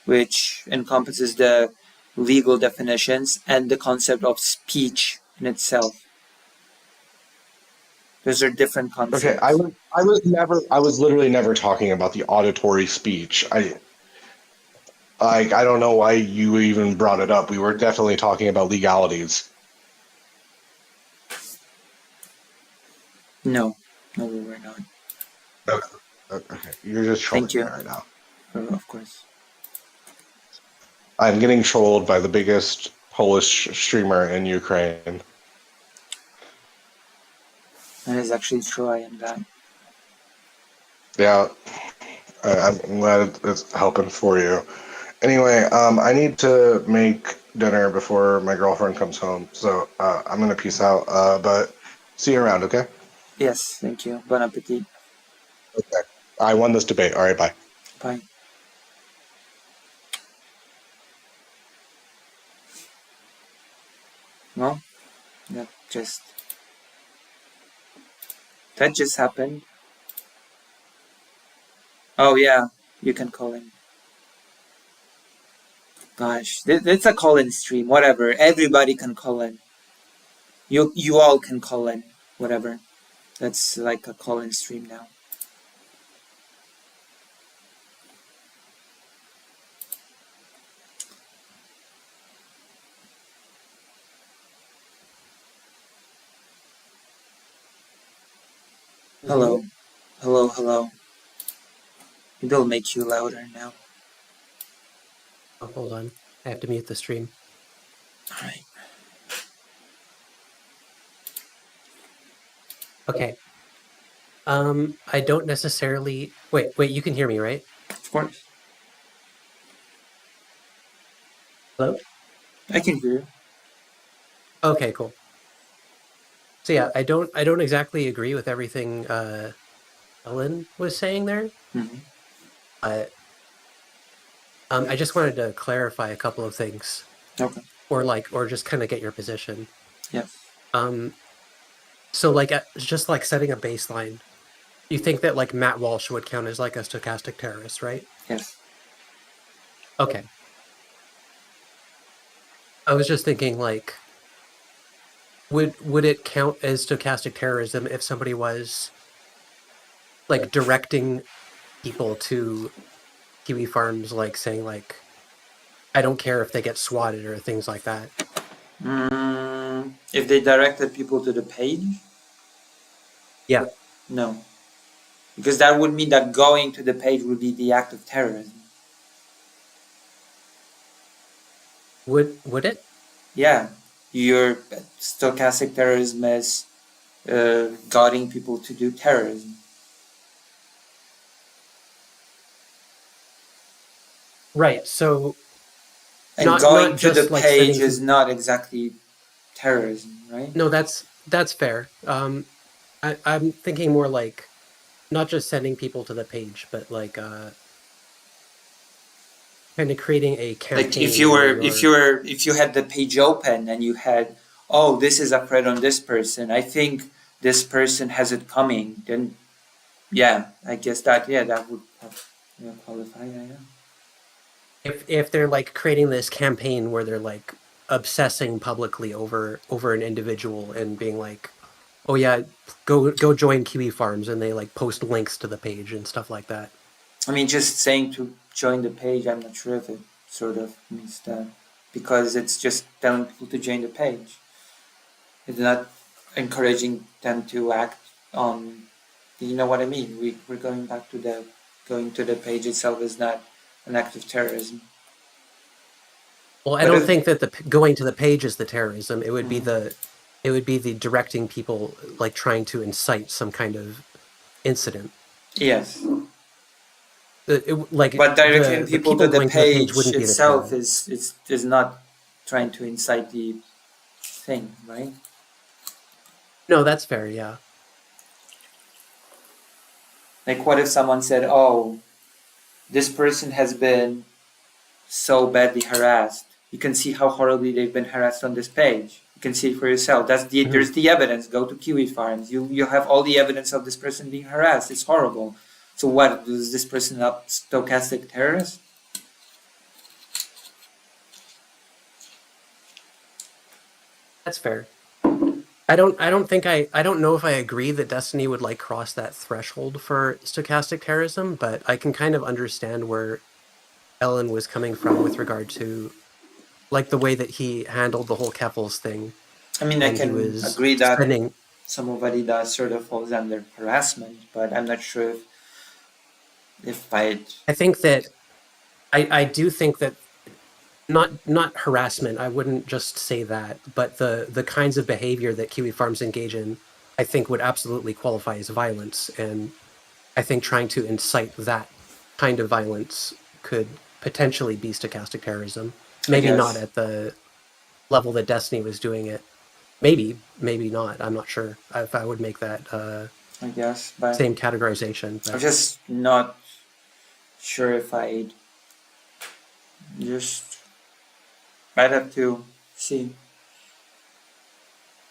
which encompasses the legal definitions, and the concept of speech in itself. Those are different Okay, I concepts. was I was never I was literally never talking about the auditory speech. I don't know why you even brought it up. We were definitely talking about legalities. No, no, we were not. Okay, okay. You're just Thank trolling me you. right now. Of course. I'm getting trolled by the biggest Polish streamer in Ukraine. That is actually true. I am that. Yeah, I'm glad it's helping for you. Anyway, I need to make dinner before my girlfriend comes home. So I'm gonna peace out. But see you around, okay? Yes, thank you. Bon appetit. Okay. I won this debate. All right, bye. Bye. Well, that just that just happened. Oh yeah, you can call in. Gosh, it's a call-in stream. Whatever, everybody can call in. You all can call in. Whatever. That's like a call-in stream now. Hello, hello, hello. It'll make you louder now. Oh, hold on. I have to mute the stream. All right. Okay. I don't necessarily wait, you can hear me, right? Of course, Hello? I can hear you. Okay, cool. So yeah, I don't exactly agree with everything Ellen was saying there. Mm-hmm. But I just wanted to clarify a couple of things. Okay. Or just kind of get your position. Yes. So like just like setting a baseline. You think that like Matt Walsh would count as like a stochastic terrorist, right? Yes. Okay. I was just thinking like would it count as stochastic terrorism if somebody was like directing people to kiwi farms, like saying like I don't care if they get swatted or things like that? If they directed people to the page, Yeah. no, because that would mean that going to the page would be the act of terrorism. Would it? Yeah, your stochastic terrorism is guiding people to do terrorism. Right. So And not going to the just like page sending is people. not exactly terrorism, right? No, that's fair. I'm thinking more like not just sending people to the page, but like kind of creating a Like campaign where you're if you had the page open and you had, oh, this is a threat on this person, I think this person has it coming, then yeah, I guess that would qualify. Yeah. if they're like creating this campaign where they're like obsessing publicly over an individual and being like, oh yeah, go join kiwi farms, and they like post links to the page and stuff like that. I mean, just saying to join the page, I'm not sure if it sort of means that, because it's just telling people to join the page. It's not encouraging them to act on. You know what I mean? We're going back to the going to the page itself is not an act of terrorism. Well, I But don't if think that the going to the page is the terrorism. It would be Mhm. the directing people, like trying to incite some kind of incident. Yes, Like but directing the people to people the going to the page page wouldn't be the itself terror. is not trying to incite the thing, right? No, that's fair. Yeah. Like, what if someone said, "Oh, this person has been so badly harassed. You can see how horribly they've been harassed on this page. You can see it for yourself. Mhm. There's the evidence. Go to Kiwi Farms. You have all the evidence of this person being harassed. It's horrible. So what, is this person a stochastic terrorist?" That's fair. I don't know if I agree that Destiny would like cross that threshold for stochastic terrorism, but I can kind of understand where Ellen was coming from with regard to like the way that he handled the whole Keffels thing, I mean, I and he can was agree that spending. somebody that sort of falls under harassment, but I'm not sure if I'd. I think that I do think that not harassment. I wouldn't just say that, but the kinds of behavior that Kiwi Farms engage in, I think would absolutely qualify as violence, and I think trying to incite that kind of violence could potentially be stochastic terrorism. Maybe not guess. at the level that Destiny was doing it. Maybe not. I'm not sure if I would make that I guess, but same categorization. I'm But just not sure if I'd have to see.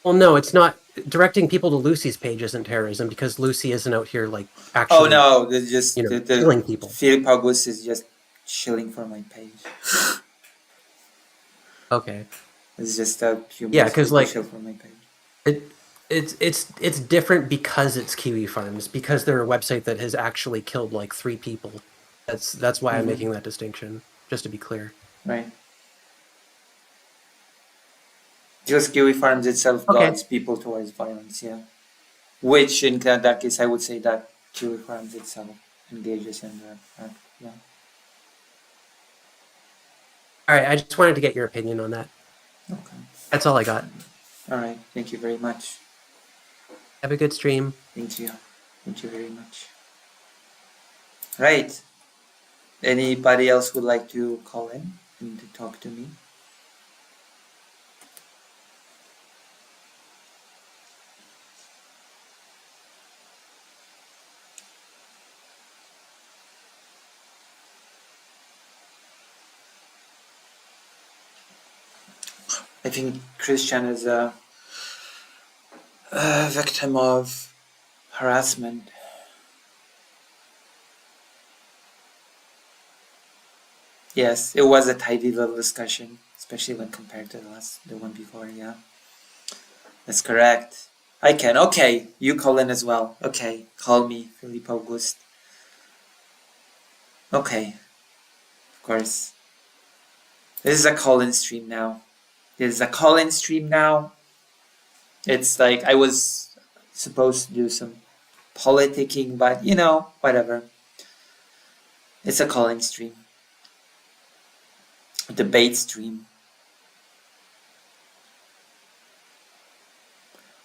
well, no, it's not. Directing people to Lucy's page isn't terrorism because Lucy isn't out here like Oh actually, no, the killing people. Philip August is just chilling for my page. Okay. It's just a few Yeah, most because people like chill for my page. it's different because it's Kiwi Farms, because they're a website that has actually killed like 3 people. That's why I'm making that distinction, just to be clear. Right. Just Kiwi Farms itself Okay. guides people towards violence, yeah. Which in that case I would say that Kiwi Farms itself engages in that act, yeah. All right, I just wanted to get your opinion on that. Okay. That's all I got. Alright, thank you very much. Have a good stream. Thank you. Thank you very much. Right. Anybody else would like to call in and to talk to me? I think Christian is a victim of harassment. Yes, it was a tidy little discussion, especially when compared to the one before, yeah. That's correct. I can. Okay, you call in as well. Okay, call me, Philippe Auguste. Okay, of course. This is a call-in stream now. It's like I was supposed to do some politicking, but whatever. It's a call-in stream. A debate stream.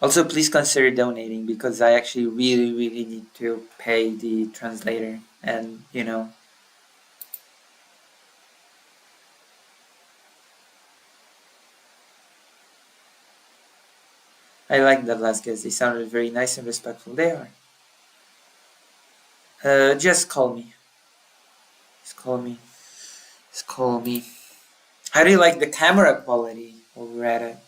Also, please consider donating because I actually really, really need to pay the translator and, I like the last guests. They sounded very nice and respectful. They are. Just call me. Just call me. Just call me. How do you like the camera quality while we're at it?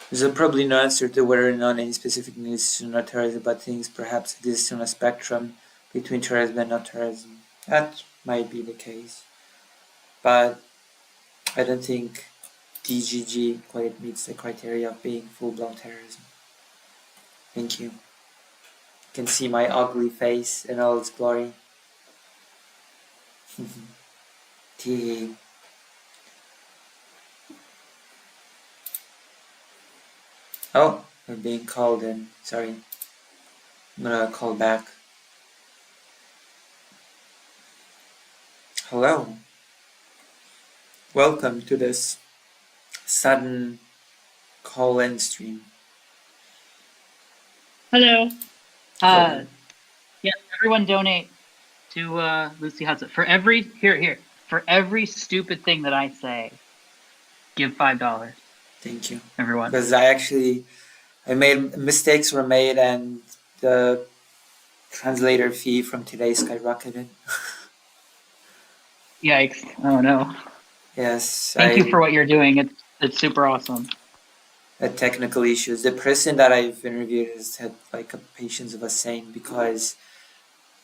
There's probably no answer to whether or not any specific news to not terrorism, but things perhaps exist on a spectrum between terrorism and not terrorism. That might be the case. But I don't think DGG quite meets the criteria of being full-blown terrorism. Thank you. You can see my ugly face in all its glory. Tee. Oh, I'm being called in. Sorry. I'm gonna call back. Hello. Welcome to this sudden call-in stream. Hello. Hello. Yes, everyone donate to Lucy Hudson. For every stupid thing that I say, give $5. Thank you. Everyone. Because mistakes were made and the translator fee from today skyrocketed. Yikes. Oh no. Yes. Thank you for what you're doing. It's super awesome. Technical issues. The person that I've interviewed has had like a patience of a saint because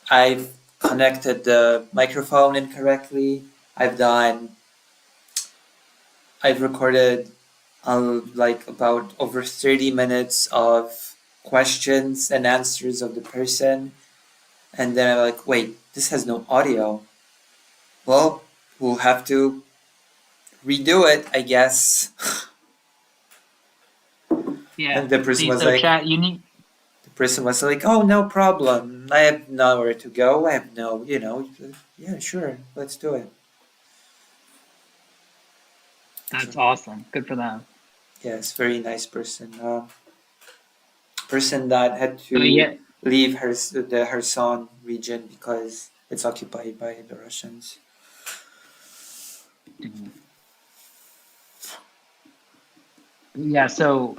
I've connected the microphone incorrectly. I've recorded like about over 30 minutes of questions and answers of the person, and then I'm like, wait, this has no audio. Well, we'll have to redo it, I guess. Yeah. And the person See, was so like, chat, you need. oh, no problem. I have nowhere to go. I have no, yeah, sure, let's do it. That's So, awesome. Good for them. yes, very nice person. Person that had But to yeah, leave the Kherson region because it's occupied by the Russians. yeah. So,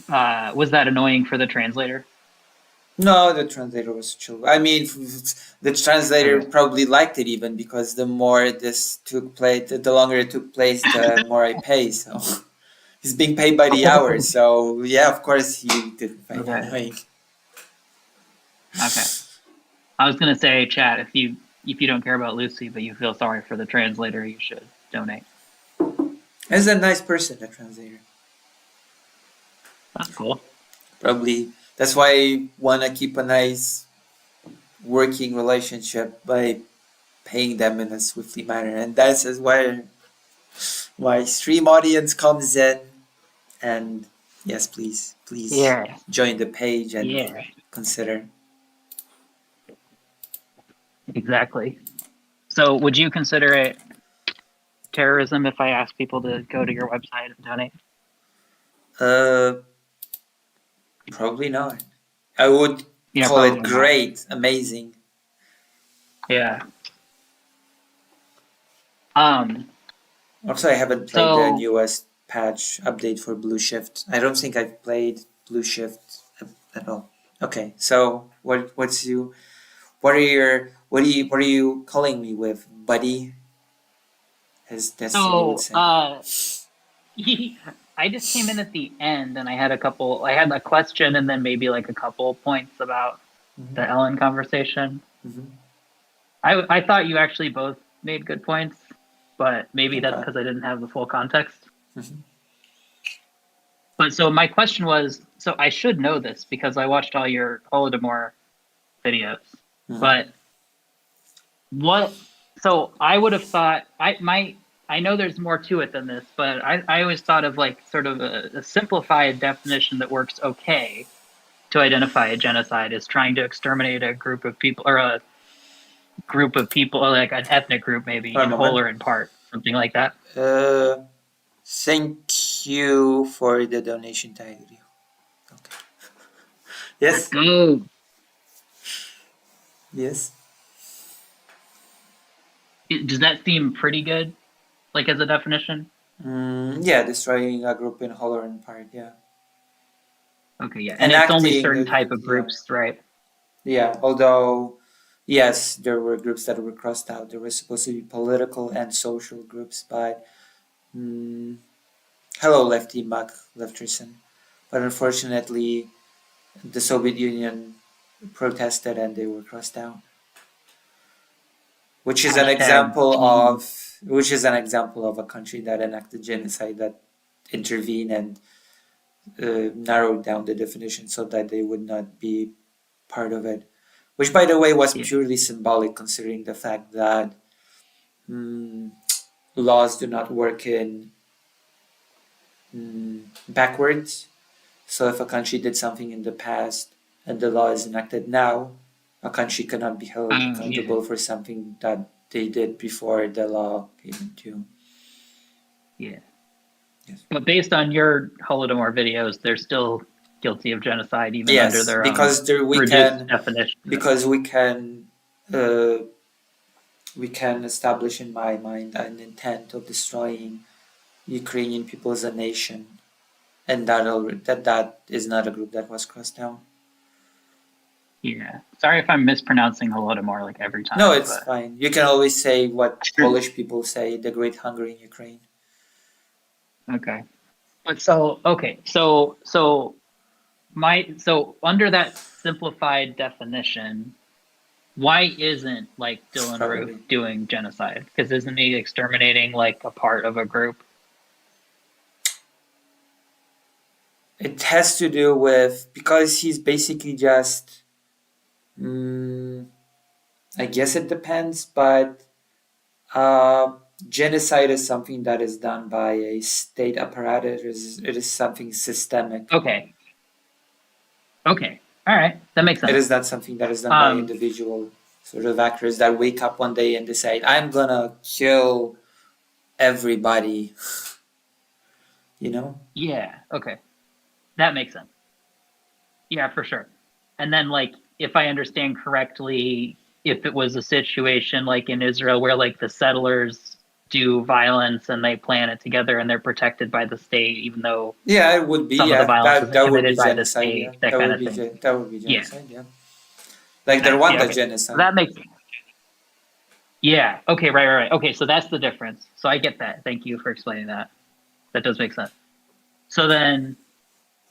was that annoying for the translator? No, the translator was chill. I mean, the translator Okay. probably liked it even because the more this took place, the longer it took place, the more I pay. So he's being paid by the hour. So yeah, of course he didn't find it Okay. annoying. Okay. I was gonna say, chat, if you don't care about Lucy, but you feel sorry for the translator, you should donate. He's a nice person, the translator. That's cool. Probably that's why I wanna keep a nice working relationship by paying them in a swiftly manner, and that's where my stream audience comes in. And yes, please Yeah. join the page and Yeah. consider. Exactly. So, would you consider it terrorism if I ask people to go to your website and donate? Uh, Probably not. I would Yeah, call it probably not. great, amazing. Yeah. Um. Also, I haven't played the So, newest patch update for Blue Shift. I don't think I've played Blue Shift at all. Okay, so what are you calling me with, buddy? As Destiny would so, say. I just came in at the end, and I had a question, and then maybe like a couple points about the Mm-hmm. Ellen conversation. Mm-hmm. I thought you actually both made good points, but maybe that's Okay. because I didn't have the full context. Mm-hmm. But so my question was, so I should know this because I watched all your Holodomor videos. Mm-hmm. But what? So I would have thought I know there's more to it than this, but I always thought of like sort of a simplified definition that works okay to identify a genocide is trying to exterminate a group of people or a group of people, or like an ethnic group, maybe One in whole moment. or in part, something like that. Thank you for the donation, Tiger. Okay. Let's Yes. go. Yes. Does that seem pretty good, like as a definition? Yeah, destroying a group in whole or in part. Yeah. Okay, yeah, and it's only Enacting. certain type of Yeah. groups, right? Yeah. Although, yes, there were groups that were crossed out. There were supposed to be political and social groups, but hello, Lefty Mac Lefterson. But unfortunately, the Soviet Union protested and they were crossed out. Which is an Hashtag example team. of a country that enacted genocide, that intervened and narrowed down the definition so that they would not be part of it. Which, by the way, was Yeah. purely symbolic, considering the fact that laws do not work in backwards. So if a country did something in the past and the law is enacted now, a country cannot be held Yeah. accountable for something that they did before the law came into. Yeah. Yes. But based on your Holodomor videos, they're still guilty of genocide, even under Yes, their own because there reduced definition. because we can establish in my mind an intent of destroying Ukrainian people as a nation, and that is not a group that was crossed out. Yeah. Sorry if I'm mispronouncing Holodomor like every time. No, it's but fine. You can always say what Polish people say: the Great Hunger in Ukraine. Okay. But so okay, so under that simplified definition, why isn't like Dylan Roof Probably. doing genocide? Because isn't he exterminating like a part of a group? It has to do with because he's basically just. I guess it depends, but Genocide is something that is done by a state apparatus. It is something systemic. Okay. Okay. All right. That makes sense. It is not something that is done by individual sort of actors that wake up one day and decide, I'm gonna kill everybody. You know? Yeah. Okay. That makes sense. Yeah, for sure. And then, like, if I understand correctly, if it was a situation like in Israel where like the settlers do violence and they plan it together and they're protected by the state, even though Yeah, it would be. some of the Yeah, violence isn't that would be committed by the genocide. state, Yeah, that kind of thing. that would be Yeah. genocide. Yeah, like the Nice. Yeah, Rwanda okay. genocide. That makes Yeah. Okay. Right. Okay. So that's the difference. So I get that. Thank you for explaining that. That does make sense. So then,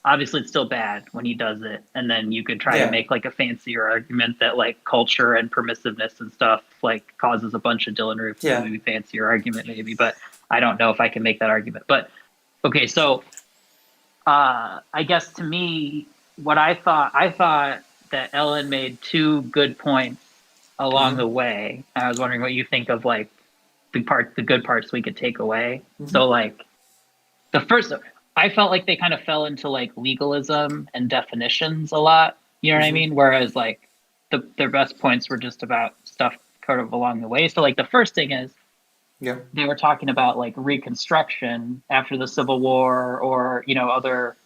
obviously, it's still bad when he does it, and then you could try Yeah. to make like a fancier argument that like culture and permissiveness and stuff like causes a bunch of Dylan Roofs. Yeah. Maybe fancier argument, maybe, but I don't know if I can make that argument. But okay, so I guess to me, what I thought that Ellen made two good points along the way. I was wondering what you think of like the good parts we could take away. So like the first, I felt like they kind of fell into like legalism and definitions a lot. You know what I mean? Whereas like their best points were just about stuff kind of along the way. So like the first thing is Yeah. they were talking about like reconstruction after the Civil War, or other,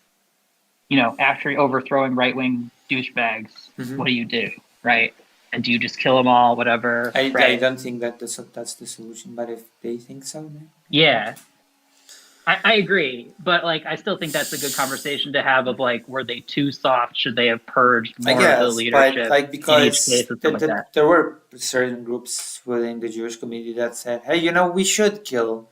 after overthrowing right wing douchebags. What do you do, right? And do you just kill them all, whatever? I right? don't think that that's the solution, but if they think so, then Yeah. I agree, but like I still think that's a good conversation to have of like, were they too soft? Should they have purged more I of guess, the leadership but like in each because case and stuff like that? there were certain groups within the Jewish community that said, "Hey, we should kill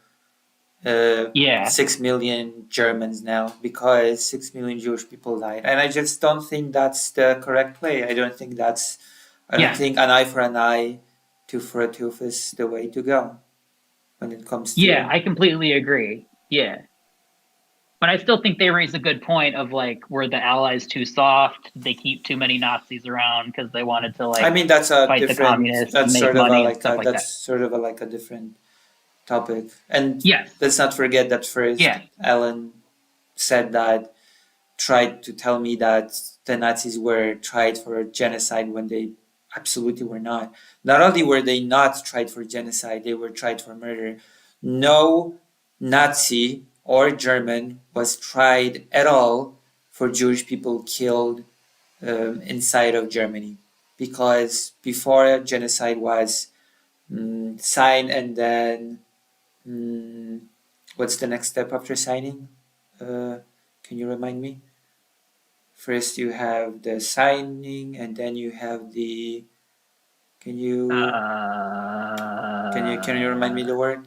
Yeah. 6 million Germans now because 6 million Jewish people died," and I just don't think that's the correct way. I don't think think an eye for an eye, tooth for a tooth is the way to go when it comes to. Yeah, I completely agree. Yeah. But I still think they raise a good point of like, were the Allies too soft? Did they keep too many Nazis around because they wanted to like I mean, that's a fight the different. communists That's and make sort of money and stuff like that's that? sort of like a different topic. And Yes. let's not forget that first, Yeah. Alan said that, tried to tell me that the Nazis were tried for genocide when they absolutely were not. Not only were they not tried for genocide, they were tried for murder. No Nazi or German was tried at all for Jewish people killed inside of Germany, because before genocide was signed, and then what's the next step after signing? Can you remind me? First you have the signing, and then you have the. Can you remind me the word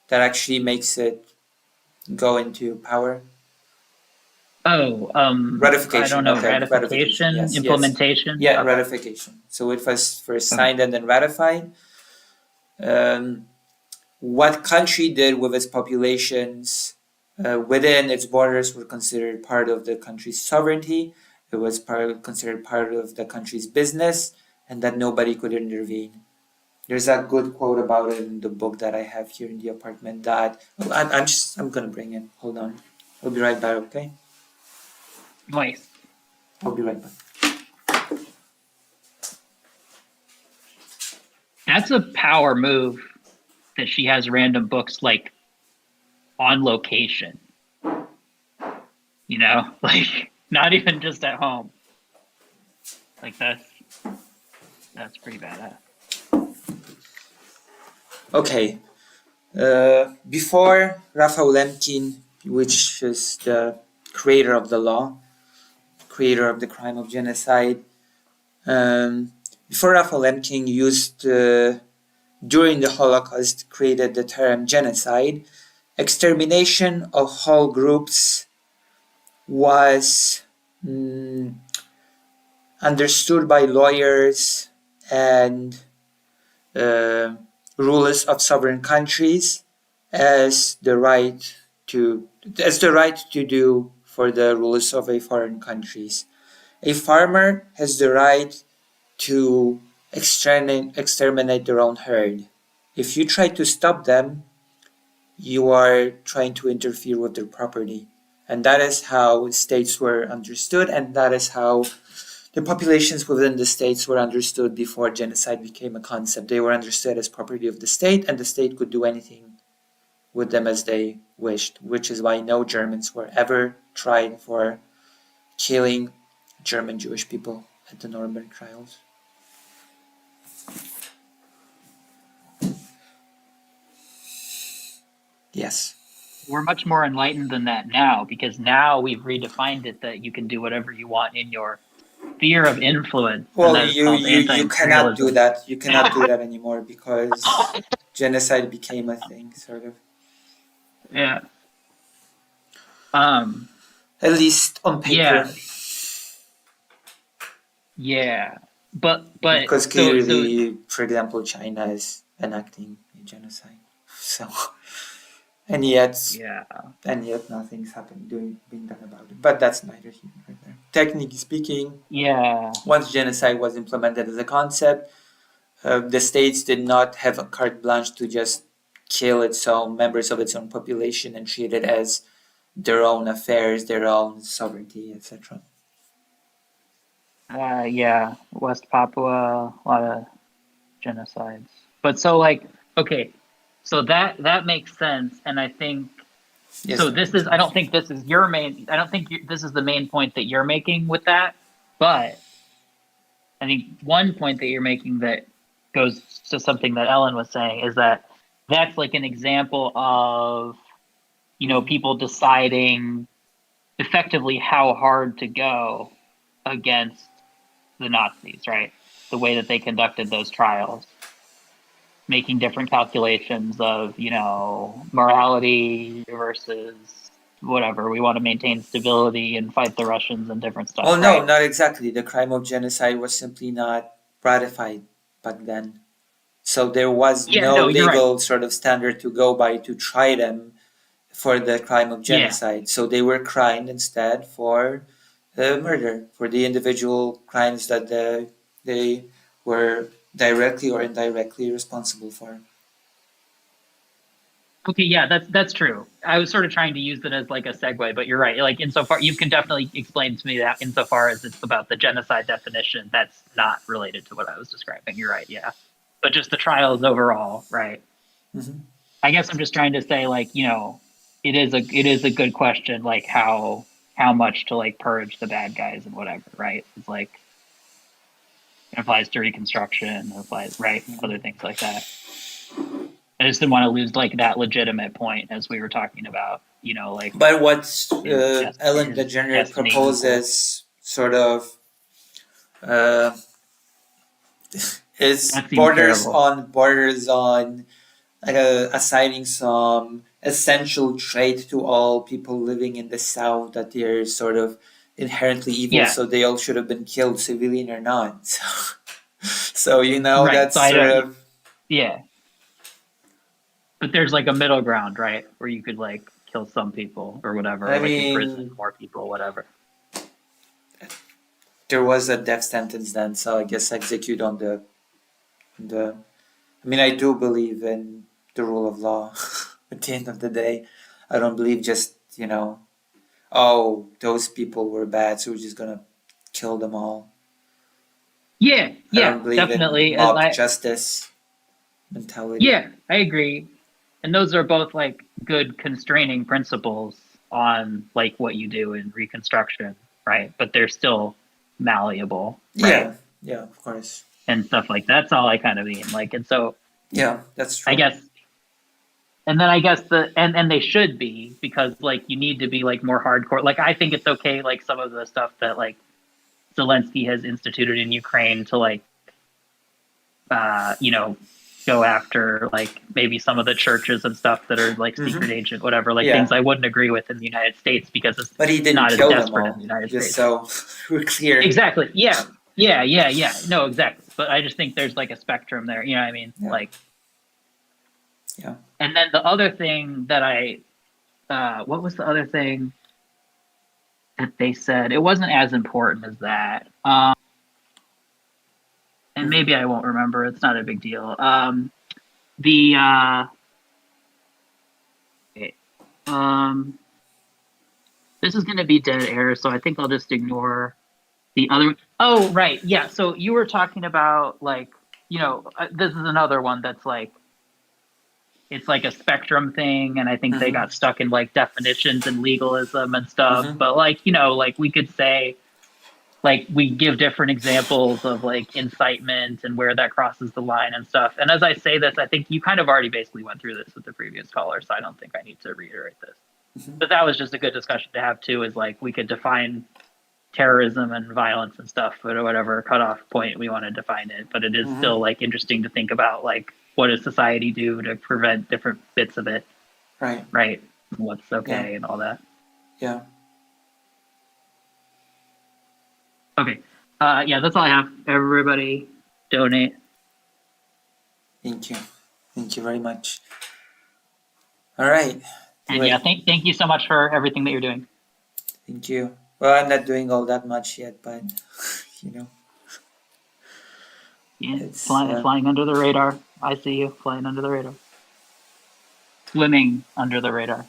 that actually makes it go into power? Oh, Ratification. I don't know. Okay, Ratification, Yes, implementation. Yeah, Okay. ratification. So it was first signed and then ratified. What country did with its populations within its borders were considered part of the country's sovereignty. It was considered part of the country's business, and that nobody could intervene. There's a good quote about it in the book that I have here in the apartment that I'm gonna bring it. Hold on. I'll be right back, okay? Nice. I'll be right back. That's a power move that she has random books like on location. Like not even just at home. Like that's pretty badass. Okay. Before Raphael Lemkin, which is the creator of the law, creator of the crime of genocide, before Raphael Lemkin used during the Holocaust created the term genocide, extermination of whole groups was understood by lawyers and rulers of sovereign countries as the right to do for the rulers of a foreign countries. A farmer has the right to exterminate their own herd. if you try to stop them, you are trying to interfere with their property. And that is how states were understood, and that is how the populations within the states were understood before genocide became a concept. They were understood as property of the state, and the state could do anything with them as they wished, which is why no Germans were ever tried for killing German Jewish people at the Nuremberg trials. Yes. We're much more enlightened than that now, because now we've redefined it that you can do whatever you want in your sphere of influence. Well, and that is called you cannot do anti-imperialism. that. You cannot do that anymore because genocide became a thing, sort of. Yeah. At least on paper. Yeah. But because so clearly, for example, China is enacting a genocide. So, and yet nothing's being done about it. But that's neither here nor there. Technically speaking, once genocide was implemented as a concept, the states did not have a carte blanche to just kill its own members of its own population and treat it as their own affairs, their own sovereignty, etc. West Papua, a lot of genocides. But so okay, so that makes sense, and I think so. I don't think this is your main. I don't think this is the main point that you're making with that. But I think one point that you're making that goes to something that Ellen was saying is that that's like an example of people deciding effectively how hard to go against the Nazis, right? The way that they conducted those trials, making different calculations of, morality versus whatever. We want to maintain stability and fight the Russians and different stuff. Well, no, not exactly. The crime of genocide was simply not ratified back then. So there was no legal sort of standard to go by to try them for the crime of genocide. So they were tried instead for murder, for the individual crimes that they were directly or indirectly responsible for. Okay, yeah, that's true. I was sort of trying to use it as like a segue, but you're right. Like insofar, you can definitely explain to me that insofar as it's about the genocide definition, that's not related to what I was describing. You're right, yeah. But just the trials overall, right? Mm-hmm. I guess I'm just trying to say, like, it is a good question, like how much to like purge the bad guys and whatever, right? It's like it applies to Reconstruction, it applies, right? Other things like that. I just didn't want to lose like that legitimate point as we were talking about, like. But what Ellen DeGeneres proposes sort of is borders on assigning some essential trait to all people living in the South that they're sort of inherently evil, so they all should have been killed, civilian or not. So right. That's so sort of But there's like a middle ground, right, where you could like kill some people or whatever, or like imprison more people, whatever. There was a death sentence then, so I guess execute on the. I mean, I do believe in the rule of law. At the end of the day, I don't believe just those people were bad, so we're just gonna kill them all. Yeah, I don't believe definitely. In mob justice mentality. Yeah, I agree. And those are both like good constraining principles on like what you do in Reconstruction, right? But they're still malleable, right? Yeah, of course. And stuff like that's all I kind of mean. Like, and so yeah, that's true. I guess, and then I guess and they should be, because like you need to be like more hardcore. Like I think it's okay, like some of the stuff that like Zelensky has instituted in Ukraine to like, go after like maybe some of the churches and stuff that are like secret agent, whatever, like things I wouldn't agree with in the United States because it's but he didn't not kill as desperate them all, in the United just States. So we're clear. Exactly. Yeah. No, exactly. But I just think there's like a spectrum there. You know what I mean? Yeah. Like. Yeah. And then the other thing that what was the other thing that they said? It wasn't as important as that. And maybe I won't remember. It's not a big deal. The okay, this is going to be dead air, so I think I'll just ignore the other. Oh, right, yeah. So you were talking about like, this is another one that's like it's like a spectrum thing, and I think they Mm-hmm. got stuck in like definitions and legalism and stuff. Mm-hmm. But like, like we could say like we give different examples of like incitement and where that crosses the line and stuff. And as I say this, I think you kind of already basically went through this with the previous caller, so I don't think I need to reiterate this. Mm-hmm. But that was just a good discussion to have too, is like we could define terrorism and violence and stuff at whatever cutoff point we want to define it. But it is Mm-hmm. still like interesting to think about like what does society do to prevent different bits of it, Right. right? What's Yeah. okay and all that. Yeah. Okay. Yeah, that's all I have. Everybody donate. Thank you. Thank you very much. All right. And Wait. yeah, thank you so much for everything that you're doing. Thank you. Well, I'm not doing all that much yet, but you know, Yeah, it's flying under the radar. I see you flying under the radar. Swimming under the radar.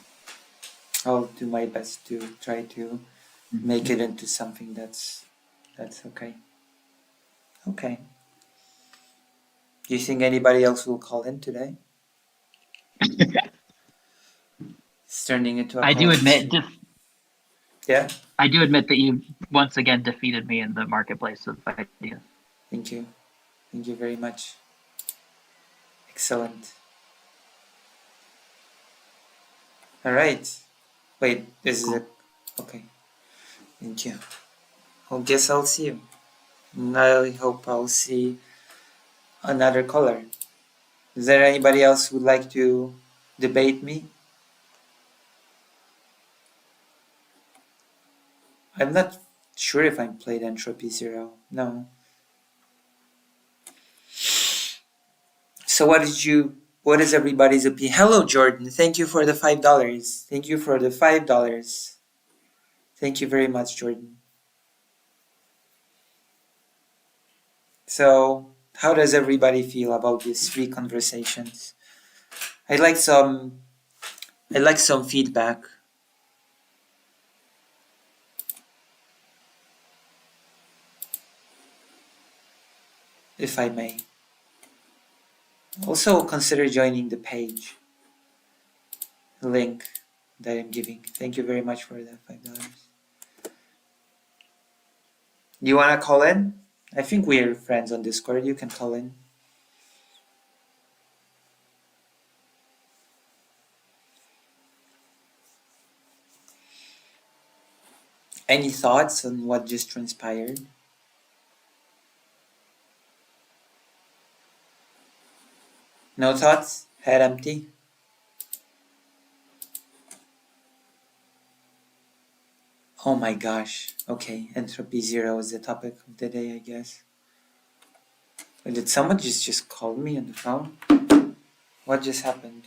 I'll do my best to try to make it into something that's okay. Okay. Do you think anybody else will call in today? It's turning into a I do call. admit, Yeah. I do admit that you once again defeated me in the marketplace of ideas. Thank you. Thank you very much. Excellent. All right. Wait, this is a okay. Thank you. I guess I'll see you. And I hope I'll see another caller. Is there anybody else who would like to debate me? I'm not sure if I played Entropy Zero. No. So what is everybody's opinion? Hello Jordan, thank you for the $5. Thank you for the $5. Thank you very much, Jordan. So how does everybody feel about these three conversations? I'd like some feedback. If I may. Also consider joining the page. The link that I'm giving. Thank you very much for the $5. Do you wanna call in? I think we're friends on Discord. You can call in. Any thoughts on what just transpired? No thoughts? Head empty? Oh my gosh. Okay, entropy zero is the topic of the day, I guess. Did someone just call me on the phone? What just happened?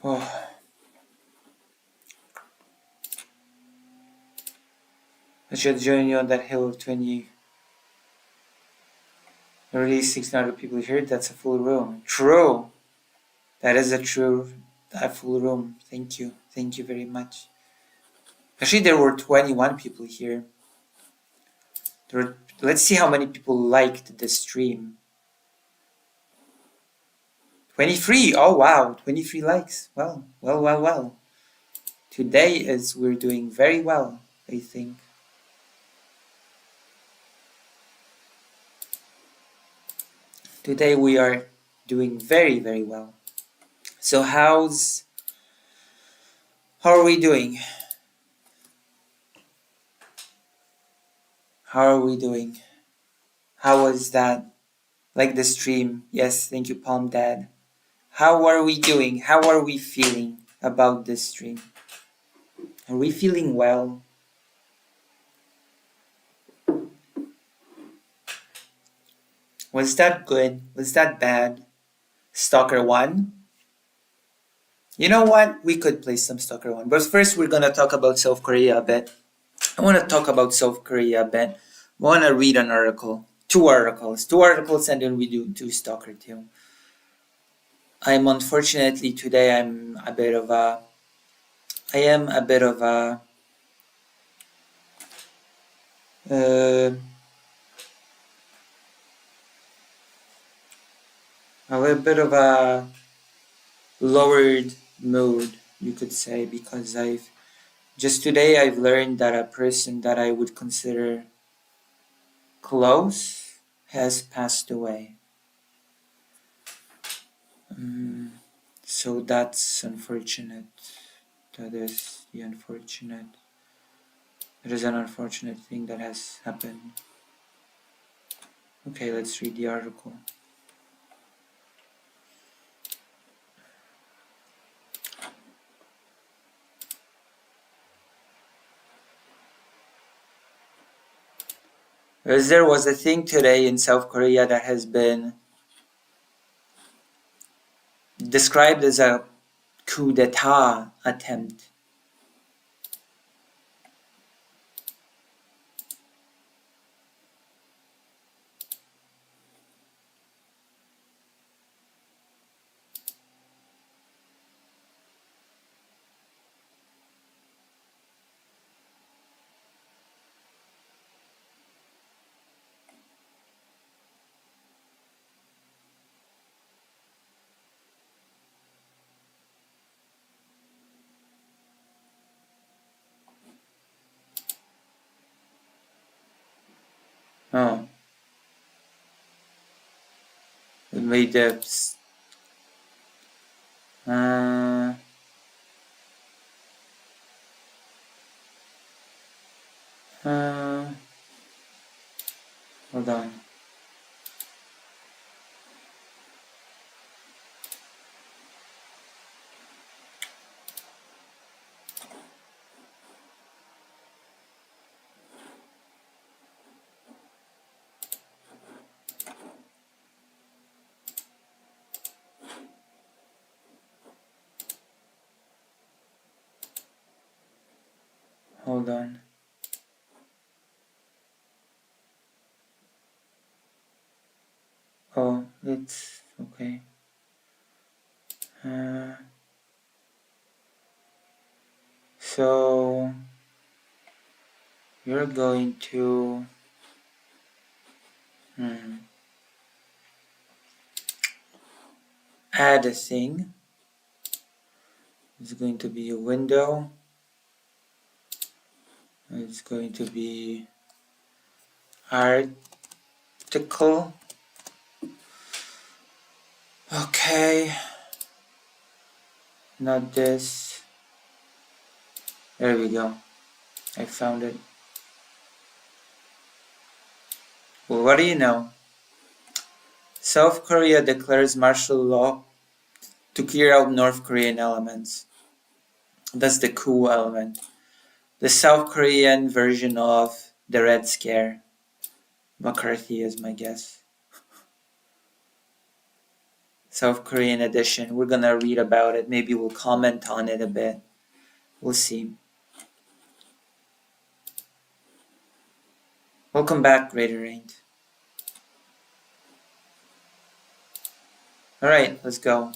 Oh. I should join you on that hill of 20. Already 600 people here. That's a full room. True. That is a full room. Thank you. Thank you very much. Actually, there were 21 people here. Let's see how many people liked the stream. 23. Oh wow, 23 likes. Well. Today we're doing very well, I think. Today we are doing very, very well. So how are we doing? How are we doing? How was that? Like the stream. Yes, thank you, Palm Dad. How are we doing? How are we feeling about this stream? Are we feeling well? Was that good? Was that bad? Stalker 1? You know what? We could play some Stalker 1. But first, we're gonna talk about South Korea a bit. I want to talk about South Korea a bit. I want to read an article. Two articles, and then we do Stalker 2. Unfortunately today I am a bit of a uh, a bit of a lowered mood, you could say, because I've learned that a person that I would consider close has passed away. So that's unfortunate. That is an unfortunate thing that has happened. Okay, let's read the article. As there was a thing today in South Korea that has been described as a coup d'etat attempt. Oh, it made the hold on. Hold on. Oh, it's okay. So you're going to add a thing. It's going to be a window. It's going to be article. Okay. Not this. There we go. I found it. Well, what do you know? South Korea declares martial law to clear out North Korean elements. That's the coup element. The South Korean version of the Red Scare. McCarthy is my guess. South Korean edition. We're gonna read about it. Maybe we'll comment on it a bit. We'll see. Welcome back, Greater Rain. Alright, let's go.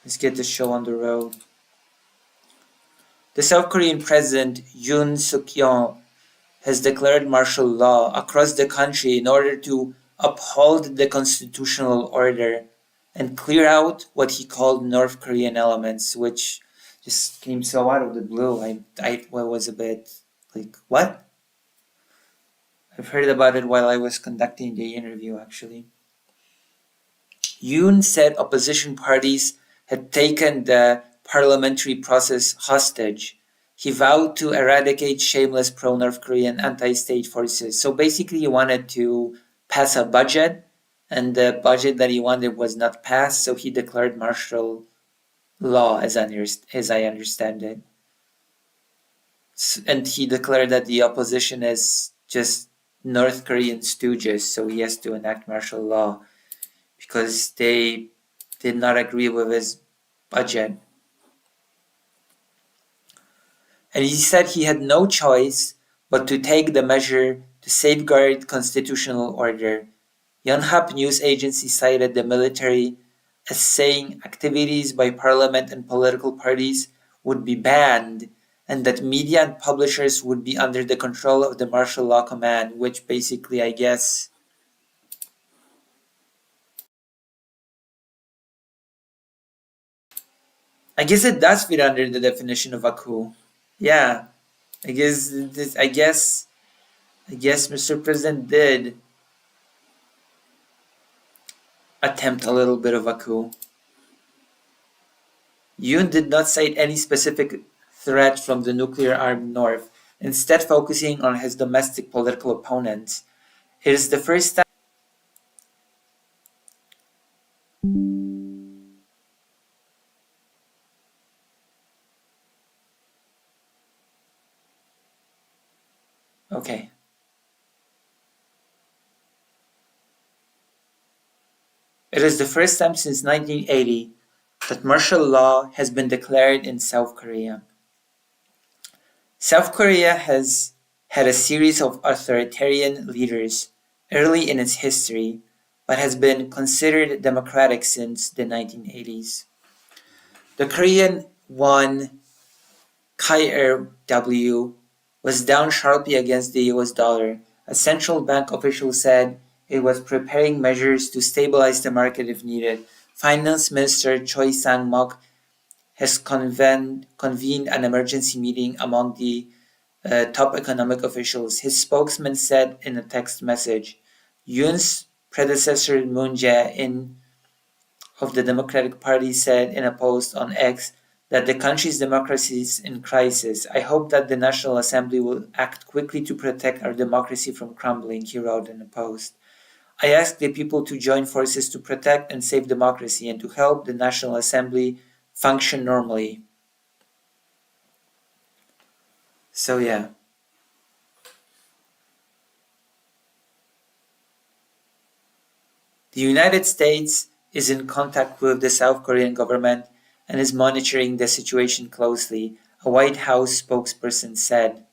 Let's get the show on the road. The South Korean President Yoon Suk-yeol has declared martial law across the country in order to uphold the constitutional order and clear out what he called North Korean elements, which just came so out of the blue. I was a bit like, what? I've heard about it while I was conducting the interview, actually. Yoon said opposition parties had taken the parliamentary process hostage he vowed to eradicate shameless pro-North Korean anti-state forces. So basically he wanted to pass a budget, and the budget that he wanted was not passed, so he declared martial law, as I understand it. And he declared that the opposition is just North Korean stooges, so he has to enact martial law because they did not agree with his budget. And he said he had no choice but to take the measure to safeguard constitutional order. Yonhap news agency cited the military as saying activities by parliament and political parties would be banned and that media and publishers would be under the control of the martial law command, which basically, I guess it does fit under the definition of a coup. Yeah, I guess Mr. President did attempt a little bit of a coup. Yoon did not cite any specific threat from the nuclear-armed North, instead focusing on his domestic political opponents. It is the first time. Okay. It is the first time since 1980 that martial law has been declared in South Korea. South Korea has had a series of authoritarian leaders early in its history, but has been considered democratic since the 1980s. The Korean won KIR-W was down sharply against the US dollar. A central bank official said it was preparing measures to stabilize the market if needed. Finance Minister Choi Sang-mok has convened an emergency meeting among the top economic officials. His spokesman said in a text message. Yoon's predecessor Moon Jae-in of the Democratic Party said in a post on X that the country's democracy is in crisis. I hope that the National Assembly will act quickly to protect our democracy from crumbling, he wrote in a post. I ask the people to join forces to protect and save democracy and to help the National Assembly function normally. So yeah. The United States is in contact with the South Korean government and is monitoring the situation closely, a White House spokesperson said.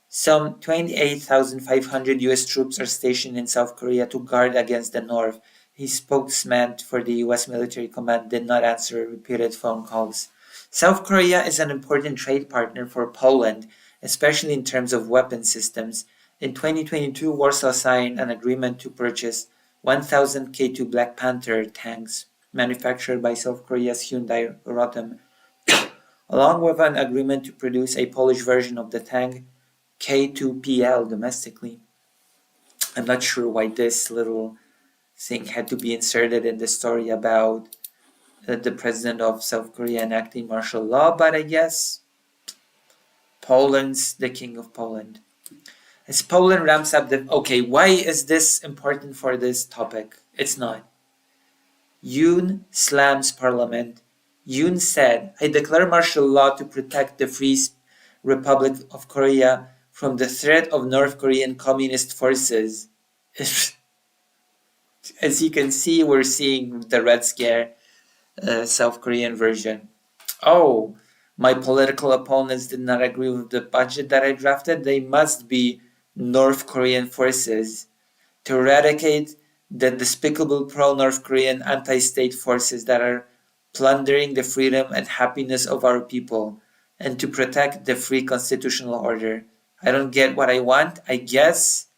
Some 28,500 US troops are stationed in South Korea to guard against the North. His spokesman for the US military command did not answer repeated phone calls. South Korea is an important trade partner for Poland, especially in terms of weapon systems. In 2022, Warsaw signed an agreement to purchase 1,000 K2 Black Panther tanks manufactured by South Korea's Hyundai Rotem, along with an agreement to produce a Polish version of the tank K2PL domestically. I'm not sure why this little thing had to be inserted in the story about the president of South Korea enacting martial law, but I guess Poland's the king of Poland. As Poland ramps up the... Okay, why is this important for this topic? It's not. Yoon slams parliament. Yoon said, I declare martial law to protect the Free Republic of Korea from the threat of North Korean communist forces. As you can see, we're seeing the Red Scare South Korean version. Oh, my political opponents did not agree with the budget that I drafted. They must be North Korean forces to eradicate the despicable pro-North Korean anti-state forces that are plundering the freedom and happiness of our people, and to protect the free constitutional order. I don't get what I want. I guess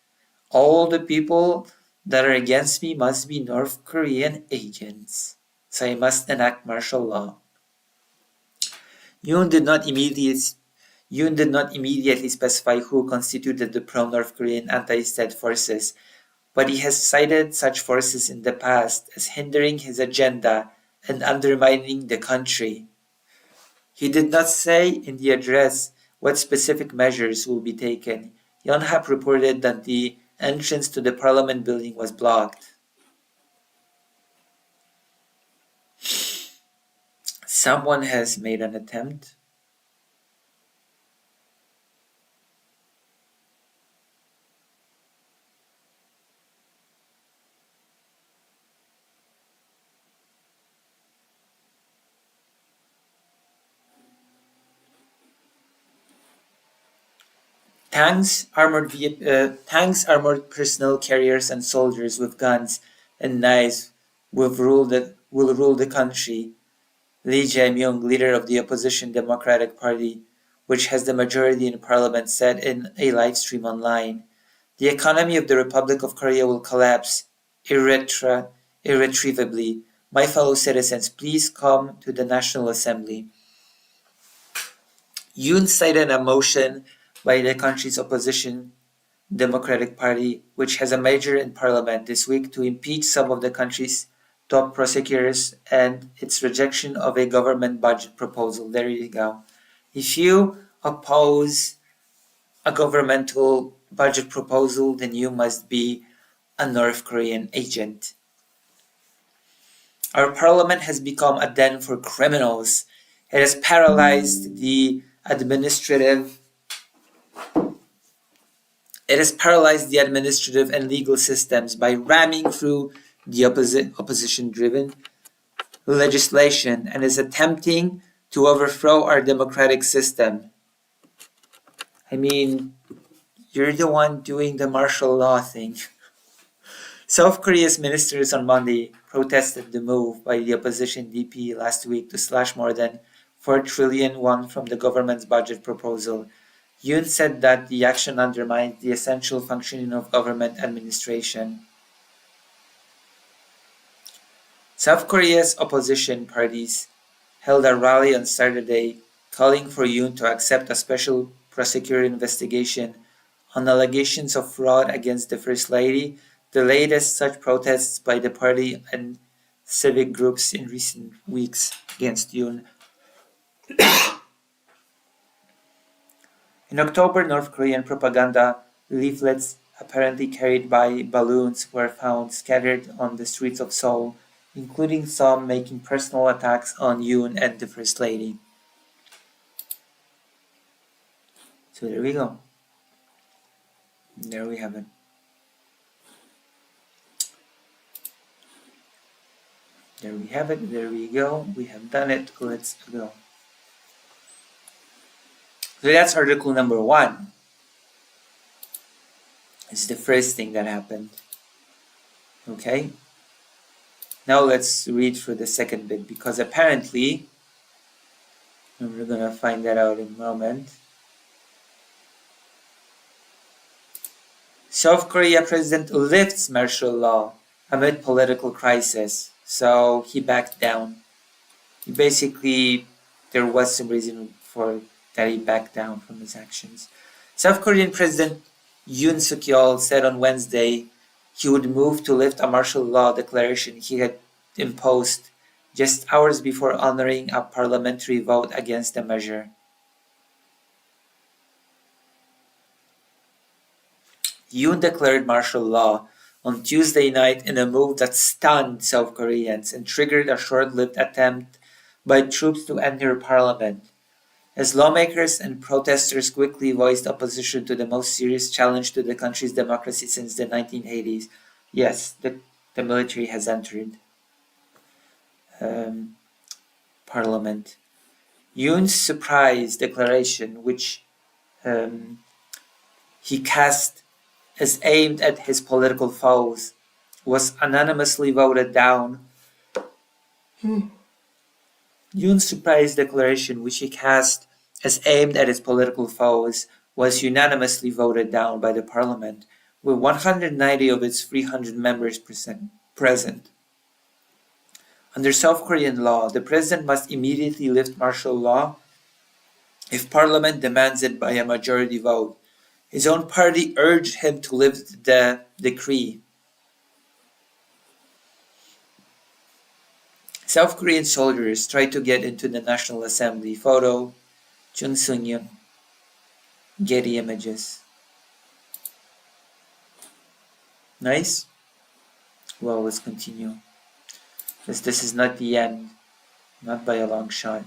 all the people that are against me must be North Korean agents. So I must enact martial law. Yoon did not immediately specify who constituted the pro-North Korean anti-state forces, but he has cited such forces in the past as hindering his agenda and undermining the country. He did not say in the address what specific measures will be taken. Yonhap reported that the entrance to the parliament building was blocked. Someone has made an attempt. Tanks, armored personnel carriers, and soldiers with guns and knives will rule the country. Lee Jae-myung, leader of the opposition Democratic Party, which has the majority in parliament, said in a live stream online, "The economy of the Republic of Korea will collapse irretrievably. My fellow citizens, please come to the National Assembly." Yoon cited a motion by the country's opposition Democratic Party, which has a majority in parliament this week, to impeach some of the country's top prosecutors and its rejection of a government budget proposal. There you go. If you oppose a governmental budget proposal, then you must be a North Korean agent. Our parliament has become a den for criminals. It has paralyzed the administrative and legal systems by ramming through the opposition-driven legislation and is attempting to overthrow our democratic system. I mean, you're the one doing the martial law thing. South Korea's ministers on Monday protested the move by the opposition DP last week to slash more than 4 trillion won from the government's budget proposal. Yoon said that the action undermines the essential functioning of government administration. South Korea's opposition parties held a rally on Saturday calling for Yoon to accept a special prosecutor investigation on allegations of fraud against the First Lady, the latest such protests by the party and civic groups in recent weeks against Yoon. In October, North Korean propaganda leaflets apparently carried by balloons were found scattered on the streets of Seoul, including some making personal attacks on Yoon and the First Lady. So there we go. There we have it. There we have it. There we go. We have done it. Let's go. So that's article number 1. It's the first thing that happened. Okay. Now let's read through the second bit, because apparently, and we're gonna find that out in a moment, South Korea president lifts martial law amid political crisis. So he backed down. There was some reason for that he backed down from his actions. South Korean President Yoon Suk-yeol said on Wednesday he would move to lift a martial law declaration he had imposed just hours before honoring a parliamentary vote against the measure. Yoon declared martial law on Tuesday night in a move that stunned South Koreans and triggered a short-lived attempt by troops to enter parliament, as lawmakers and protesters quickly voiced opposition to the most serious challenge to the country's democracy since the 1980s. Yes, the military has entered parliament. Yoon's surprise declaration, which he cast as aimed at his political foes, was unanimously voted down. Yoon's surprise declaration, which he cast as aimed at his political foes, was unanimously voted down by the parliament, with 190 of its 300 members present. Under South Korean law, the president must immediately lift martial law if parliament demands it by a majority vote. His own party urged him to lift the decree. South Korean soldiers tried to get into the National Assembly. Photo, Chun Sung-yoon. Getty Images. Nice? Well, let's continue. This is not the end. Not by a long shot.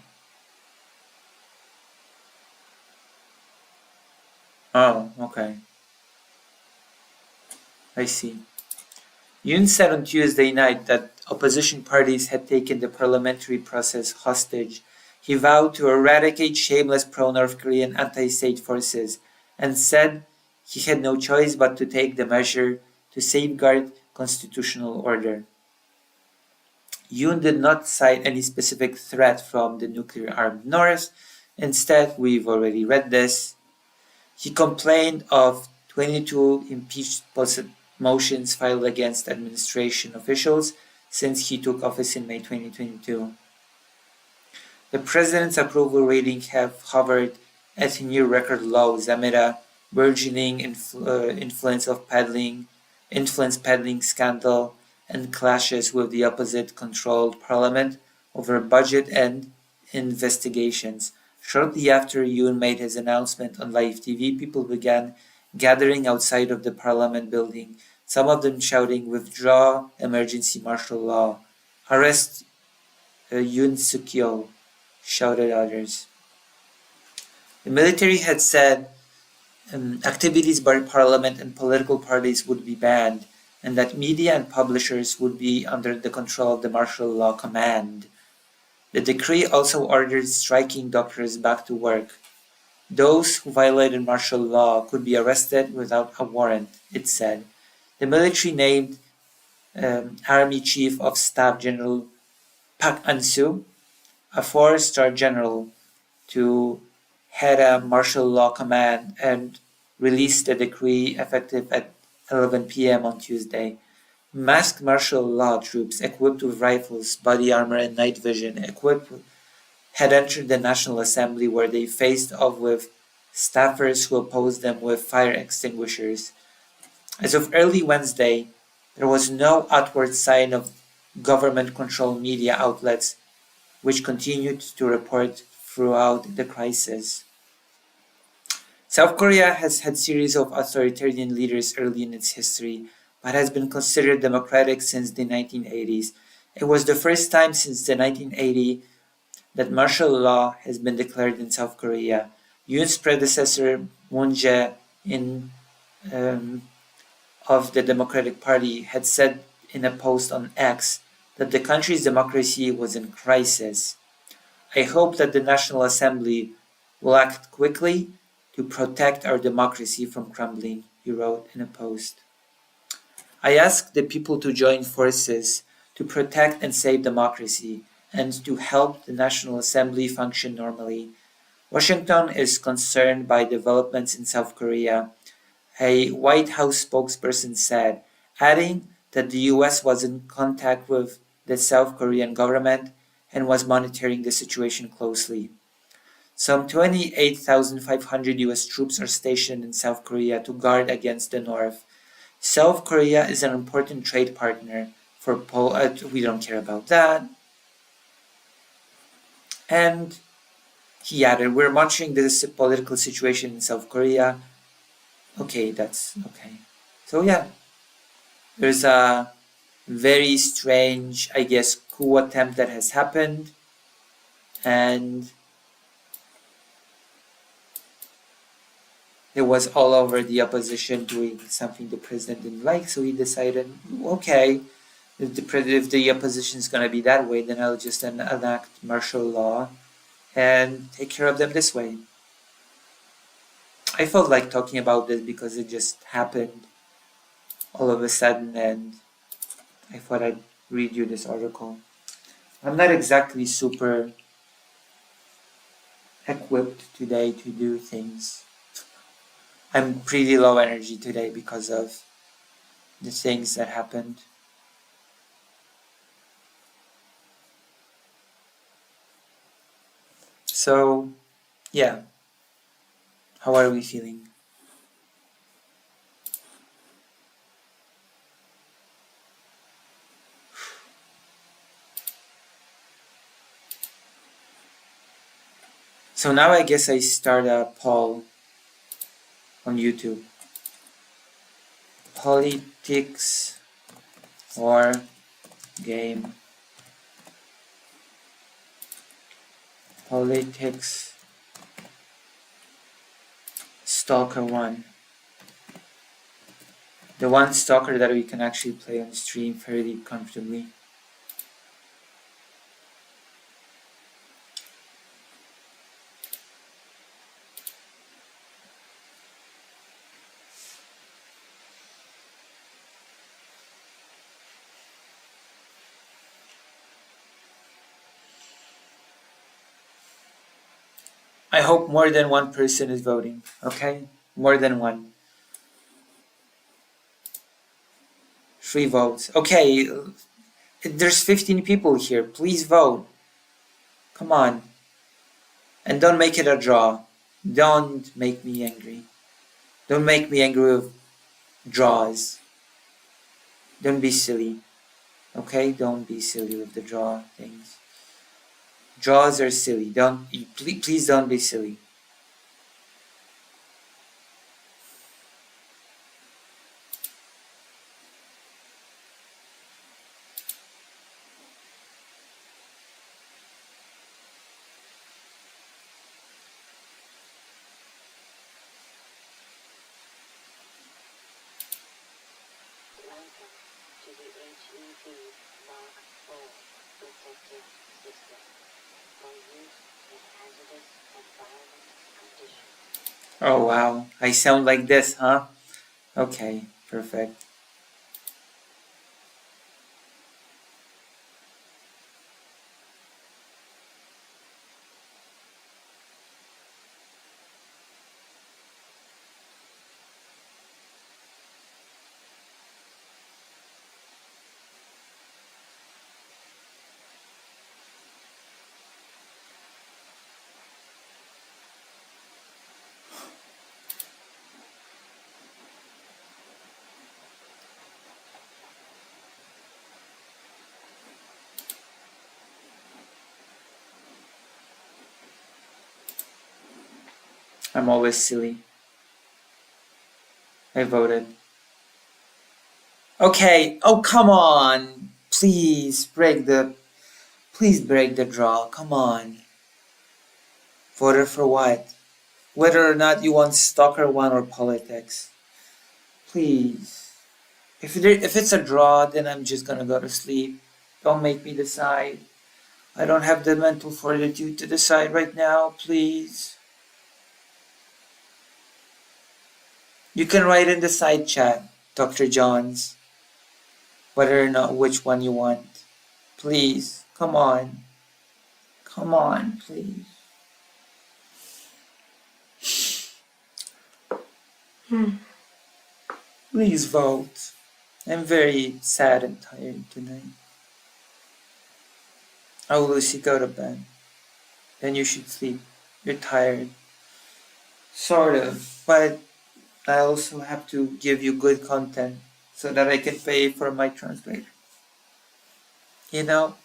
Oh, okay. I see. Yoon said on Tuesday night that opposition parties had taken the parliamentary process hostage. He vowed to eradicate shameless pro-North Korean anti-state forces and said he had no choice but to take the measure to safeguard constitutional order. Yoon did not cite any specific threat from the nuclear-armed North. Instead, we've already read this, he complained of 22 impeachment motions filed against administration officials since he took office in May 2022. The president's approval rating have hovered at a near record low amid a burgeoning influence peddling scandal and clashes with the opposite-controlled parliament over budget and investigations. Shortly after Yoon made his announcement on live TV, people began gathering outside of the parliament building, some of them shouting, "Withdraw emergency martial law, arrest Yoon Suk-yeol," shouted others. The military had said activities by parliament and political parties would be banned, and that media and publishers would be under the control of the martial law command. The decree also ordered striking doctors back to work. Those who violated martial law could be arrested without a warrant, it said. The military named Army Chief of Staff General Pak An-soo, a four-star general, to head a martial law command and released the decree effective at 11 p.m. on Tuesday. Masked martial law troops equipped with rifles, body armor, and night vision had entered the National Assembly, where they faced off with staffers who opposed them with fire extinguishers. As of early Wednesday, there was no outward sign of government-controlled media outlets, which continued to report throughout the crisis. South Korea has had series of authoritarian leaders early in its history, but has been considered democratic since the 1980s. It was the first time since the 1980s that martial law has been declared in South Korea. Yoon's predecessor, Moon Jae-in of the Democratic Party, had said in a post on X that the country's democracy was in crisis. I hope that the National Assembly will act quickly to protect our democracy from crumbling, he wrote in a post. I ask the people to join forces to protect and save democracy and to help the National Assembly function normally. Washington is concerned by developments in South Korea, a White House spokesperson said, adding that the US was in contact with the South Korean government and was monitoring the situation closely. Some 28,500 US troops are stationed in South Korea to guard against the North. South Korea is an important trade partner for Poland. We don't care about that. And he added, we're monitoring this political situation in South Korea. Okay, that's okay. So yeah, there's a very strange, I guess, coup attempt that has happened. And it was all over the opposition doing something the president didn't like. So he decided, okay, if the opposition is going to be that way, then I'll just enact martial law and take care of them this way. I felt like talking about this because it just happened all of a sudden, and I thought I'd read you this article. I'm not exactly super equipped today to do things. I'm pretty low energy today because of the things that happened. So, yeah. How are we feeling? So now I guess I start a poll on YouTube. Politics or game. Politics Stalker 1. The one Stalker that we can actually play on stream fairly comfortably. I hope more than one person is voting, okay? More than one. 3 votes. Okay, there's 15 people here. Please vote. Come on. And don't make it a draw. Don't make me angry. Don't make me angry with draws. Don't be silly. Okay? Don't be silly with the draw things. Draws are silly. Please don't be silly. Oh wow, I sound like this, huh? Okay, perfect. I'm always silly. I voted. Okay, oh come on. Please break the draw. Come on. Voted for what? Whether or not you want Stalker 1 or politics. Please. If it's a draw, then I'm just gonna go to sleep. Don't make me decide. I don't have the mental fortitude to decide right now, please. You can write in the side chat, Dr. Johns, whether or not which one you want. Please, come on. Come on, please. Please vote. I'm very sad and tired tonight. Oh, Lucy, go to bed. Then you should sleep. You're tired. Sort of, but I also have to give you good content so that I can pay for my translator. You know,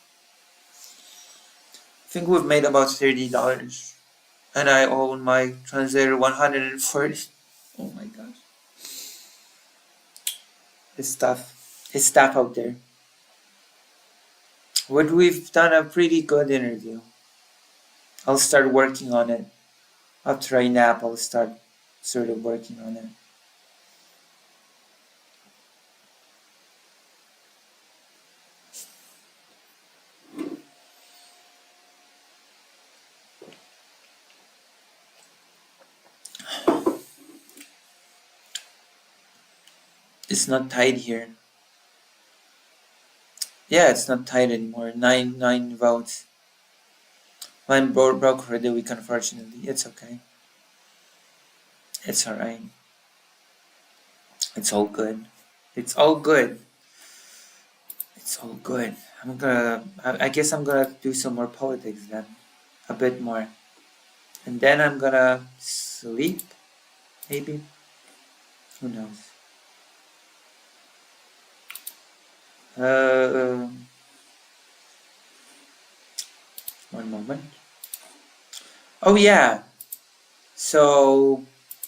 I think we've made about $30, and I own my translator $140. Oh my gosh. It's tough. It's tough out there. But we've done a pretty good interview. I'll start working on it. After I nap, I'll start sort of working on it. It's not tied here. Yeah, it's not tied anymore. Nine votes. Mine broke for the week, unfortunately. It's okay. It's alright. It's all good. It's all good. It's all good. I guess I'm gonna do some more politics then. A bit more. And then I'm gonna sleep. Maybe. Who knows? One moment. Oh yeah. So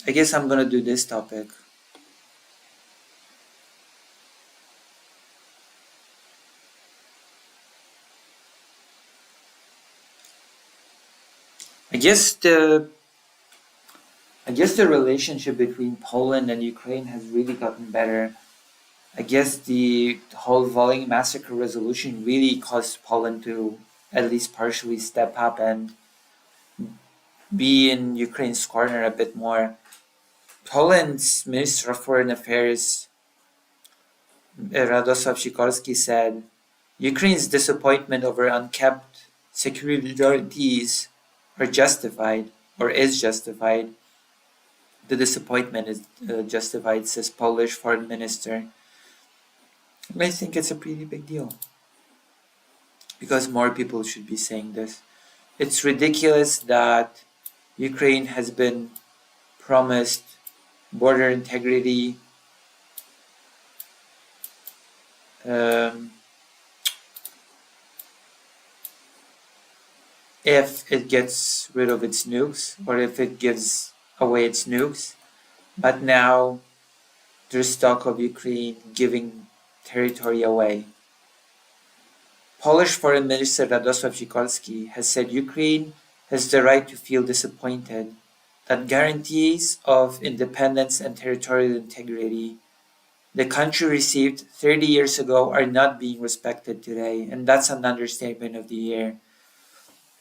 I guess I'm gonna do this topic. I guess the relationship between Poland and Ukraine has really gotten better. I guess the whole Volyn massacre resolution really caused Poland to at least partially step up and be in Ukraine's corner a bit more. Poland's Minister of Foreign Affairs, Radosław Sikorski, said Ukraine's disappointment over unkept security guarantees are justified, or is justified. The disappointment is justified, says Polish Foreign Minister. I think it's a pretty big deal because more people should be saying this. It's ridiculous that Ukraine has been promised border integrity, if it gets rid of its nukes or if it gives away its nukes. But now there's talk of Ukraine giving territory away. Polish Foreign Minister Radosław Sikorski has said Ukraine has the right to feel disappointed that guarantees of independence and territorial integrity the country received 30 years ago are not being respected today, and that's an understatement of the year.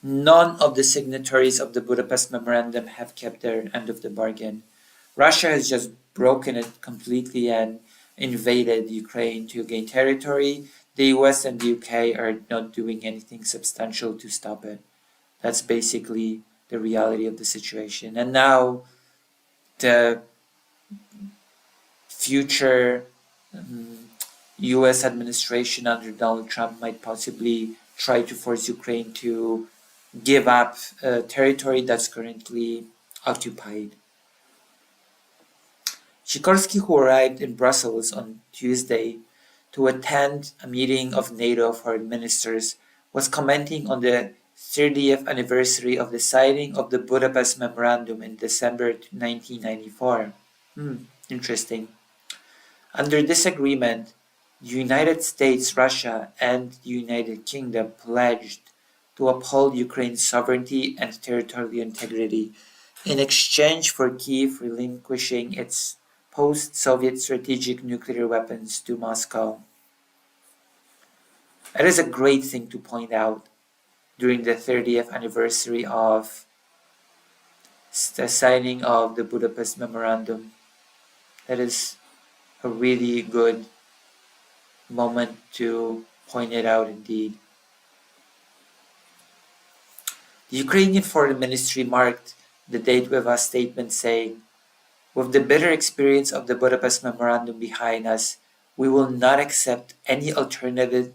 None of the signatories of the Budapest Memorandum have kept their end of the bargain. Russia has just broken it completely and invaded Ukraine to gain territory. The US and the UK are not doing anything substantial to stop it. That's basically the reality of the situation. And now the future US administration under Donald Trump might possibly try to force Ukraine to give up territory that's currently occupied. Sikorski, who arrived in Brussels on Tuesday to attend a meeting of NATO foreign ministers, was commenting on the 30th anniversary of the signing of the Budapest Memorandum in December 1994. Interesting. Under this agreement, the United States, Russia, and the United Kingdom pledged to uphold Ukraine's sovereignty and territorial integrity in exchange for Kyiv relinquishing its post-Soviet strategic nuclear weapons to Moscow. That is a great thing to point out during the 30th anniversary of the signing of the Budapest Memorandum. That is a really good moment to point it out indeed. The Ukrainian Foreign Ministry marked the date with a statement saying, "With the bitter experience of the Budapest Memorandum behind us, we will not accept any alternatives,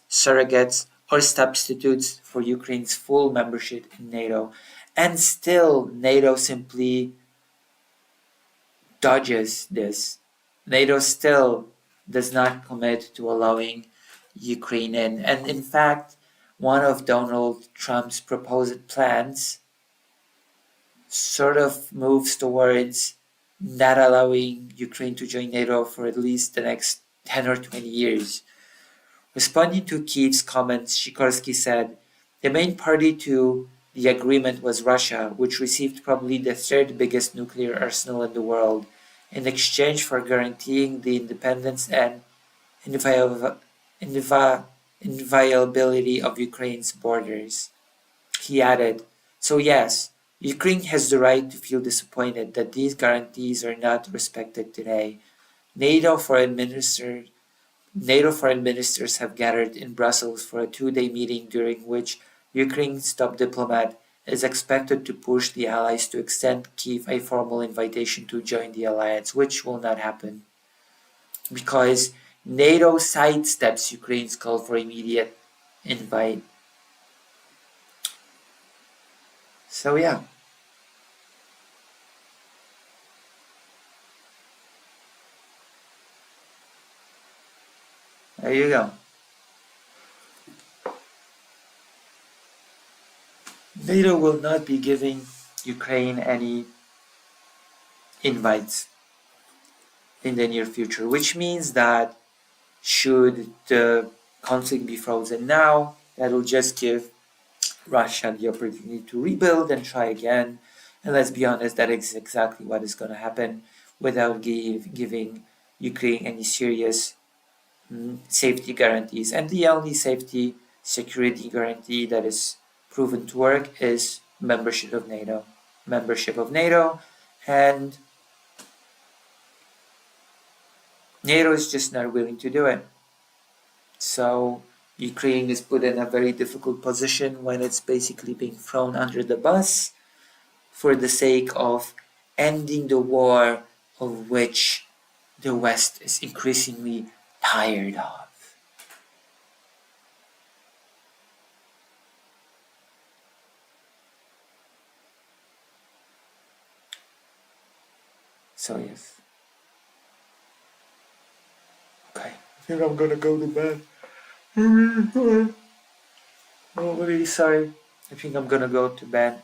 surrogates, or substitutes for Ukraine's full membership in NATO." And still, NATO simply dodges this. NATO still does not commit to allowing Ukraine in. And in fact, one of Donald Trump's proposed plans sort of moves towards not allowing Ukraine to join NATO for at least the next 10 or 20 years. Responding to Kyiv's comments, Sikorski said, "The main party to the agreement was Russia, which received probably the third biggest nuclear arsenal in the world, in exchange for guaranteeing the independence and inviolability of Ukraine's borders." He added, "So yes, Ukraine has the right to feel disappointed that these guarantees are not respected today. NATO foreign ministers have gathered in Brussels for a 2-day meeting during which Ukraine's top diplomat is expected to push the allies to extend Kyiv a formal invitation to join the alliance, which will not happen because NATO sidesteps Ukraine's call for immediate invite." So yeah. There you go. NATO will not be giving Ukraine any invites in the near future, which means that should the conflict be frozen now, that will just give Russia the opportunity to rebuild and try again. And let's be honest, that is exactly what is going to happen without giving Ukraine any serious safety guarantees. And the only safety security guarantee that is proven to work is membership of NATO. Membership of NATO, and NATO is just not willing to do it. So Ukraine is put in a very difficult position when it's basically being thrown under the bus for the sake of ending the war of which the West is increasingly tired of. So yes. Okay, I think I'm gonna go to bed. Oh, really sorry. I think I'm gonna go to bed.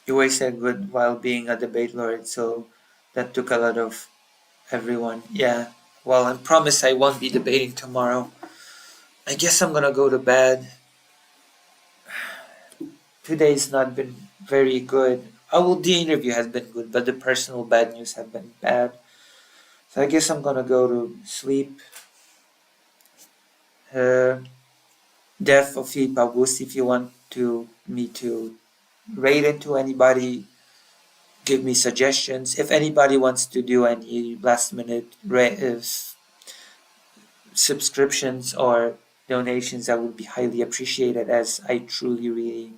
You always said good while being a debate lord, so that took a lot of everyone. Yeah. Well, I promise I won't be debating tomorrow. I guess I'm gonna go to bed. Today's not been very good. Oh, well, the interview has been good, but the personal bad news have been bad. So I guess I'm gonna go to sleep. Death of Philippe Auguste. If you want me to rate into anybody, give me suggestions. If anybody wants to do any last minute subscriptions or donations, that would be highly appreciated, as I truly really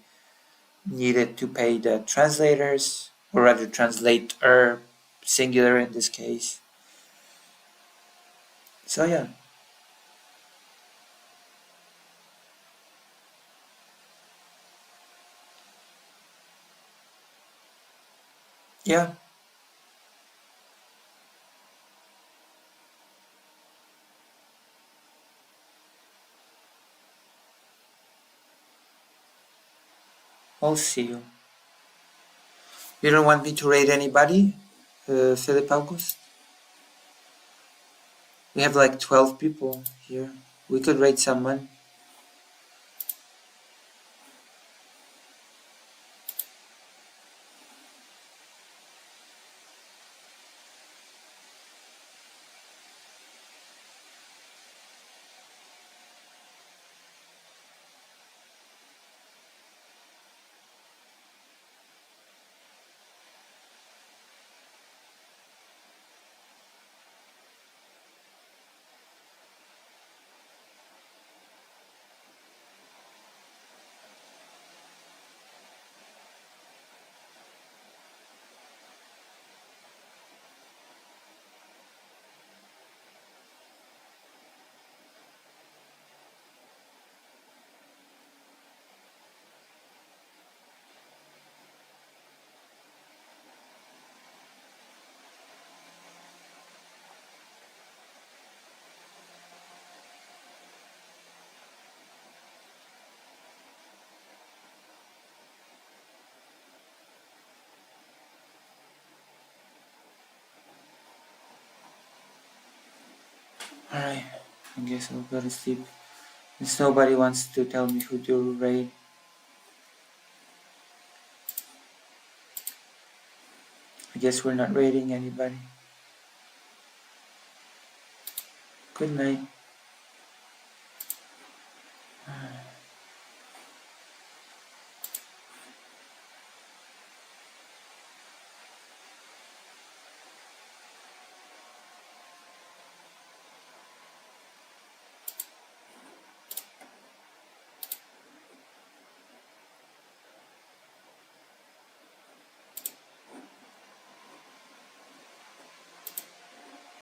needed to pay the translators, or rather translator, singular in this case. So yeah. Yeah. I'll see you. You don't want me to rate anybody, Philip August? We have like 12 people here. We could rate someone. Alright, I guess I'll go to sleep. Since nobody wants to tell me who to rate, I guess we're not rating anybody. Good night.